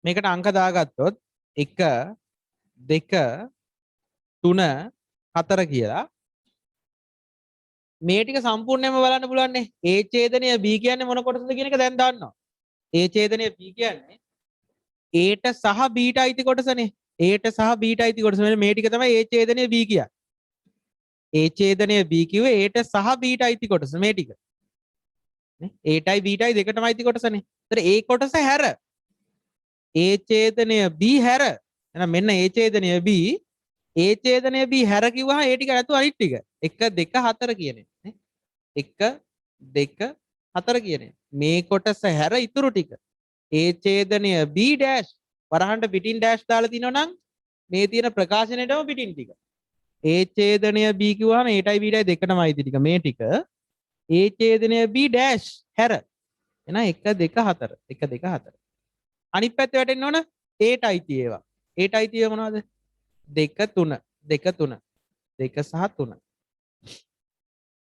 මේකට අංක දාගත්තොත් 1 2 3 4 කියලා මේ ටික සම්පූර්ණයෙන්ම බලන්න පුළුවන් නේ. A ඡේදනය B කියන්නේ මොන කොටසද කියන එක දැන් දන්නවා. A ඡේදනය B කියන්නේ A ට සහ B ට අයිති කොටසනේ. A ට සහ B ට අයිති කොටස. මේ ටික තමයි A ඡේදනය B කියන්නේ. A ඡේදනය B කිව්වේ A ට සහ B ට අයිති කොටස මේ ටික. නේ? A ටයි B ටයි දෙකටම අයිති කොටසනේ. ඒතර A කොටස හැර A ඡේදනය B හැර එහෙනම් මෙන්න A ඡේදනය B A ඡේදනය B හැර කිව්වහම ඒ ටික නැතුව අනිත් ටික 1 2 4 කියන්නේ නේ 1 2 4 කියන්නේ මේ කොටස හැර ඉතුරු ටික A ඡේදනය B ඩෑෂ් වරහන්ට පිටින් ඩෑෂ් දාලා තිනෝ නම් මේ තියෙන ප්‍රකාශනයේටම පිටින් ටික A ඡේදනය B කිව්වහම Aටයි Bටයි දෙකටම අයිති ටික මේ ටික A ඡේදනය B ඩෑෂ් හැර එහෙනම් 1 2 4 1 2 4 අනිත් පැත්තේ වැටෙන්න ඕන Aට අයිති ඒවා Aට අයිති ඒවා මොනවද 2 3 2 3 2 සහ 3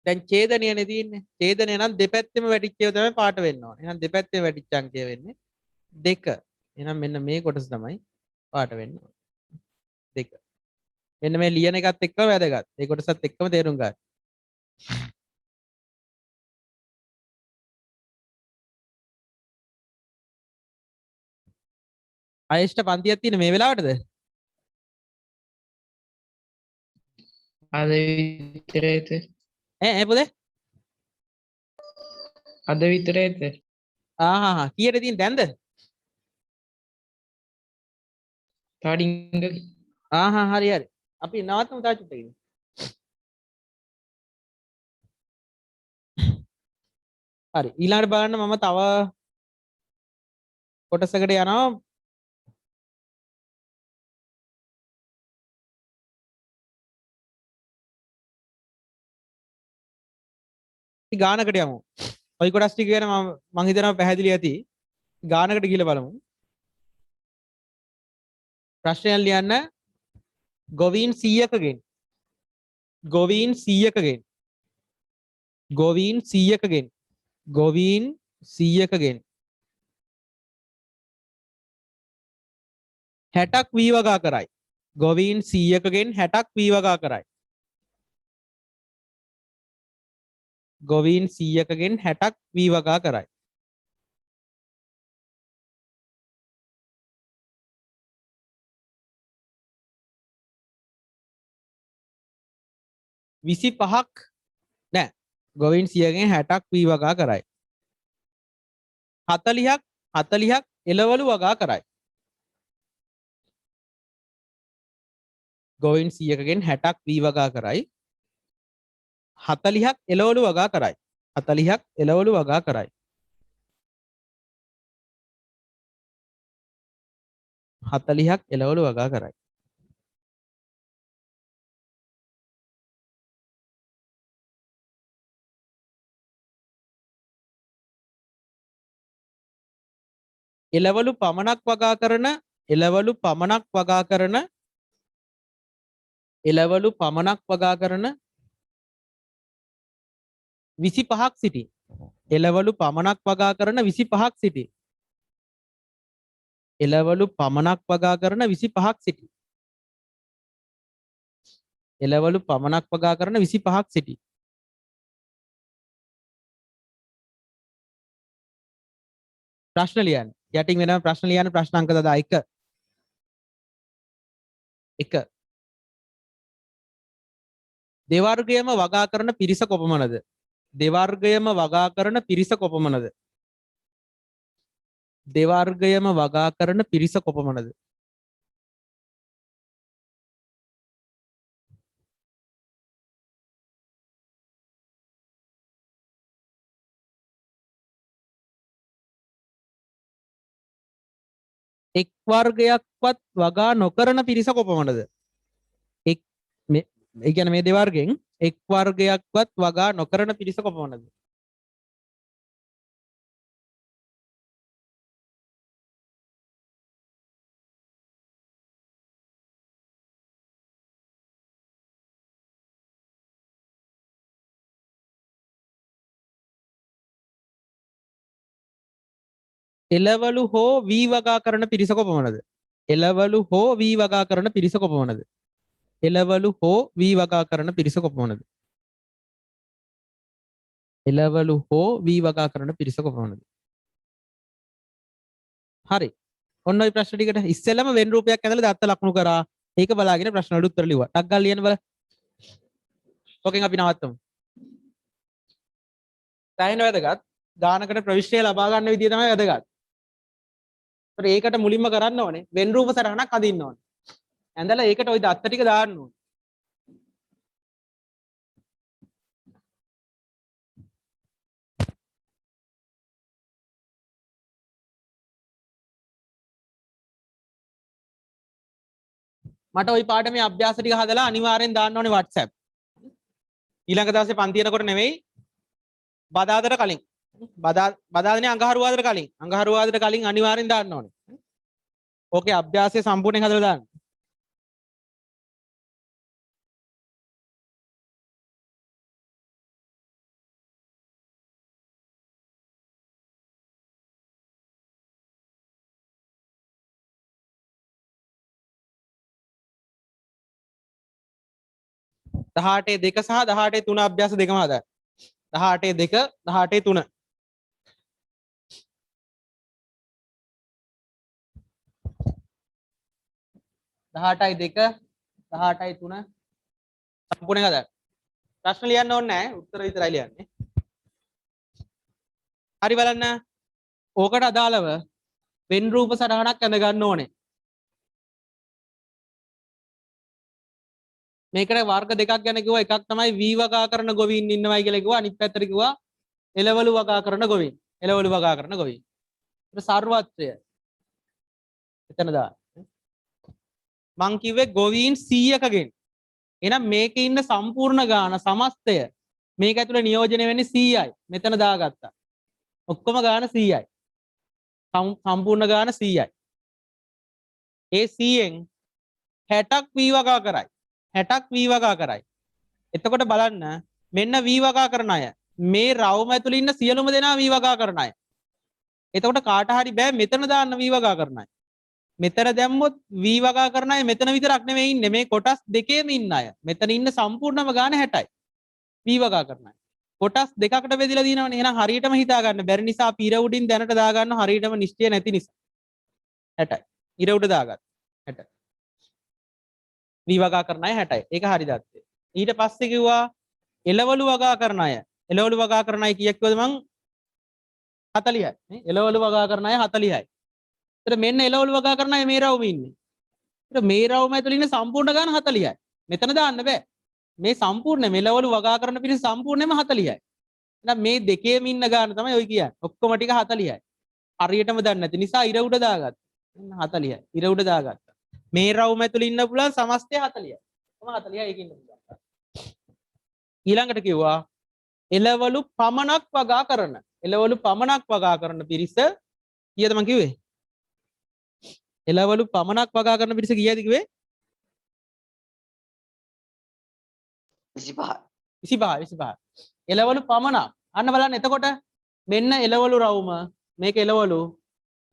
දැන් ඡේදනයනේ තියෙන්නේ ඡේදනය නම් දෙපැත්තෙම වැටිච්ච ඒවා තමයි පාට වෙන්න ඕනේ එහෙනම් දෙපැත්තෙම වැටිච්ච අංකය වෙන්නේ 2 එහෙනම් මෙන්න මේ කොටස තමයි පාට වෙන්න ඕනේ 2 මෙන්න මේ ලියන එකත් එක්කම වැදගත් ඒ කොටසත් එක්කම තේරුම් ගන්න අයෂ්ට පන්තියක් තියෙන මේ වෙලාවටද අද විතරේද ඈ පොදේ අද විතරේද ආහා කීයට තියෙන දැන්ද තාඩිංග ආහා හරි හරි අපි නවත්තමු තා චුට්ටකින් හරි ඊළඟට බලන්න මම තව කොටසකට යනවා ගානකට යමු ඔයි කොටස් ටික ගැන මම හිතනවා පැහැදිලි ඇති ගානකට ගිහලා බලමු ප්‍රශ්නයක් ලියන්න ගොවීන් 100කගෙන් ගොවීන් 100කගෙන් ගොවීන් 100කගෙන් ගොවීන් 100කගෙන් 60ක් වී වගා කරයි ගොවීන් 100කගෙන් 60ක් වී වගා කරයි ගොවීන් 100කගෙන් 60ක් වී වගා කරයි විසි පහක් නෑ ගොවින් 100ගෙන් 60ක් වී වගා කරයි 40ක් එළවලු වගා කරයි ගොවින් 100කගෙන් 60ක් වී වගා කරයි 40ක් එළවලු වගා කරයි 40ක් එළවලු වගා කරයි 40ක් එළවලු වගා කරයි එළවලු පමණක් වගා කරන එළවලු පමණක් වගා කරන එළවලු පමණක් වගා කරන 25ක් සිටි එළවලු පමණක් වගා කරන 25ක් සිටි එළවලු පමණක් වගා කරන 25ක් සිටි එළවලු පමණක් වගා කරන 25ක් සිටි ප්‍රශ්න ලියන්න යටින් වෙනම ප්‍රශ්න ලියන්න ප්‍රශ්න අංක දදා 1 1 දෙවර්ගයම වගා කරන පිරිස කොපමණද දෙවර්ගයම වගා කරන පිරිස කොපමණද දෙවර්ගයම වගා කරන පිරිස කොපමණද එක් වර්ගයක්වත් වගා නොකරන පිරිස කොපමණද එක් ඒ කියන්නේ මේ දෙවර්ගෙන් එක් වර්ගයක්වත් වගා නොකරන පිරිස කොපමණද එළවලු හෝ වී වගා කරන පිරිස කොපමණද? එළවලු හෝ වී වගා කරන පිරිස කොපමණද? එළවලු හෝ වී වගා කරන පිරිස කොපමණද? එළවලු හෝ වී වගා කරන පිරිස කොපමණද? හරි. ඔන්න ඔය ප්‍රශ්න ටිකට ඉස්සෙල්ලම වෙන් රූපයක් ඇඳලා දත්ත ලකුණු කරා. ඒක බලාගෙන ප්‍රශ්න වලට උත්තර ලිව්වා. ටක් ගාලා ලියන්න බලන්න. ඕකෙන් අපි නවත්තමු. දැන් වැදගත්. ගානකට ප්‍රවිෂ්ඨය ලබා ගන්න විදිය තමයි වැදගත්. ඒකට මුලින්ම කරන්න ඕනේ වෙන් රූප සටහනක් අදින්න ඕනේ. ඇඳලා ඒකට ওই දත්ත ටික දාන්න ඕනේ. මට ওই පාඩමේ අභ්‍යාස ටික හදලා අනිවාර්යෙන් දාන්න ඕනේ WhatsApp. ඊළඟ දවසේ පන්ති යනකොට නෙවෙයි බදාදට කලින්. බදාදනේ අඟහරුවාදට කලින්. අඟහරුවාදට කලින් අනිවාර්යෙන් දාන්න ඕනේ. ඕකේ අභ්‍යාසය සම්පූර්ණයෙන් හදලා දාන්න. දහඅටේ දෙක සහ 18 3 අභ්‍යාස දෙකම හදා. 18 2 18 3 18යි 2 18යි 3 සම්පූර්ණයෙන් හදා. ප්‍රශ්න ලියන්න ඕනේ නැහැ උත්තර විතරයි ලියන්නේ. හරි බලන්න. ඕකට අදාළව වෙන් රූප සටහනක් ඇඳ ගන්න ඕනේ. මේකට වර්ග දෙකක් ගැන කිව්වා. එකක් තමයි V වගා කරන ගොවීන් ඉන්නවයි කියලා කිව්වා. අනිත් පැත්තට කිව්වා එළවලු වගා කරන ගොවීන්. එළවලු වගා කරන ගොවීන්. ඒක සර්වත්‍රය. එතන දාන්න. මං කිව්වේ ගොවීන් 100කගෙන්. එහෙනම් මේකේ ඉන්න සම්පූර්ණ ගාන සමස්තය මේක ඇතුලේ නියෝජනය වෙන්නේ 100යි. මෙතන දාගත්තා. ඔක්කොම ගාන 100යි. සම්පූර්ණ ගාන 100යි. ඒ 100න් 60ක් V වගා කරයි. 60ක් V වගා කරයි. එතකොට බලන්න මෙන්න V වගා කරන අය මේ රවුම ඇතුළේ ඉන්න සියලුම දෙනා V වගා කරන අය. එතකොට කාට හරි බෑ මෙතන දාන්න V වගා කරන අය. මෙතන දැම්මොත් V වගා කරන අය මෙතන විතරක් නෙමෙයි ඉන්නේ මේ කොටස් දෙකේම ඉන්න අය. මෙතන ඉන්න සම්පූර්ණම ගාන 60යි. V වගා කරන අය. කොටස් දෙකකට බෙදලා දිනවනේ. එහෙනම් හරියටම හිතා ගන්න බැරි නිසා අපි ඉර උඩින් දැනට දා ගන්න හරියටම නිශ්චය නැති නිසා 60යි. ඉර උඩ දාගන්න 60යි. V වගා කරන අය 60යි. ඒක හරි දත්තේ. ඊට පස්සේ කිව්වා එළවලු වගා කරන අය. එළවලු වගා කරන අය කීයක් කිව්වද මං 40යි. නේ? එළවලු වගා කරන අය 40යි. ඒතර මෙන්න එළවලු වගා කරන අය මේ රවුමේ ඉන්නේ. ඒතර මේ රවුම ඇතුළේ ඉන්න සම්පූර්ණ ගාන 40යි. මෙතන දාන්න බෑ. මේ සම්පූර්ණ එළවලු වගා කරන පිරිස සම්පූර්ණයෙන්ම 40යි. එහෙනම් මේ දෙකේම ඉන්න ගාන තමයි ඔය කියන්නේ. ඔක්කොම ටික 40යි. හරියටම දන්නේ නැති නිසා ඉර උඩ දාගත්තා. 40යි. ඉර උඩ දාගත්තා. මේ රවුම ඇතුළේ ඉන්න පුළුවන් සමස්තය 40යි. කොහොම 40යි ඒකින් ඉන්න පුළුවන්. ඊළඟට කිව්වා එළවලු පමණක් වගා කරන. එළවලු පමණක් වගා කරන පිරිස කීයද මං කිව්වේ? එළවලු පමණක් වගා කරන පිරිස කීයද කිව්වේ? 25. 25. එළවලු පමණක්. අන්න බලන්න එතකොට මෙන්න එළවලු රවුම මේක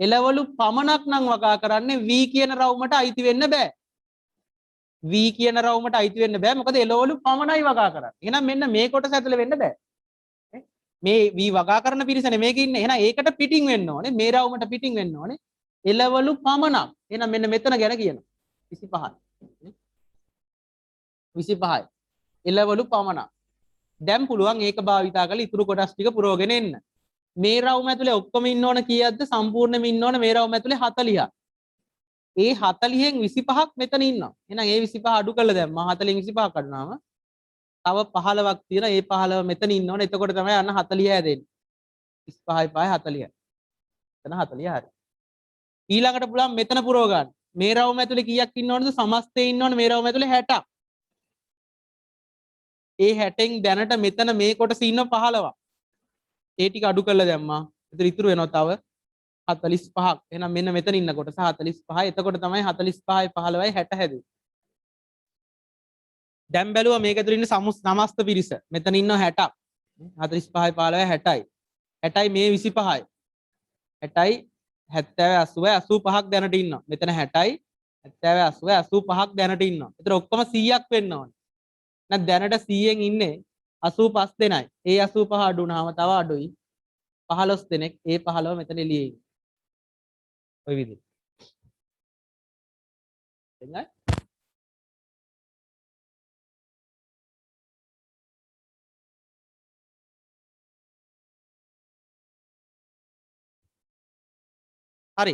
එළවලු පමණක් නම් වගා කරන්නේ V කියන රවුමට අයිති වෙන්න බෑ. V කියන රවුමට අයිති වෙන්න බෑ. මොකද එළවලු පමණයි වගා කරන්නේ. එහෙනම් මෙන්න මේ කොටස ඇතුලේ වෙන්න බෑ. මේ V වගා කරන පිරිසනේ මේකේ ඉන්නේ. එහෙනම් ඒකට පිටින් වෙන්න ඕනේ. මේ රවුමට පිටින් වෙන්න ඕනේ. එළවලු පමණක්. එහෙනම් මෙන්න මෙතන ගැන කියනවා. 25යි. 25යි. එළවලු පමණක්. දැන් පුළුවන් ඒක භාවිතා කරලා ඉතුරු කොටස් ටික පුරවගෙන එන්න. මේ රවුම ඇතුලේ ඔක්කොම ඉන්න ඕන කීයක්ද? සම්පූර්ණයෙන්ම ඉන්න ඕන මේ රවුම ඇතුලේ 40ක්. ඒ 40න් 25ක් මෙතන ඉන්නවා. එහෙනම් ඒ 25 අඩු කරලා දැම්මා. 40න් 25ක් අඩුනාම තව 15ක් තියෙනවා. ඒ 15 මෙතන ඉන්න ඕන. එතකොට තමයි අන්න 40 හැදෙන්නේ. 25යි 5යි 40යි. එතන 40 හරි. ඊළඟට පුළුවන් මෙතන පුරව ගන්න. මේ රවුම ඇතුලේ කීයක් ඉන්න ඕනද? සමස්තේ ඉන්න ඕන මේ රවුම ඇතුලේ 60ක්. ඒ 60න් දැනට මෙතන මේ කොටස ඉන්න 15ක්. ඒ ටික අඩු කරලා දැම්මා. එතන ඉතුරු වෙනවා තව 45ක්. එහෙනම් මෙන්න මෙතන ඉන්න කොටස 45යි. එතකොට තමයි 45යි 15යි 60 හැදෙන්නේ. දැන් බැලුවා මේක ඇතුළේ ඉන්න සමස්ත පිරිස. මෙතන ඉන්න 60ක්. 45යි 15යි 60යි. 60යි මේ 25යි. 60යි 70 80 85ක් දැනට ඉන්නවා. මෙතන 60යි 70 80 85ක් දැනට ඉන්නවා. ඒතර ඔක්කොම 100ක් වෙන්න ඕනේ. නැත්නම් දැනට 100න් ඉන්නේ 85 දෙනයි. ඒ 85 අඩු වුණාම තව අඩුයි. 15 දෙනෙක් ඒ 15 මෙතන එළියේ ඉන්නේ. ඔය විදිහට. එන්නයි. හරි.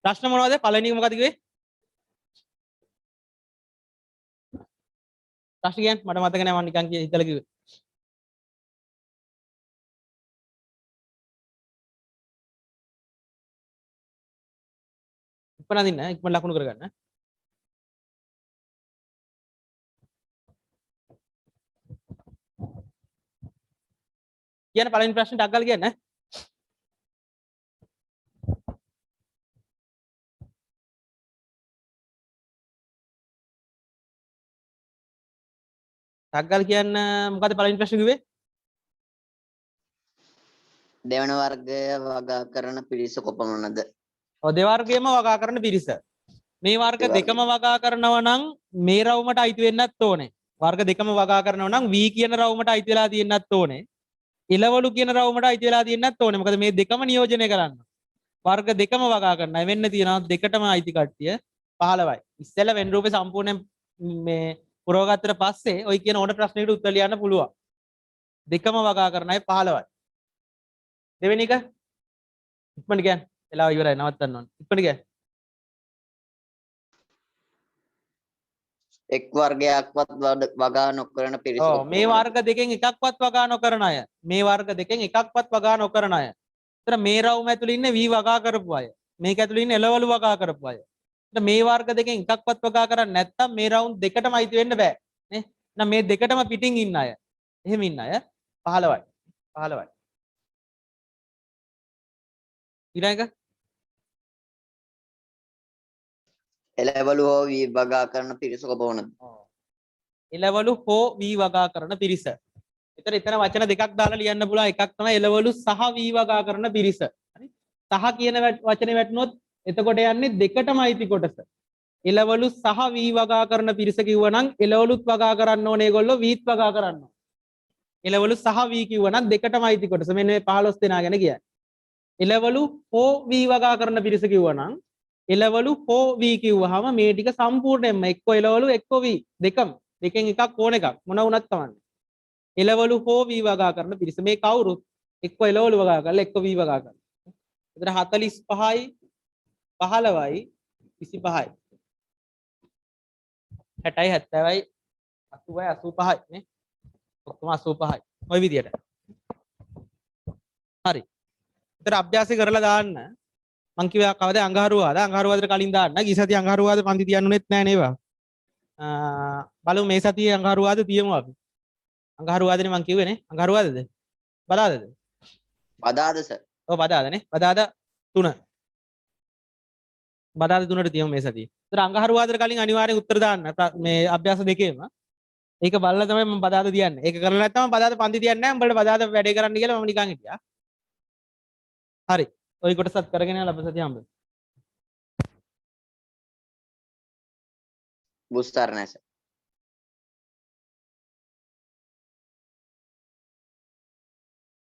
ප්‍රශ්න මොනවද? පළවෙනි එක මොකද කිව්වේ? ප්‍රශ්න කියන්නේ මට මතක නැහැ මම නිකන් හිතලා කිව්වේ. ඉක්මන අදින්න ඉක්මන ලකුණු කරගන්න. කියන පළවෙනි ප්‍රශ්නේ ඩක් ගාලා කියන්න. ඩක් ගාලා කියන්න මොකද පළවෙනි ප්‍රශ්නේ කිව්වේ? දෙවන වර්ගය වගා කරන පිරිස කොපමණද? ඔව් දෙවර්ගයේම වගා කරන පිරිස. මේ වර්ග දෙකම වගා කරනවා නම් මේ රවුමට අයිති වෙන්නත් ඕනේ. වර්ග දෙකම වගා කරනවා නම් v කියන රවුමට අයිති වෙලා තියෙන්නත් ඕනේ. ඉලවලු කියන රවුමට අයිති වෙලා තියෙන්නත් ඕනේ. මොකද මේ දෙකම නියෝජනය කරන්න. වර්ග දෙකම වගා කරන්නයි වෙන්න තියෙනවා දෙකටම අයිති කට්ටිය 15යි. ඉස්සෙල්ලා වෙන් රූපේ සම්පූර්ණයෙන් මේ පුරවගත්තට පස්සේ ඔය කියන ඕන ප්‍රශ්නයකට උත්තර ලියන්න පුළුවන්. දෙකම වගා කරන්නයි 15යි. දෙවෙනි එක ඉක්මනට කියන්න. එලාව ඉවරයි නවත්තන්න ඕනේ. ඉක්මනට කියන්න. එක් වර්ගයක්වත් වගා නොකරන පිරිස ඔව් කොපමණද? මේ වර්ග දෙකෙන් එකක්වත් වගා නොකරන අය. මේ වර්ග දෙකෙන් එකක්වත් වගා නොකරන අය. ඒතර මේ රවුම ඇතුළේ ඉන්නේ v වගා කරපු අය. මේක ඇතුළේ ඉන්නේ එළවලු වගා කරපු අය. ඒතර මේ වර්ග දෙකෙන් එකක්වත් වගා කරන්නේ නැත්නම් මේ රවුම් දෙකටම අයිති වෙන්න බෑ. නේ? එහෙනම් මේ දෙකටම පිටින් ඉන්න අය. එහෙම ඉන්න අය 15යි. 15යි. ඊළඟ එළවලු හෝ වී වගා කරන පිරිස කොපමණද? එළවලු හෝ v වගා කරන පිරිස. එතන වචන දෙකක් දාලා ලියන්න පුළුවන්. එකක් තමයි එළවලු සහ v වගා කරන පිරිස. හරි? සහ කියන වචනේ වැටුනොත් එතකොට යන්නේ දෙකටම අයිති කොටස. එළවලු සහ v වගා කරන පිරිස කිව්වනම් එළවලුත් වගා කරන්න ඕනේ ඒගොල්ලෝ vත් වගා කරන්න ඕනේ. එළවලු සහ v කිව්වනම් දෙකටම අයිති කොටස. මෙන්න මේ 15 දෙනා ගැන කියන්නේ. එළවලු හෝ v වගා කරන පිරිස කිව්වනම් එළවලු හෝ v කිව්වහම මේ ටික සම්පූර්ණයෙන්ම එක්ක එළවලු එක්ක v දෙකම දෙකෙන් එකක් ඕන එකක් මොන වුණත් කමන්නේ. එළවලු හෝ v වගා කරන පිරිස මේ කවුරුත් එක්ක එළවලු වගා කරලා එක්ක v වගා කරලා. එතන 45යි 15යි 25යි 60යි 70යි 80යි 85යි නේ. ඔක්කොම 85යි. ওই විදියට. හරි. එතන අභ්‍යාසය කරලා දාන්න. මං කිව්වා කවද අඟහරුවාදට කලින් දාන්න. ගිය සතිය අඟහරුවාද පන්ති තියන්නුනෙත් නෑ නේවා. බලමු මේ සතියේ අඟහරුවාද තියමු අපි. අඟහරුවාදනේ මං කිව්වේ නේ. අඟහරුවාදද? බදාදද? බදාද සර්. ඔව් බදාදනේ. බදාද 3. බදාද 3ට තියමු මේ සතියේ. ඒතර අඟහරුවාදට කලින් අනිවාර්යෙන් උත්තර දාන්න මේ අභ්‍යාස දෙකේම. ඒක බලලා තමයි මම බදාද තියන්නේ. ඒක කරලා නැත්නම් බදාද පන්ති තියන්නේ නැහැ. උඹලට බදාද වැඩේ කරන්න කියලා මම නිකන් හිටියා. හරි. ඔය කොටසත් කරගෙන යලා අපසතිය හම්බ. බුස්තර් නැහැ සර්.